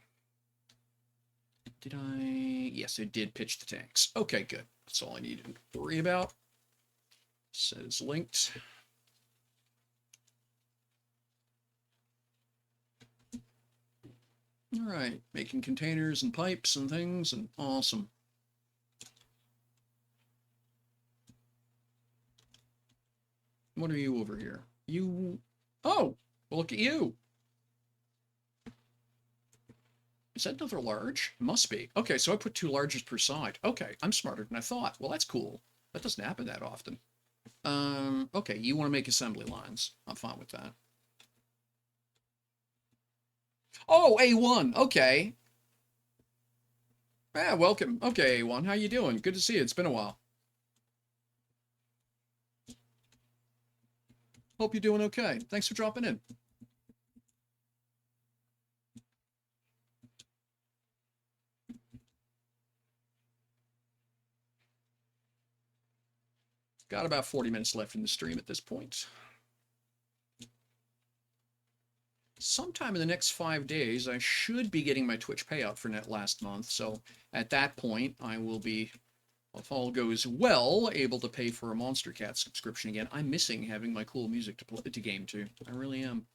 Did I? Yes, I did pitch the tanks. Okay, good. That's all I needed to worry about. Says linked. All right, making containers and pipes and things, and awesome. What are you over here? You, oh, well, look at you. Is that another large? Must be. Okay, so I put 2 larges per side. Okay, I'm smarter than I thought. Well, that's cool. That doesn't happen that often. Okay, you want to make assembly lines. I'm fine with that. Oh, A1. Okay. Yeah, welcome. Okay, A1. How you doing? Good to see you. It's been a while. Hope you're doing okay. Thanks for dropping in. Got about 40 minutes left in the stream at this point. Sometime in the next 5 days, I should be getting my Twitch payout for net last month. So at that point, I will be, if all goes well, able to pay for a Monster Cat subscription again. I'm missing having my cool music to play to game to. I really am.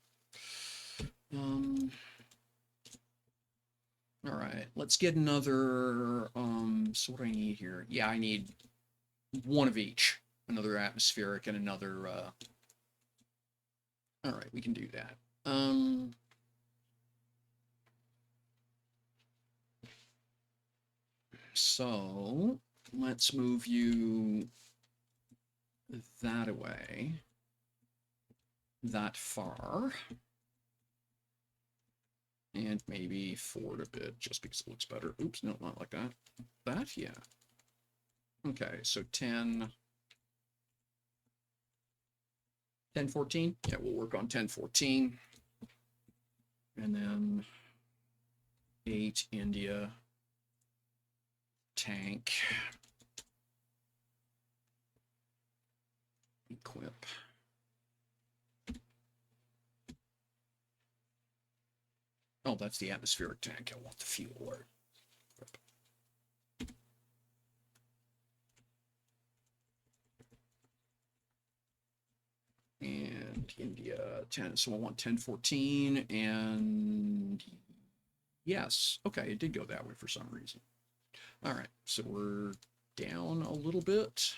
All right, let's get another. So what do I need here? Yeah, I need one of each. Another atmospheric and another. All right, we can do that. So let's move you that away, that far, and maybe forward a bit just because it looks better. Oops, no, not like that. That, yeah. Okay, so 10, 14? Yeah, we'll work on 10, 14. And then 8, India, tank, equip. Oh, that's the atmospheric tank. I want the fuel word. And India 10. So I want 1014 and yes. Okay, it did go that way for some reason. All right, so we're down a little bit.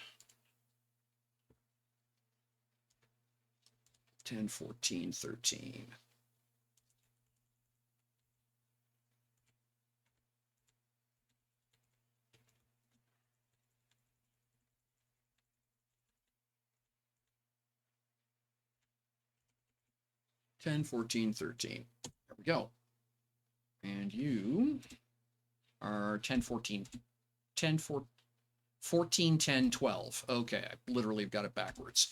10, 14, 13. Ten, 14, 13. There we go. And you are 10, 14. 10, 14, 10, 12. Okay, I literally got it backwards.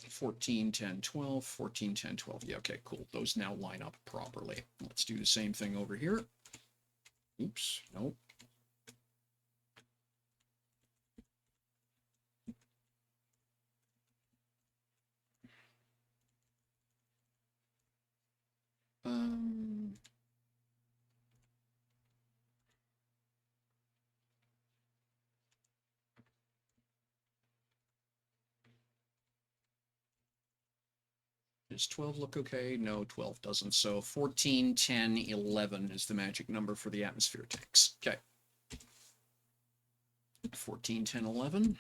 Fourteen, 10, 12, 14, 10, 12. Yeah, okay, cool. Those now line up properly. Let's do the same thing over here. Oops, nope. Um, does 12 look okay? No, 12 doesn't. So 14, 10, 11 is the magic number for the atmosphere tanks. Okay. 14, 10, 11.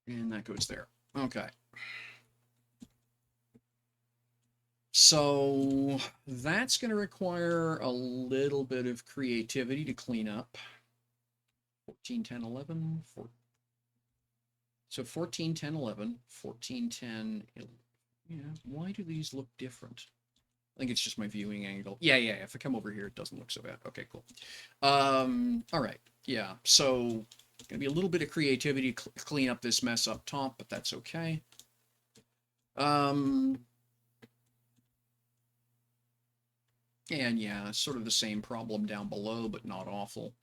And that goes there. Okay. So that's going to require a little bit of creativity to clean up. 14, 10, 11. So 14, 10, 11. 14, 10. Yeah, why do these look different? I think it's just my viewing angle. Yeah. If I come over here, it doesn't look so bad. Okay, cool. All right. Yeah. So gonna be a little bit of creativity to clean up this mess up top, but that's okay. And yeah, sort of the same problem down below, but not awful.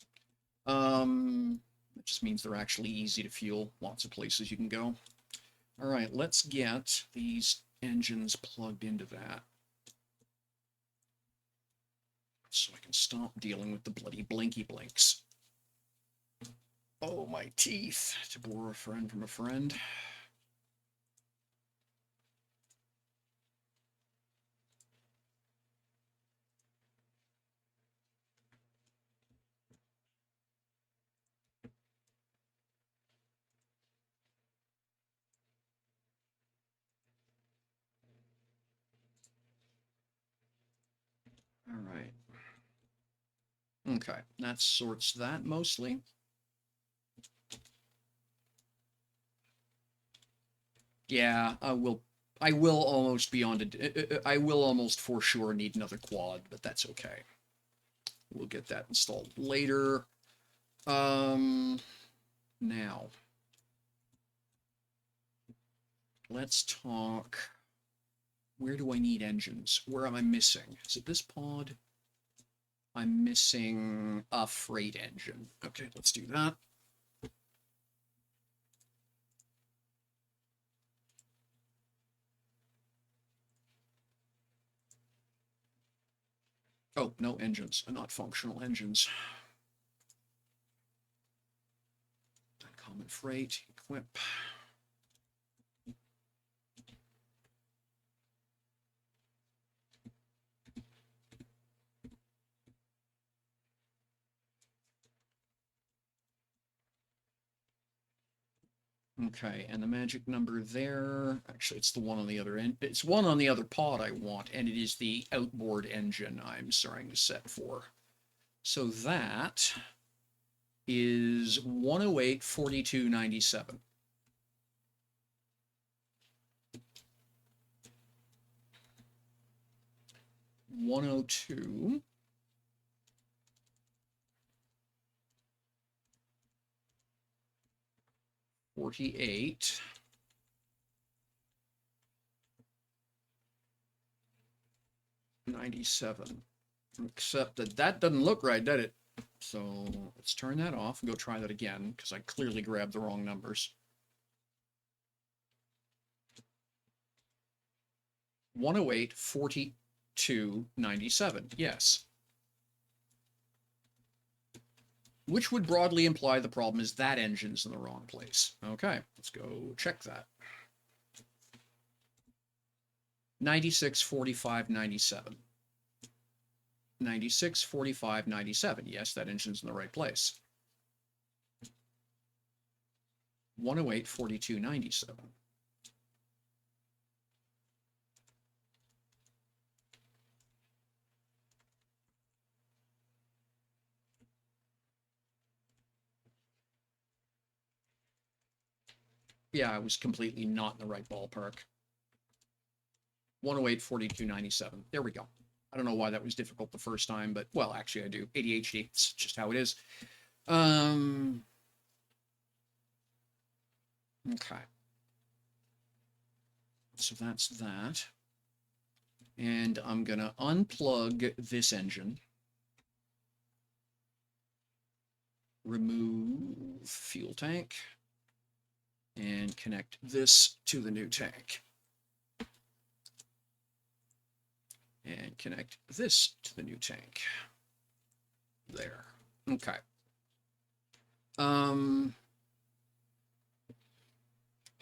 It just means they're actually easy to fuel. Lots of places you can go. All right, let's get these engines plugged into that, so I can stop dealing with the bloody blinky blinks. Oh, my teeth, to borrow a friend from a friend. All right. Okay, that sorts that mostly. Yeah, I will almost be on to, I will almost for sure need another quad, but that's okay. We'll get that installed later. Now, let's talk, where do I need engines? Where am I missing? Is it this pod? I'm missing a freight engine. Okay, let's do that. Oh, no engines, not functional engines. Uncommon freight, equip. Okay, and the magic number there, actually it's the one on the other end, it's one on the other pod I want, and it is the outboard engine I'm starting to set for. So that is 108, 42, 97. 102. 48. $97. Except that doesn't look right, does it? So let's turn that off and go try that again, because I clearly grabbed the wrong numbers. 108, 42, 97. Yes. Which would broadly imply the problem is that engine's in the wrong place. Okay, let's go check that. 96, 45, 97. 96, 45, 97. Yes, that engine's in the right place. 108, 42, 97. Yeah, I was completely not in the right ballpark. 108, 42, 97. There we go. I don't know why that was difficult the first time, but, well, actually I do. ADHD, it's just how it is. Okay. So that's that. And I'm going to unplug this engine. Remove fuel tank. And connect this to the new tank. And connect this to the new tank. There. Okay. All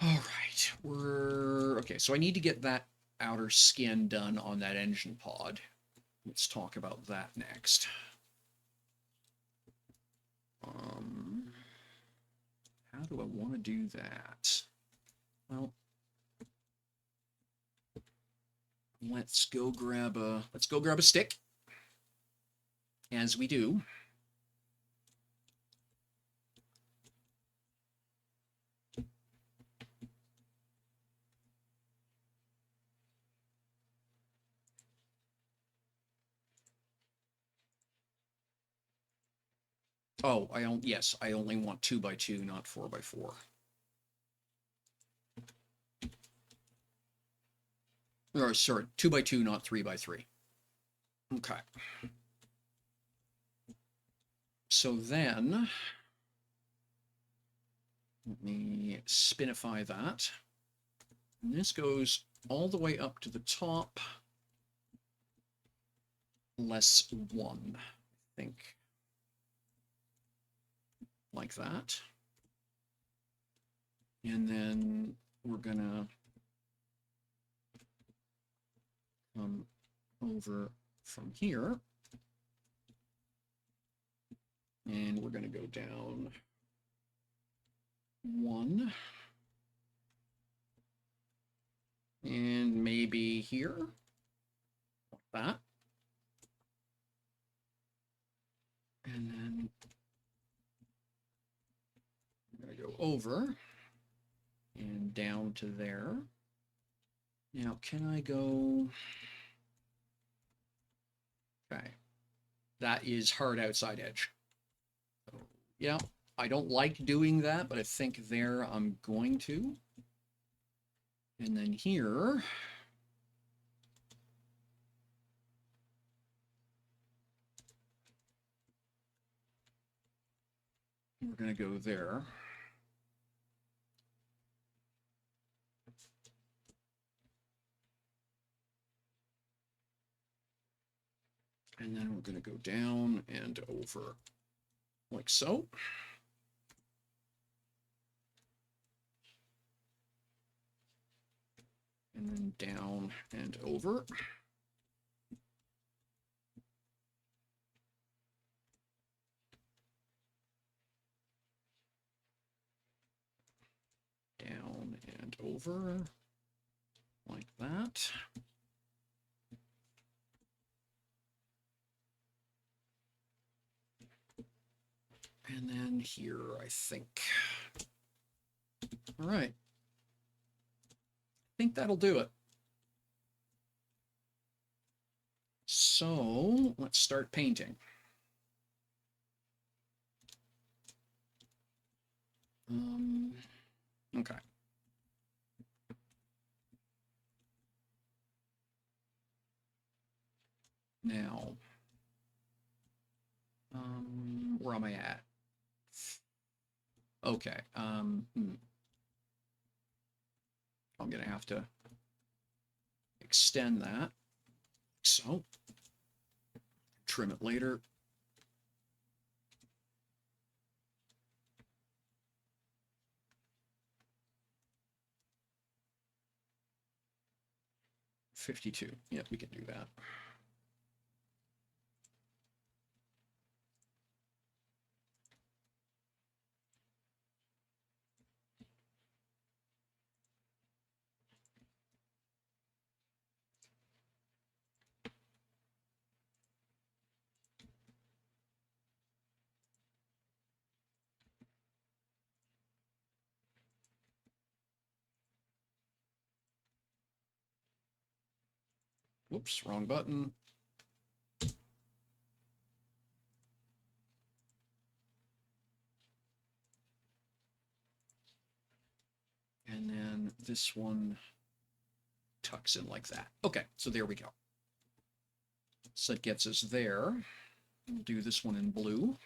right. Okay, so I need to get that outer skin done on that engine pod. Let's talk about that next. How do I want to do that? Well, let's go grab a stick. As we do. Oh, I only want 2x2, not 4x4. Or sorry, 2x2, not 3x3. Okay. So then, let me spinify that. And this goes all the way up to the top, less 1, I think. Like that. And then we're gonna come over from here. And we're gonna go down 1. And maybe here, like that. And then I'm going to go over and down to there. Now, can I go? Okay. That is hard outside edge. So, yeah, I don't like doing that, but I think there I'm going to. And then here, we're going to go there. And then we're going to go down and over like so. And then down and over. Down and over, like that. And then here, I think. All right. I think that'll do it. So let's start painting. Okay. Now, where am I at? Okay. I'm gonna have to extend that. So, trim it later. $52. Yeah, we can do that. Whoops, wrong button. And then this one tucks in like that. Okay, so there we go. So that gets us there. We'll do this one in blue.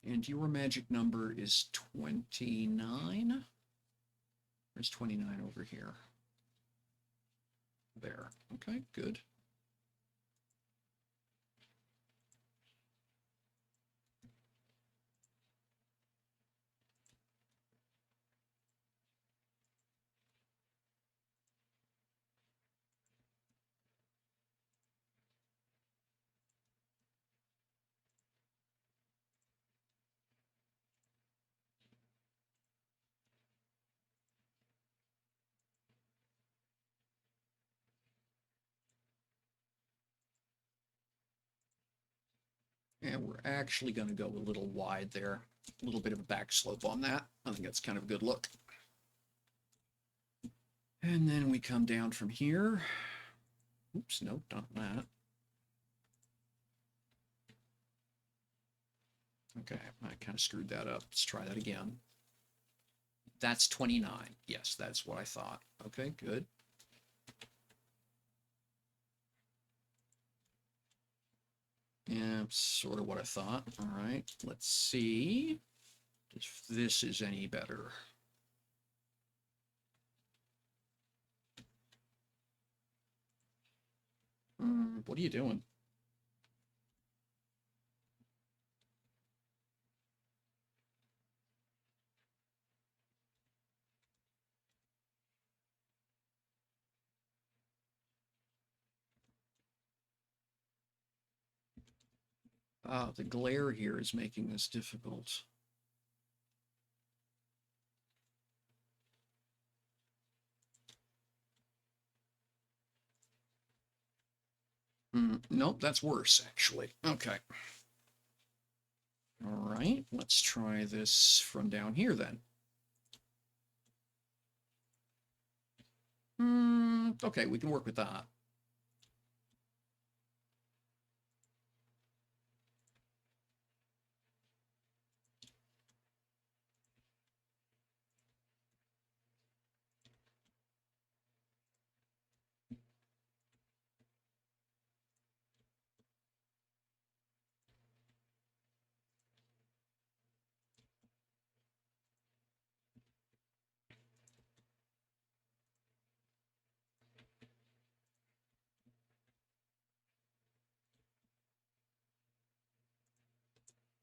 And your magic number is 29. There's 29 over here. There. Okay, good. And we're actually going to go a little wide there. A little bit of a back slope on that. I think that's kind of a good look. And then we come down from here. Oops, nope, not that. Okay, I kind of screwed that up. Let's try that again. That's 29. Yes, that's what I thought. Okay, good. Yeah, sort of what I thought. All right, let's see if this is any better. What are you doing? The glare here is making this difficult. Nope, that's worse, actually. Okay. All right, let's try this from down here then. Okay, we can work with that.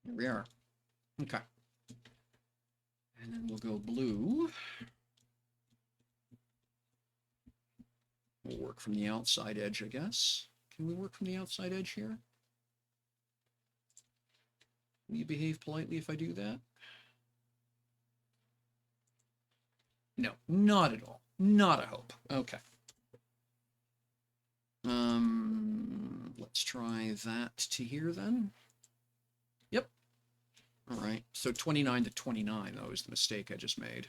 Here we are. Okay. And then we'll go blue. We'll work from the outside edge, I guess. Can we work from the outside edge here? Will you behave politely if I do that? No, not at all. Not a hope. Okay. Let's try that to here then. Yep. All right. So 29 to 29, that was the mistake I just made.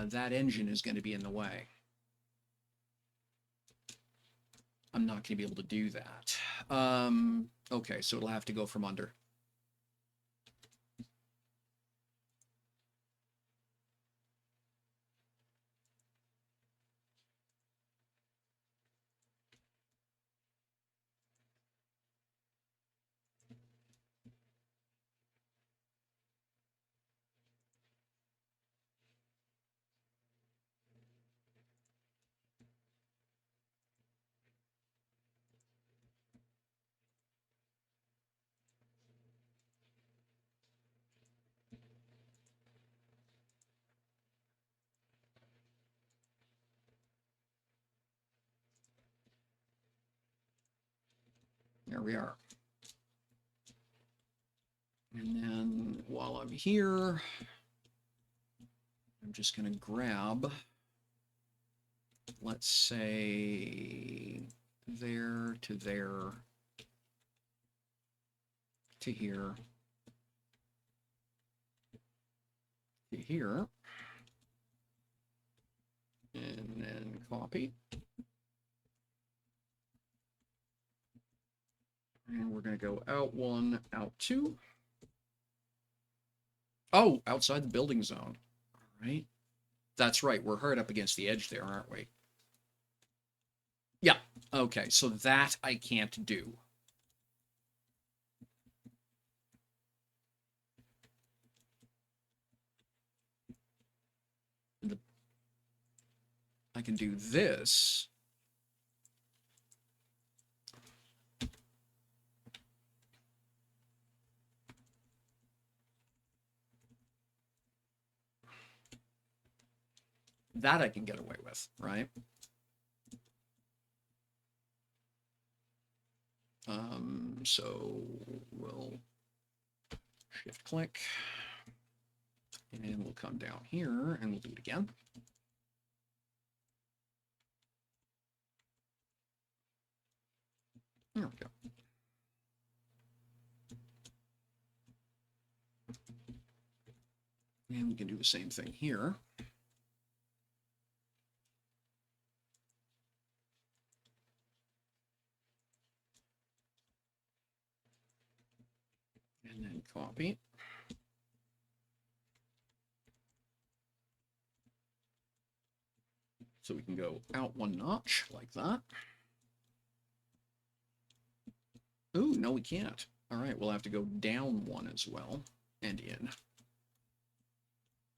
That engine is going to be in the way. I'm not going to be able to do that. Okay, so it'll have to go from under. There we are. And then while I'm here, I'm just going to grab, let's say, there to there to here to here, and then copy. And we're going to go out 1, out 2. Oh, outside the building zone. All right. That's right. We're hard up against the edge there, aren't we? Yeah. Okay. So that I can't do. I can do this. That I can get away with, right? So we'll shift click and we'll come down here and we'll do it again. There we go. And we can do the same thing here. And then copy. So we can go out 1 notch like that. Ooh, no, we can't. All right, we'll have to go down 1 as well and in.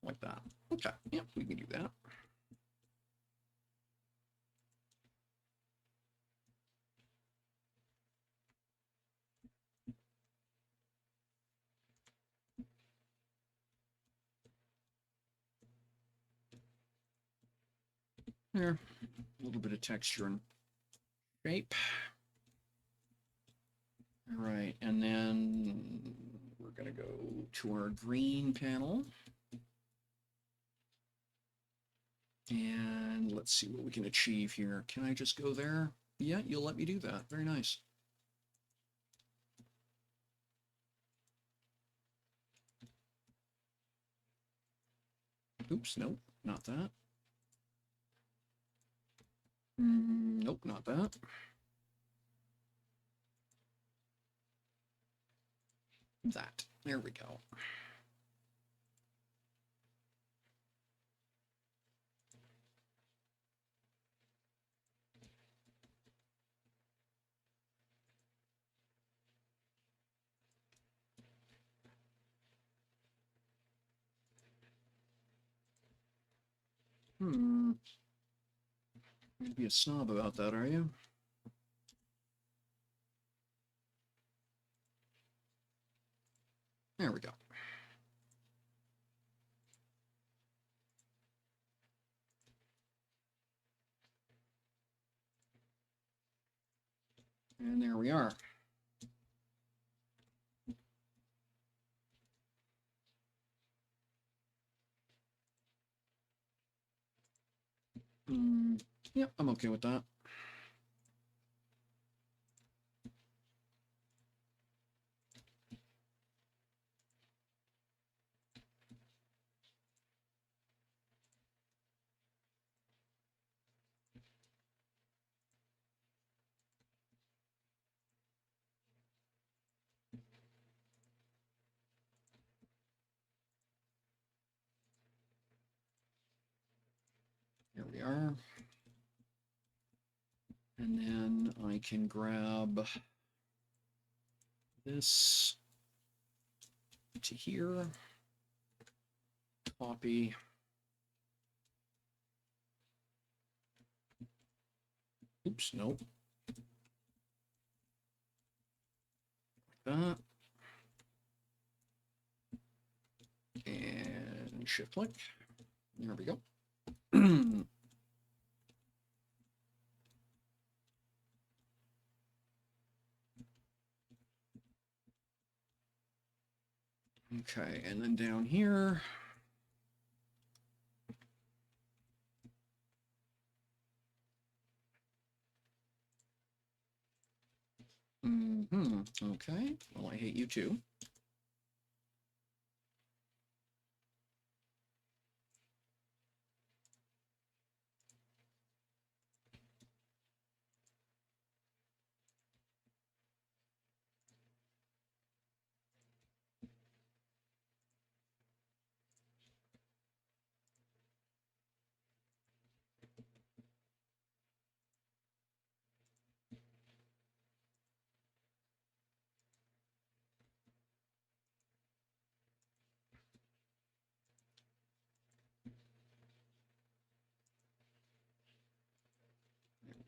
Like that. Okay, yeah, we can do that. There, a little bit of texture and shape. All right, and then we're gonna go to our green panel. And let's see what we can achieve here. Can I just go there? Yeah, you'll let me do that. Very nice. Oops, nope, not that. Nope, not that. That. There we go. You'd be a snob about that, are you? There we go. And there we are. Yep, I'm okay with that. are. And then I can grab this to here, copy. Oops, nope. Like that. And shift click. There we go. Okay, and then down here. Okay, well, I hate you too.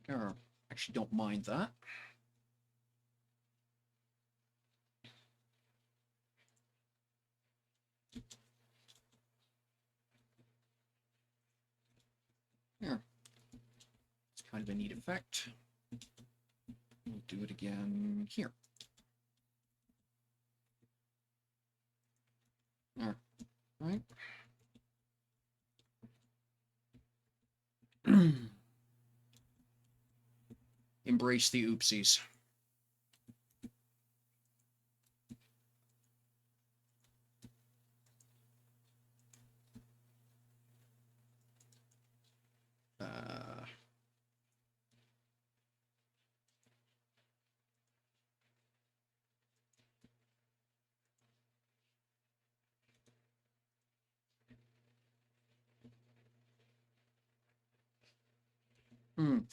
There, actually don't mind that. There. It's kind of a neat effect. We'll do it again here. There, right? Embrace the oopsies.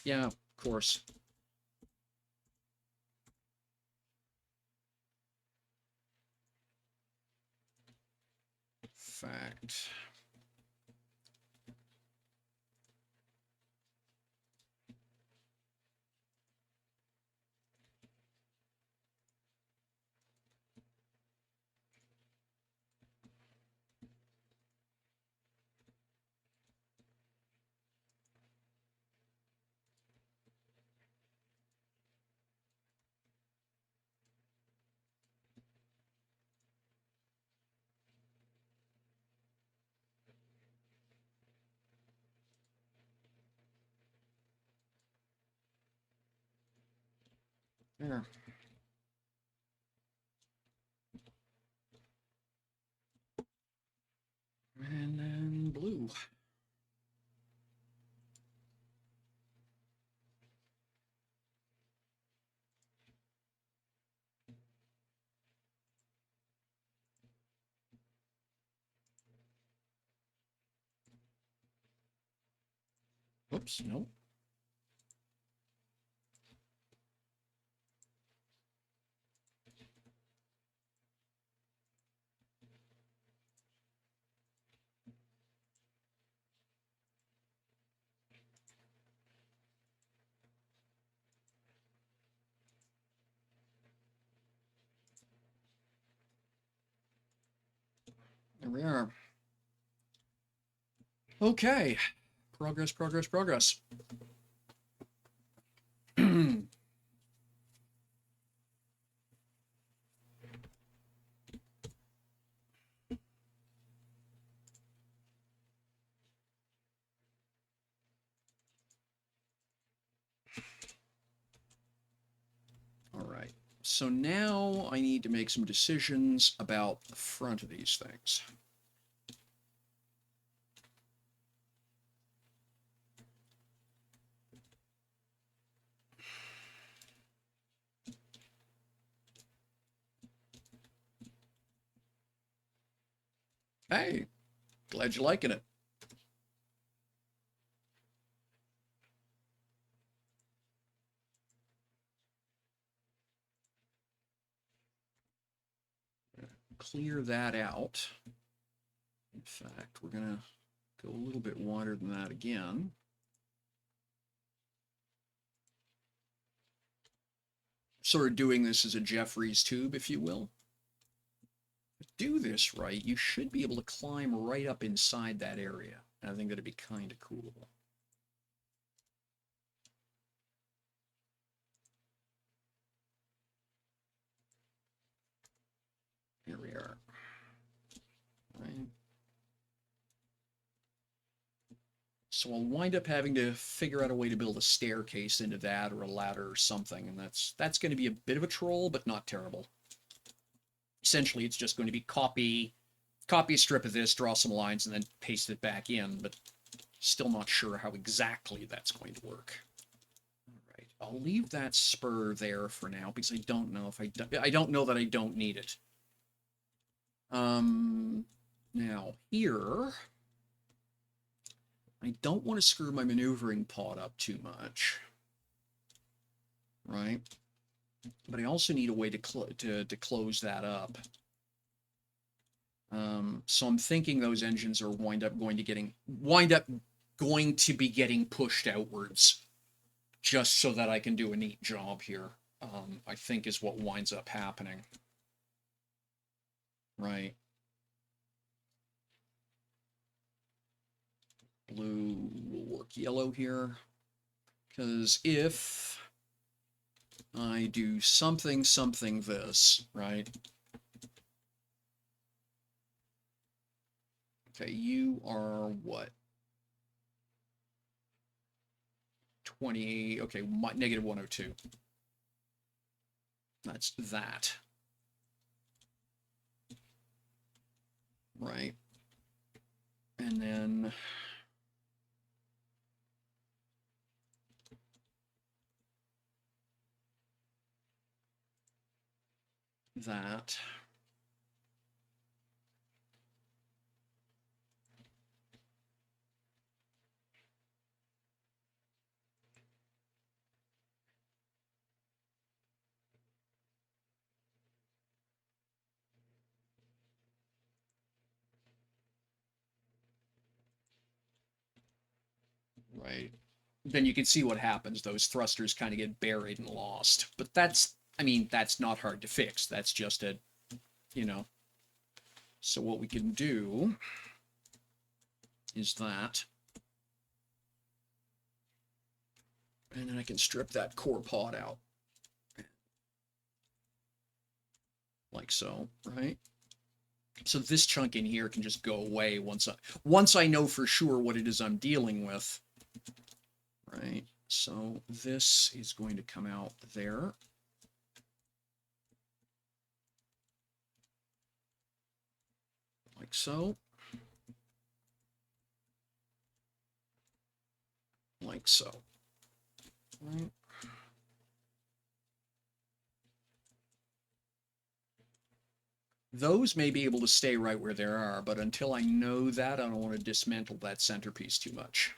Yeah, of course. Fact. There. And then blue. Oops, no. There we are. Okay. Progress, progress, progress. All right. So now I need to make some decisions about the front of these things. Hey, glad you're liking it. clear that out. In fact, we're going to go a little bit wider than that again. Sort of doing this as a Jeffries tube, if you will. Do this right, you should be able to climb right up inside that area. And I think that'd be kind of cool. Here we are. Right. So I'll wind up having to figure out a way to build a staircase into that, or a ladder or something, and that's going to be a bit of a troll, but not terrible. Essentially, it's just going to be copy a strip of this, draw some lines, and then paste it back in, but still not sure how exactly that's going to work. All right, I'll leave that spur there for now, because I don't know if I don't know that I don't need it. Now here, I don't want to screw my maneuvering pod up too much, right? But I also need a way to close that up. So I'm thinking those engines are wind up going to be getting pushed outwards, just so that I can do a neat job here. I think is what winds up happening, right? Blue will work yellow here, because if I do something this, right? Okay, you are what? 20, okay, negative 102. That's that. Right. And then that. Right. Then you can see what happens. Those thrusters kind of get buried and lost. But that's, I mean, that's not hard to fix. That's just a, you know. So what we can do is that. And then I can strip that core pod out. Like so, right? So this chunk in here can just go away once I know for sure what it is I'm dealing with. Right? So this is going to come out there. Like so. Like so. Right? Those may be able to stay right where they are, but until I know that, I don't want to dismantle that centerpiece too much.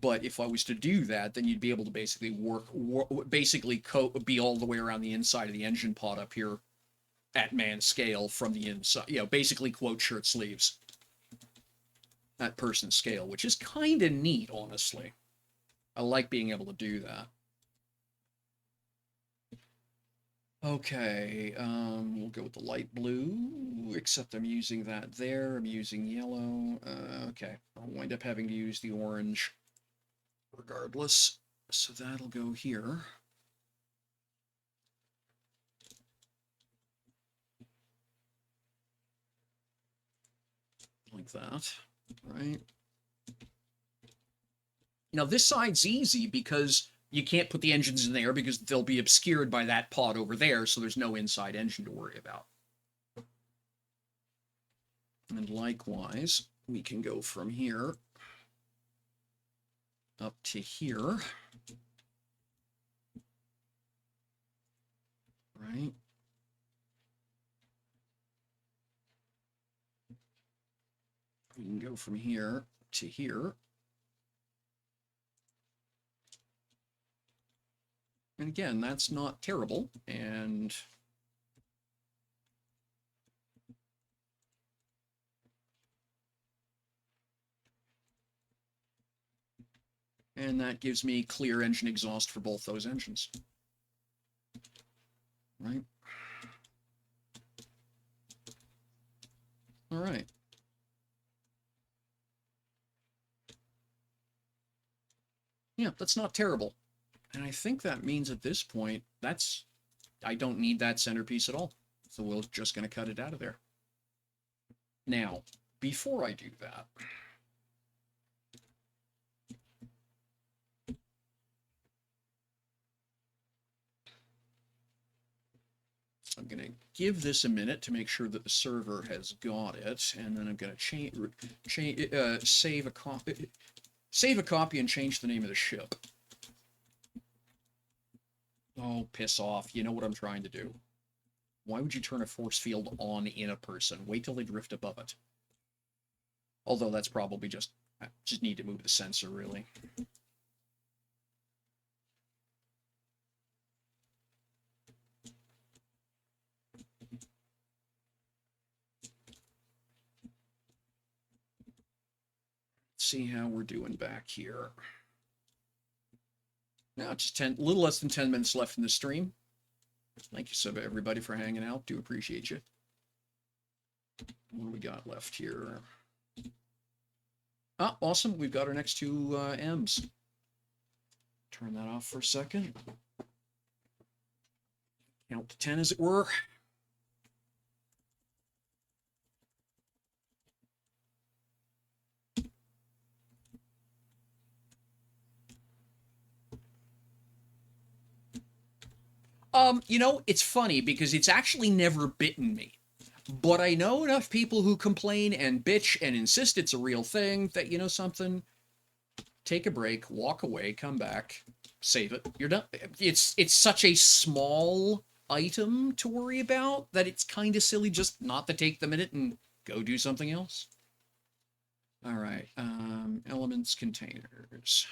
But if I was to do that, then you'd be able to basically be all the way around the inside of the engine pod up here at man scale from the inside. You know, basically quote shirt sleeves at person scale, which is kind of neat, honestly. I like being able to do that. Okay, we'll go with the light blue, except I'm using that there. I'm using yellow. Okay, I'll wind up having to use the orange regardless. So that'll go here. Like that, right? Now this side's easy because you can't put the engines in there because they'll be obscured by that pod over there, so there's no inside engine to worry about. And likewise, we can go from here up to here. Right? We can go from here to here. And again, that's not terrible. And And that gives me clear engine exhaust for both those engines. Right? All right. Yeah, that's not terrible. And I think that means at this point, I don't need that centerpiece at all. So we're just going to cut it out of there. Now, before I do that, I'm going to give this a minute to make sure that the server has got it, and then I'm going to save a copy and change the name of the ship. Oh, piss off. You know what I'm trying to do. Why would you turn a force field on in a person? Wait till they drift above it. Although that's probably I just need to move the sensor, really. See how we're doing back here. Now, just a little less than 10 minutes left in the stream. Thank you so much, everybody, for hanging out. Do appreciate you. What do we got left here? Ah, awesome. We've got our next two M's. Turn that off for a second. Count to 10, as it were. You know, it's funny because it's actually never bitten me. But I know enough people who complain and bitch and insist it's a real thing that, you know something, take a break, walk away, come back, save it. You're done. It's such a small item to worry about that it's kind of silly just not to take the minute and go do something else. All right, elements, containers.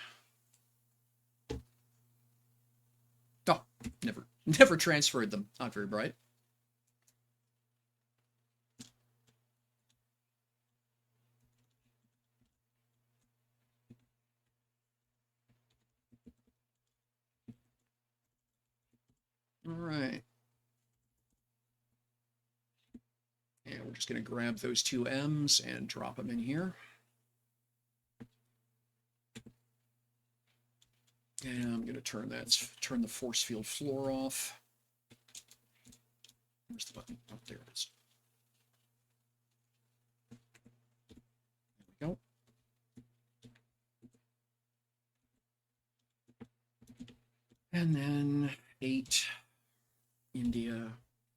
Oh, never transferred them. Not very bright. All right. And we're just going to grab those two M's and drop them in here. And I'm going to turn the force field floor off. Where's the button? Oh, there it is. There we go. And then 8, India.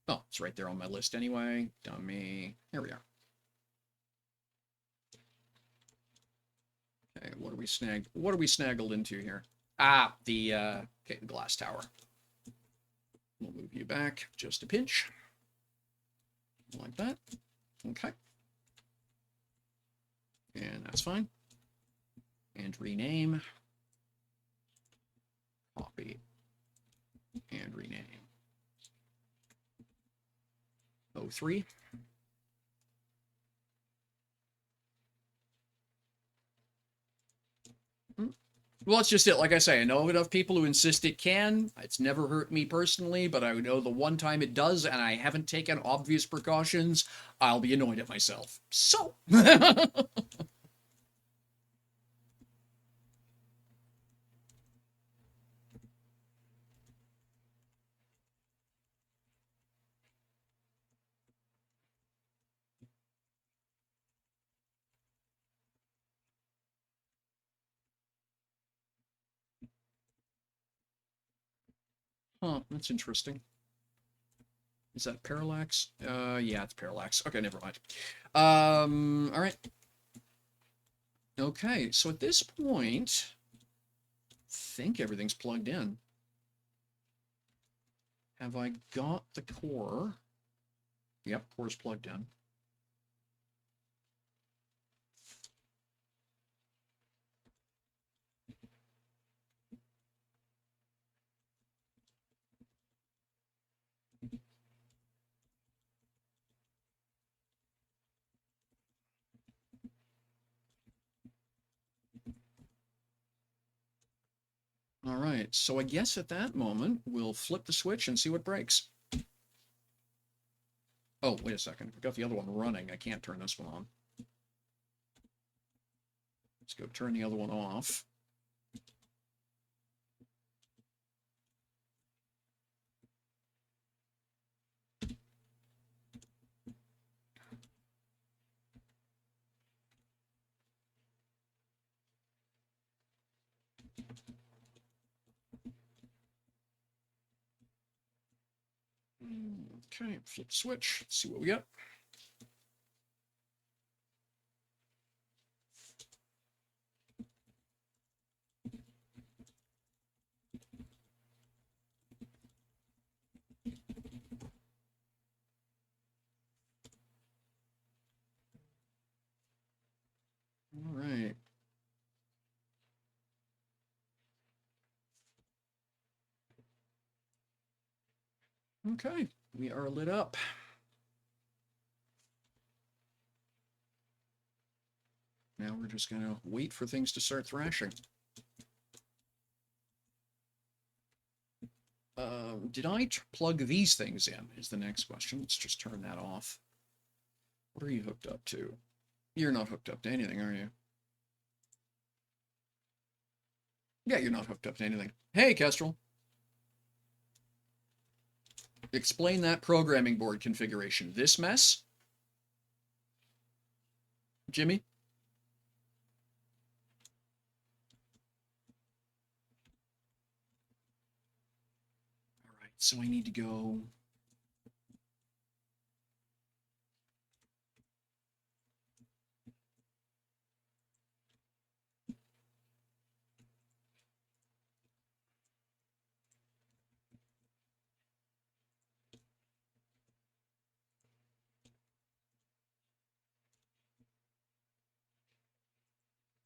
Oh, it's right there on my list anyway. Dummy. There we are. Okay, what are we snaggled into here? Ah, the glass tower. We'll move you back just a pinch. Like that. Okay. And that's fine. And rename. Copy. And rename. 03. Well, it's just it. Like I say, I know enough people who insist it can. It's never hurt me personally, but I know the one time it does, and I haven't taken obvious precautions, I'll be annoyed at myself. So. Huh, that's interesting. Is that parallax? Yeah, it's parallax. Okay, never mind. All right. Okay, so at this point, I think everything's plugged in. Have I got the core? Yep, core's plugged in. right, so I guess at that moment, we'll flip the switch and see what breaks. Oh, wait a second. I've got the other one running. I can't turn this one on. Let's go turn the other one off. Okay, flip switch. Let's see what we got. All right. Okay, we are lit up. Now we're just going to wait for things to start thrashing. Did I plug these things in is the next question. Let's just turn that off. What are you hooked up to? You're not hooked up to anything, are you? Yeah, you're not hooked up to anything. Hey, Kestrel. Explain that programming board configuration. This mess? Jimmy? All right, so I need to go...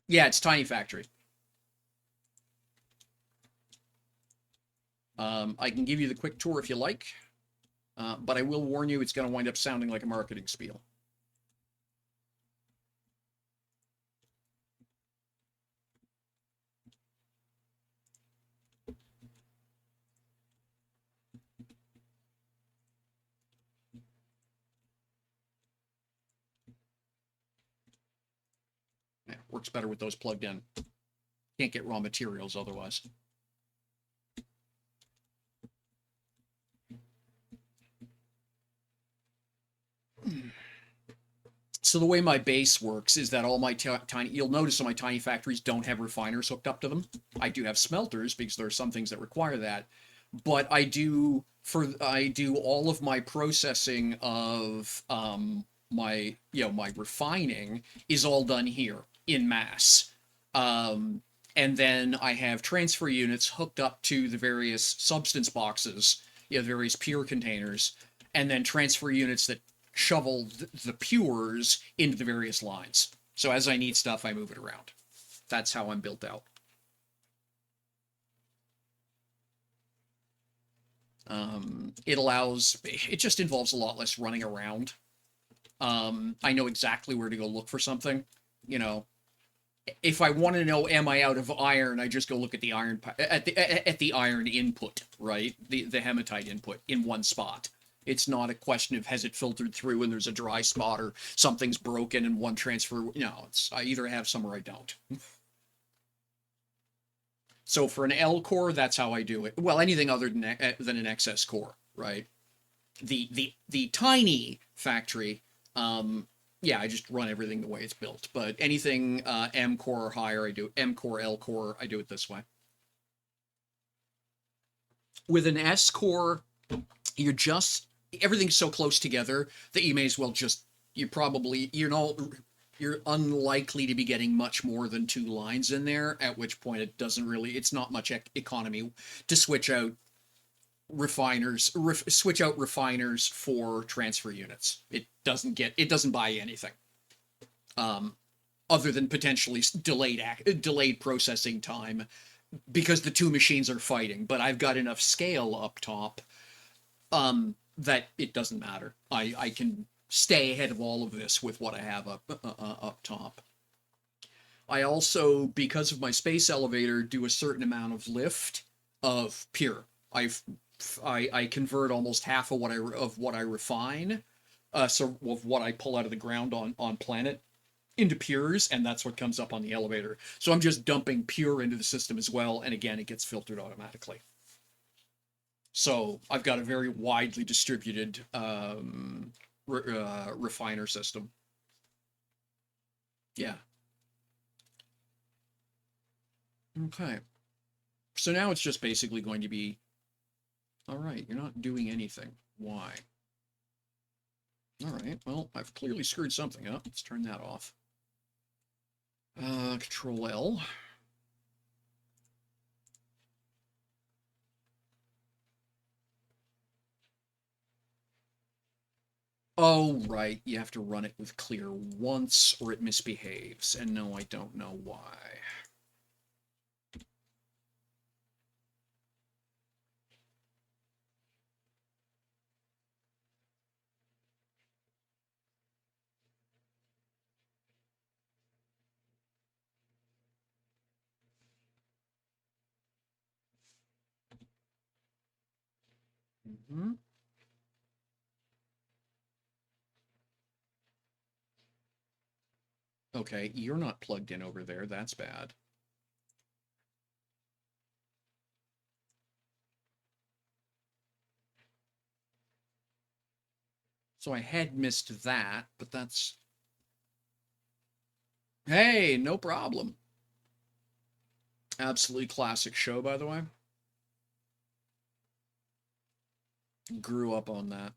Yeah, it's Tiny Factory. I can give you the quick tour if you like, but I will warn you it's going to wind up sounding like a marketing spiel. Yeah, works better with those plugged in. Can't get raw materials otherwise. So the way my base works is that all my tiny, you'll notice that my tiny factories don't have refiners hooked up to them. I do have smelters because there are some things that require that, but I do all of my processing of my refining is all done here in mass. And then I have transfer units hooked up to the various substance boxes, various pure containers, and then transfer units that shovel the pures into the various lines. So as I need stuff, I move it around. That's how I'm built out. It just involves a lot less running around. I know exactly where to go look for something. If I want to know, am I out of iron, I just go look at the iron at the iron input, right? The hematite input in one spot. It's not a question of has it filtered through and there's a dry spot or something's broken and one transfer. No, I either have some or I don't. So for an L core, that's how I do it. Well, anything other than an XS core, right? The tiny factory, yeah, I just run everything the way it's built. But anything M core or higher, I do M core, L core, I do it this way. With an S core, everything's so close together that you may as well you're unlikely to be getting much more than 2 lines in there, at which point it's not much economy to switch out refiners for transfer units. It doesn't buy anything. Other than potentially delayed processing time because the 2 machines are fighting, but I've got enough scale up top that it doesn't matter. I can stay ahead of all of this with what I have up top. I also, because of my space elevator, do a certain amount of lift of pure. I convert almost half of what I refine, so of what I pull out of the ground on planet into pures, and that's what comes up on the elevator. So I'm just dumping pure into the system as well, and again, it gets filtered automatically. So I've got a very widely distributed refiner system. Yeah. Okay. So now it's just basically going to be, all right, you're not doing anything. Why? All right, well, I've clearly screwed something up. Let's turn that off. Control L. Oh, right, you have to run it with clear once or it misbehaves. And no, I don't know why. Mm-hmm. Okay, you're not plugged in over there. That's bad. So I had missed that, but that's... Hey, no problem. Absolutely classic show, by the way. Grew up on that.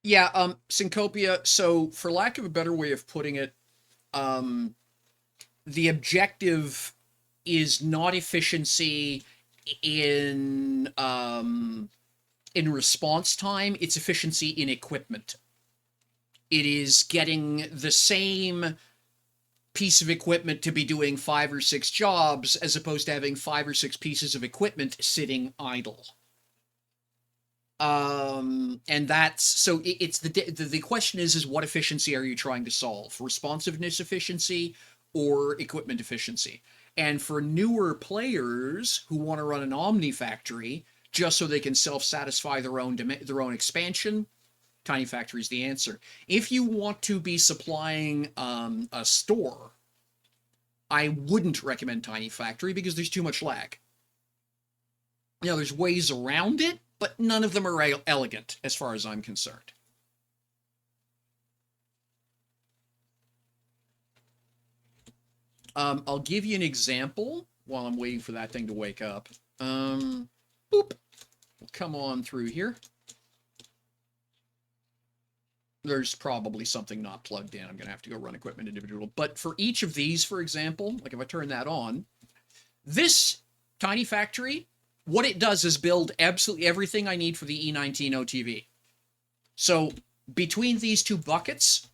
Yeah, Syncopia, so for lack of a better way of putting it, the objective is not efficiency in response time, it's efficiency in equipment. It is getting the same piece of equipment to be doing 5 or 6 jobs as opposed to having 5 or 6 pieces of equipment sitting idle. And that's so it's the question is what efficiency are you trying to solve? Responsiveness efficiency or equipment efficiency? And for newer players who want to run an Omni factory just so they can self-satisfy their own expansion, Tiny Factory is the answer. If you want to be supplying a store, I wouldn't recommend Tiny Factory because there's too much lag. You know, there's ways around it, but none of them are elegant as far as I'm concerned. I'll give you an example while I'm waiting for that thing to wake up. Boop. We'll come on through here. There's probably something not plugged in. I'm going to have to go run equipment individual. But for each of these, for example, like if I turn that on, this Tiny Factory, what it does is build absolutely everything I need for the E19 OTV. So between these two buckets,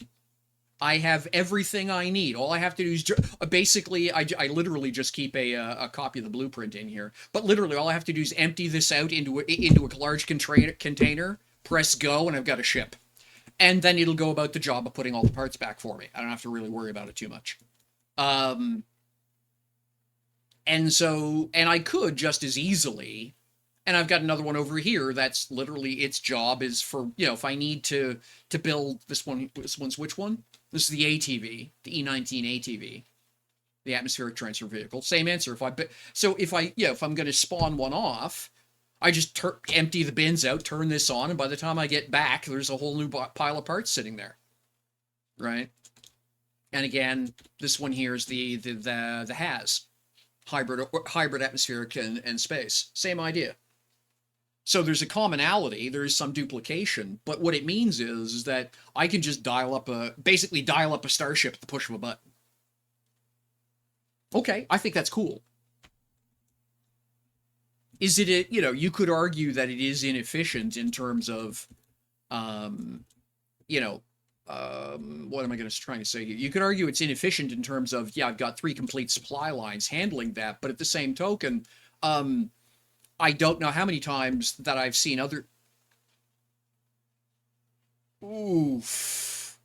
I have everything I need. All I have to do is basically, I literally just keep a copy of the blueprint in here. But literally, all I have to do is empty this out into a large container, press go, and I've got a ship. And then it'll go about the job of putting all the parts back for me. I don't have to really worry about it too much. And I could just as easily, and I've got another one over here that's literally its job is for, you know, if I need to build this one's which one? This is the ATV, the E19 ATV, the atmospheric transfer vehicle. Same answer. If I'm going to spawn one off, I just empty the bins out, turn this on, and by the time I get back, there's a whole new pile of parts sitting there, right? And again, this one here is the HAZ, hybrid atmospheric and space. Same idea. So there's a commonality, there's some duplication, but what it means is that I can just basically dial up a starship at the push of a button. Okay, I think that's cool. Is it, you know, you could argue that it is inefficient in terms of, you know, what am I going to trying to say here? You could argue it's inefficient in terms of, yeah, I've got 3 complete supply lines handling that, but at the same token, I don't know how many times that I've seen other. Oof.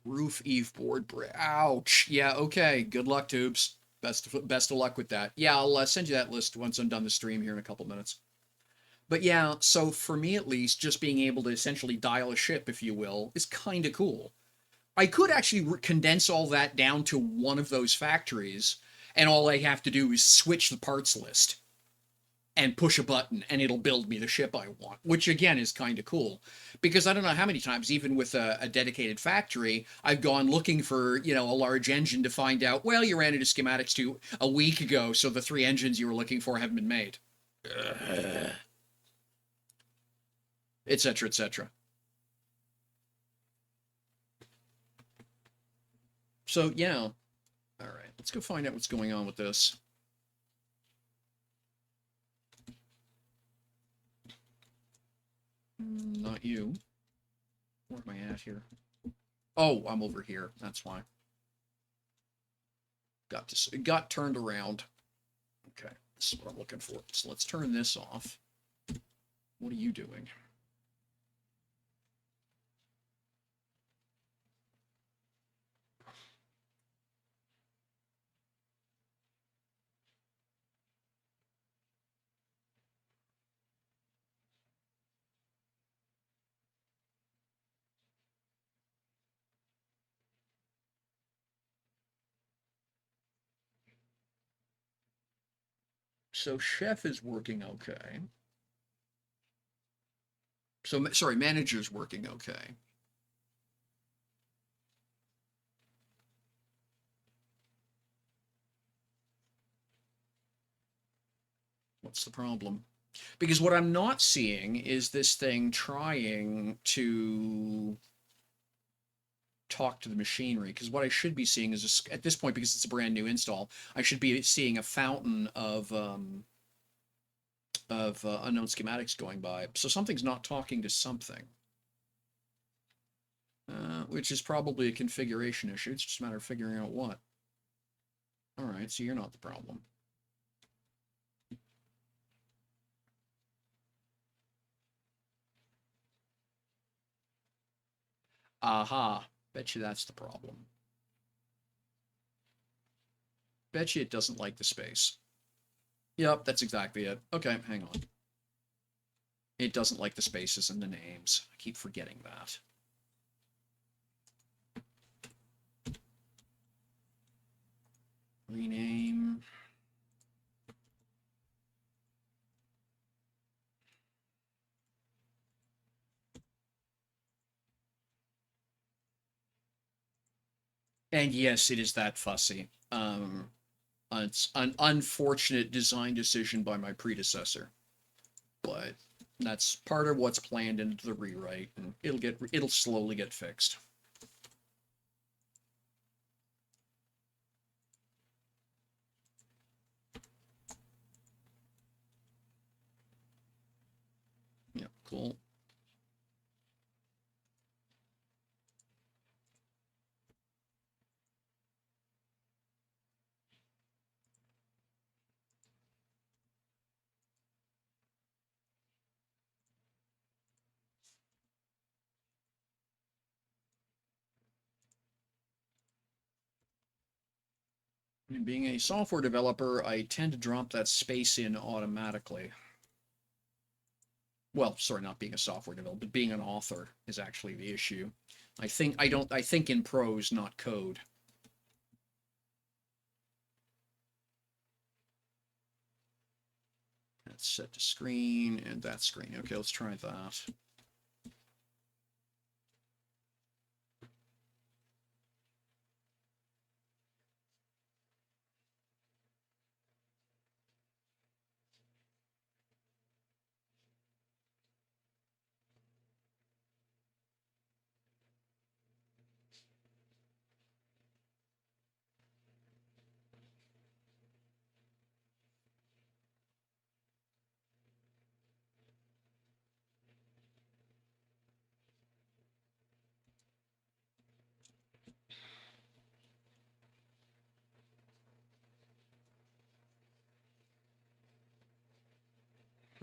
Roof eave board. Ouch. Yeah. Okay. Good luck, tubes. Best of luck with that. Yeah, I'll send you that list once I'm done the stream here in a couple minutes. But yeah, so for me at least, just being able to essentially dial a ship, if you will, is kind of cool. I could actually condense all that down to one of those factories, and all I have to do is switch the parts list and push a button, and it'll build me the ship I want, which again is kind of cool. Because I don't know how many times, even with a dedicated factory, I've gone looking for, a large engine to find out, well, you ran into schematics to a week ago, so the 3 engines you were looking for haven't been made. Etc., etc. So, yeah. All right, let's go find out what's going on with this. Not you. Where am I at here? Oh, I'm over here. That's why. Got turned around. Okay, this is what I'm looking for. So let's turn this off. What are you doing? So chef is working okay. So, sorry, manager's working okay. What's the problem? Because what I'm not seeing is this thing trying to talk to the machinery. Because what I should be seeing is, at this point, because it's a brand new install, I should be seeing a fountain of unknown schematics going by. So something's not talking to something. Which is probably a configuration issue. It's just a matter of figuring out what. All right, so you're not the problem. Aha. Bet you that's the problem. Bet you it doesn't like the space. Yep, that's exactly it. Okay, hang on. It doesn't like the spaces and the names. I keep forgetting that. Rename. And yes, it is that fussy. It's an unfortunate design decision by my predecessor, but that's part of what's planned into the rewrite, and it'll slowly get fixed. Yeah, cool. And being a software developer, I tend to drop that space in automatically. Well, sorry, not being a software developer, but being an author is actually the issue. I think in prose, not code. That's set to screen and that screen. Okay, let's try that.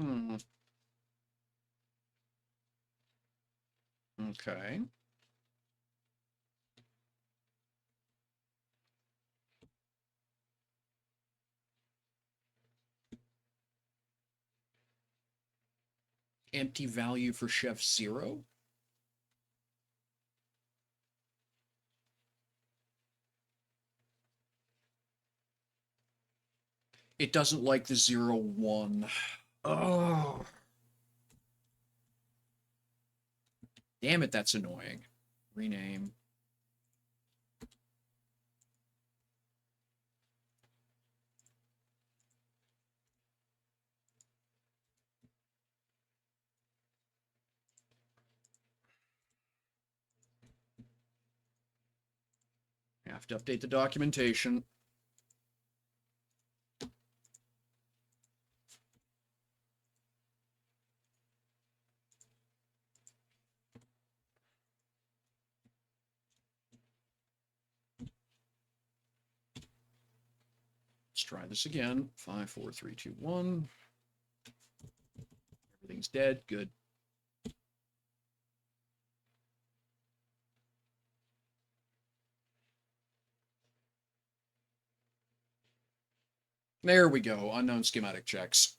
Hmm. Okay. Empty value for chef 0? It doesn't like the 0, 1. Oh. Damn it, that's annoying. Rename. Have to update the documentation. Let's try this again. 5, 4, 3, 2, 1. Everything's dead. Good. There we go. Unknown schematic checks.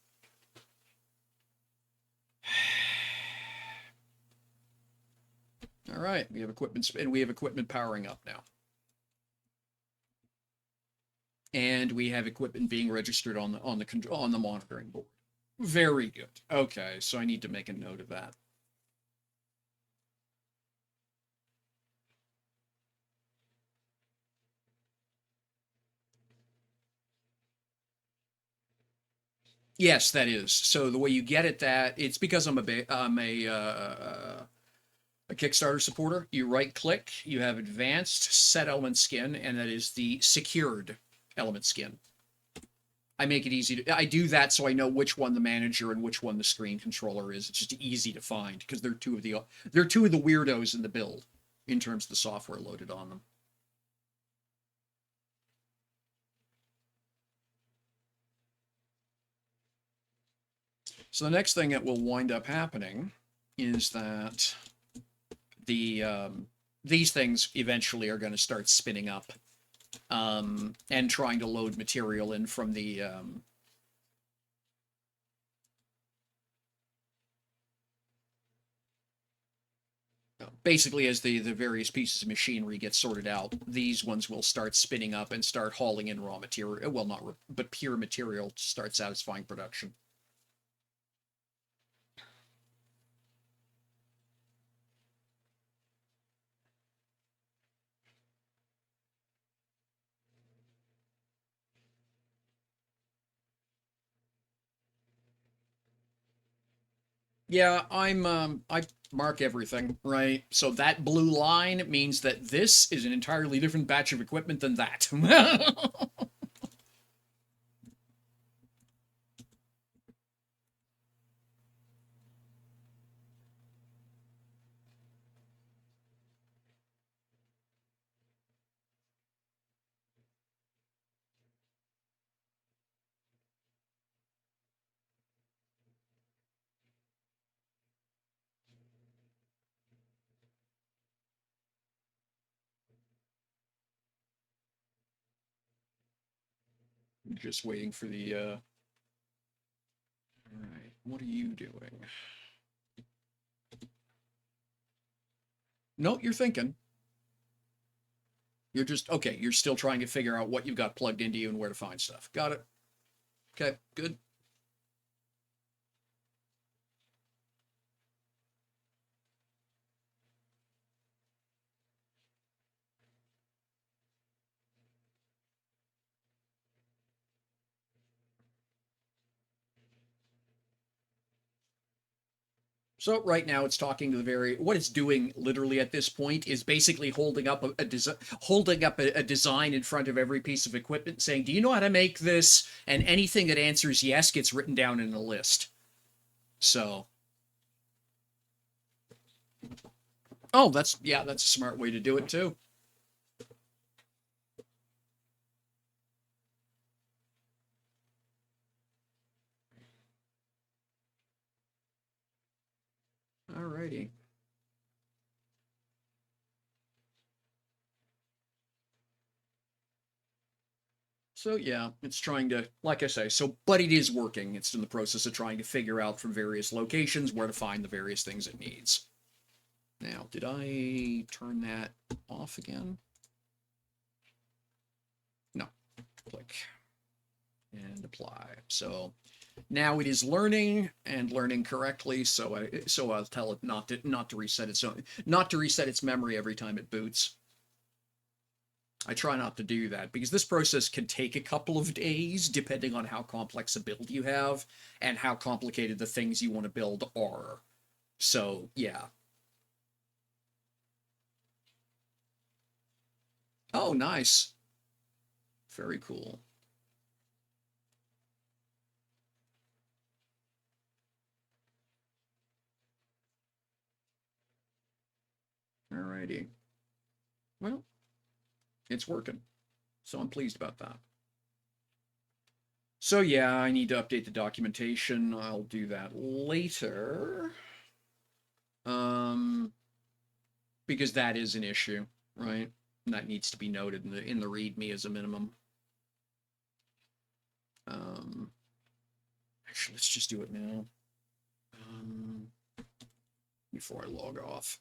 All right, we have equipment, and we have equipment powering up now. And we have equipment being registered on the monitoring board. Very good. Okay, so I need to make a note of that. Yes, that is. So the way you get at that, it's because I'm a Kickstarter supporter. You right click, you have advanced set element skin, and that is the secured element skin. I make it easy to, I do that so I know which one the manager and which one the screen controller is. It's just easy to find because they're two of the weirdos in the build in terms of the software loaded on them. So the next thing that will wind up happening is that these things eventually are going to start spinning up and trying to load material in from the basically as the various pieces of machinery get sorted out, these ones will start spinning up and start hauling in raw material. Well, not but pure material to start satisfying production. Yeah, I mark everything, right? So that blue line means that this is an entirely different batch of equipment than that. Just waiting for the all right, what are you doing? No, you're thinking. You're just okay, you're still trying to figure out what you've got plugged into you and where to find stuff. Got it. Okay, good. So right now it's talking to what it's doing literally at this point is basically holding up a design in front of every piece of equipment saying, do you know how to make this? And anything that answers yes gets written down in a list. So, oh, that's a smart way to do it too. So yeah, it's trying to, like I say, but it is working. It's in the process of trying to figure out from various locations where to find the various things it needs. Now, did I turn that off again? No. Click and apply. So now it is learning and learning correctly. So I'll tell it not to reset its memory every time it boots. I try not to do that because this process can take a couple of days depending on how complex a build you have and how complicated the things you want to build are. So, yeah. Oh, nice. Very cool. Alrighty. Well, it's working. So I'm pleased about that. So yeah, I need to update the documentation. I'll do that later. Because that is an issue, right? And that needs to be noted in the README as a minimum. Actually, let's just do it now. Before I log off.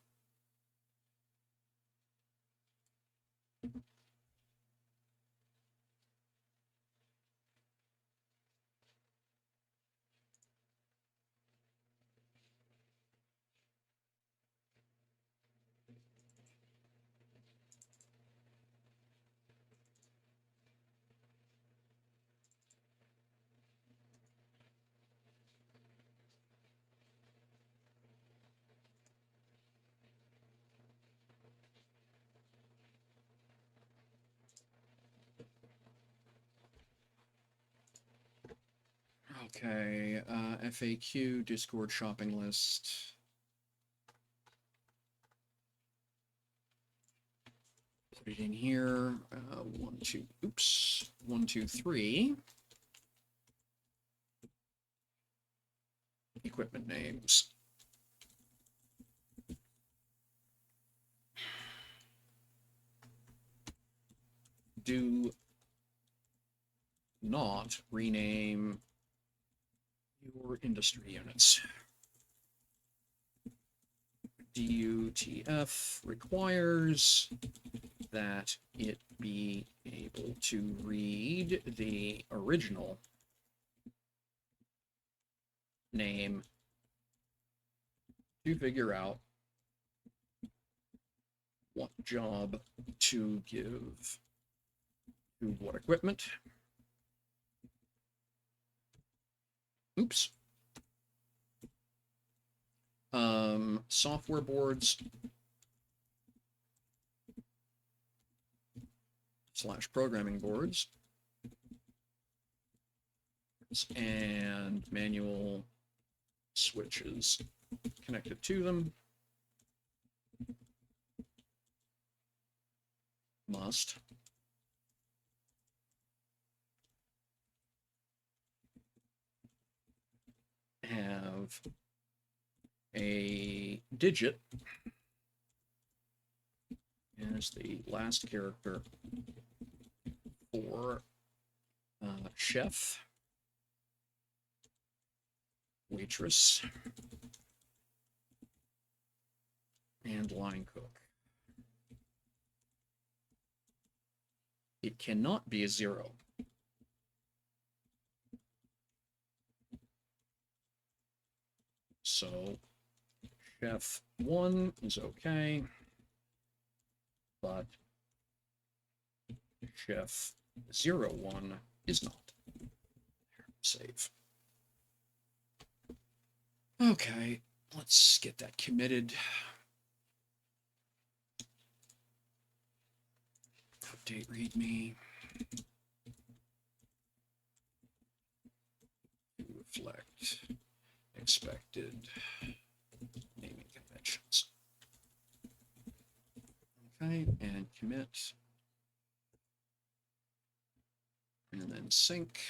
Okay, FAQ, Discord shopping list. Put it in here. 1, 2, oops. 1, 2, 3. Equipment names. Do not rename your industry units. DUTF requires that it be able to read the original name to figure out what job to give to what equipment. Oops. Software boards / programming boards and manual switches connected to them must have a digit as the last character for chef, waitress, and line cook. It cannot be a 0. So chef 1 is okay, but chef 01 is not. Save. Okay, let's get that committed. Update README. Reflect expected naming conventions. Okay, and commit. And then sync.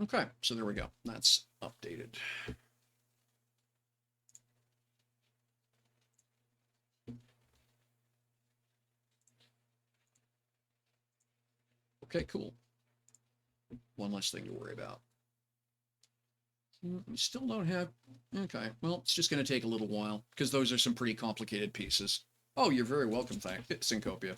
Okay, so there we go. That's updated. Okay, cool. One less thing to worry about. We still don't have... Okay, well, it's just going to take a little while, because those are some pretty complicated pieces. Oh, you're very welcome, thank you, Syncopia.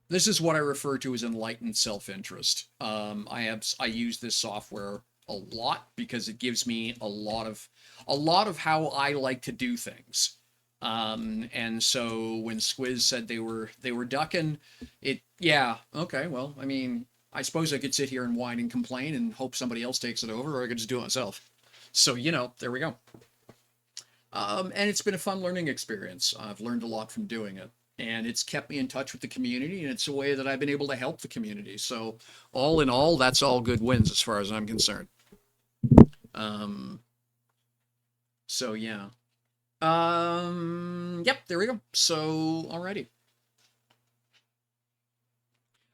This is what I refer to as enlightened self-interest. I use this software a lot because it gives me a lot of how I like to do things. And so when Squiz said they were ducking it, yeah, okay, well, I mean, I suppose I could sit here and whine and complain and hope somebody else takes it over, or I could just do it myself. So, you know, there we go. And it's been a fun learning experience. I've learned a lot from doing it. And it's kept me in touch with the community, and it's a way that I've been able to help the community. So all in all, that's all good wins as far as I'm concerned. So yeah. Yep, there we go. So, alrighty.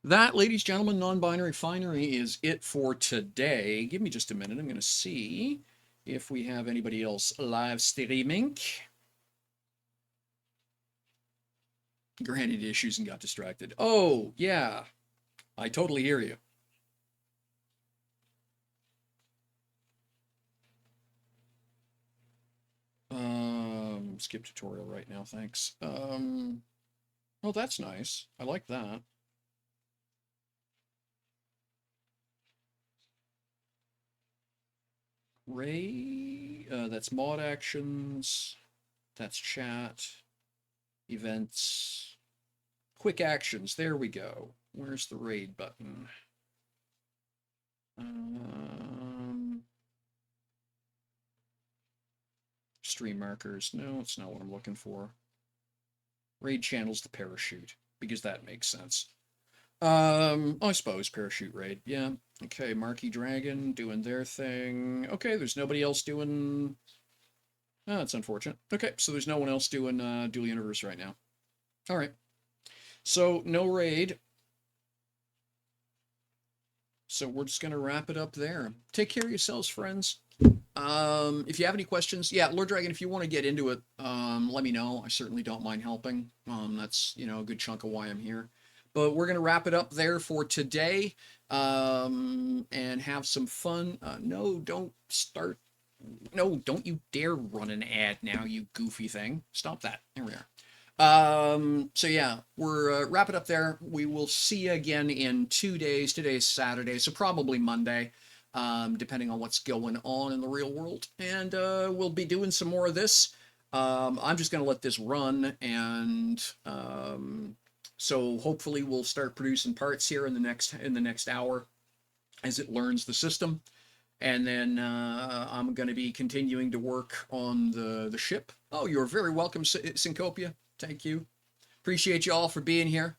That, ladies, gentlemen, non-binary finery is it for today. Give me just a minute. I'm going to see if we have anybody else live streaming. Granted issues and got distracted. Oh, yeah. I totally hear you. Skip tutorial right now, thanks. Oh, that's nice. I like that. Ray, that's mod actions. That's chat. Events. Quick actions. There we go. Where's the raid button? Stream markers. No, it's not what I'm looking for. Raid channels the parachute, because that makes sense. I suppose parachute raid. Yeah. Okay, Marquee Dragon doing their thing. Okay, there's nobody else doing... Oh, that's unfortunate. Okay, so there's no one else doing Dual Universe right now. All right. So, no raid. So we're just going to wrap it up there. Take care of yourselves, friends. If you have any questions, yeah, Lord Dragon, if you want to get into it, let me know. I certainly don't mind helping. That's, you know, a good chunk of why I'm here. But we're going to wrap it up there for today, and have some fun. No, don't you dare run an ad now, you goofy thing. Stop that. There we are. So yeah, we're wrap it up there. We will see you again in 2 days. Today's Saturday, so probably Monday, depending on what's going on in the real world. And we'll be doing some more of this. I'm just going to let this run, and so hopefully we'll start producing parts here in the next hour as it learns the system. And then I'm going to be continuing to work on the ship. Oh, you're very welcome, Syncopia. Thank you. Appreciate you all for being here.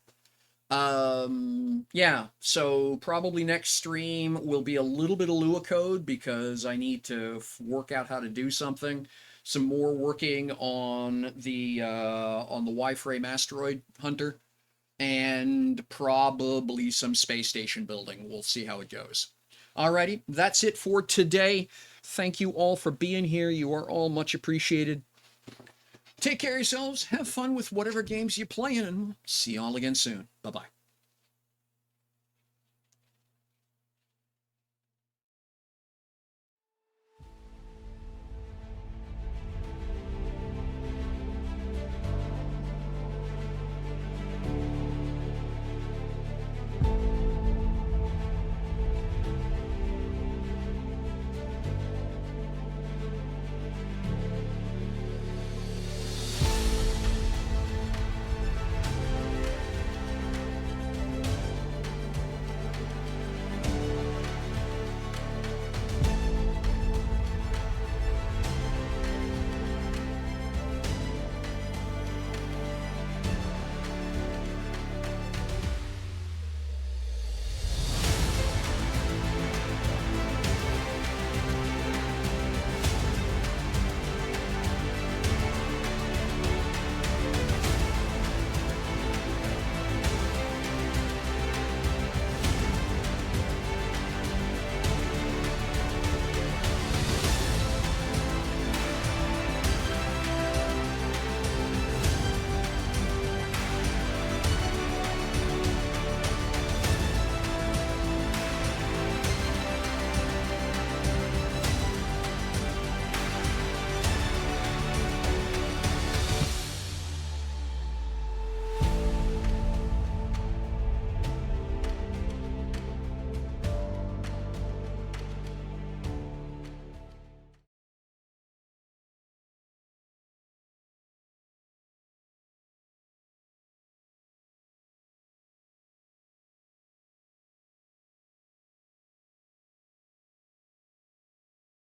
Yeah, so probably next stream will be a little bit of Lua code because I need to work out how to do something. Some more working on the Y-frame asteroid hunter, and probably some space station building. We'll see how it goes. Alrighty, that's it for today. Thank you all for being here. You are all much appreciated. Take care of yourselves. Have fun with whatever games you're playing, and see you all again soon. Bye-bye.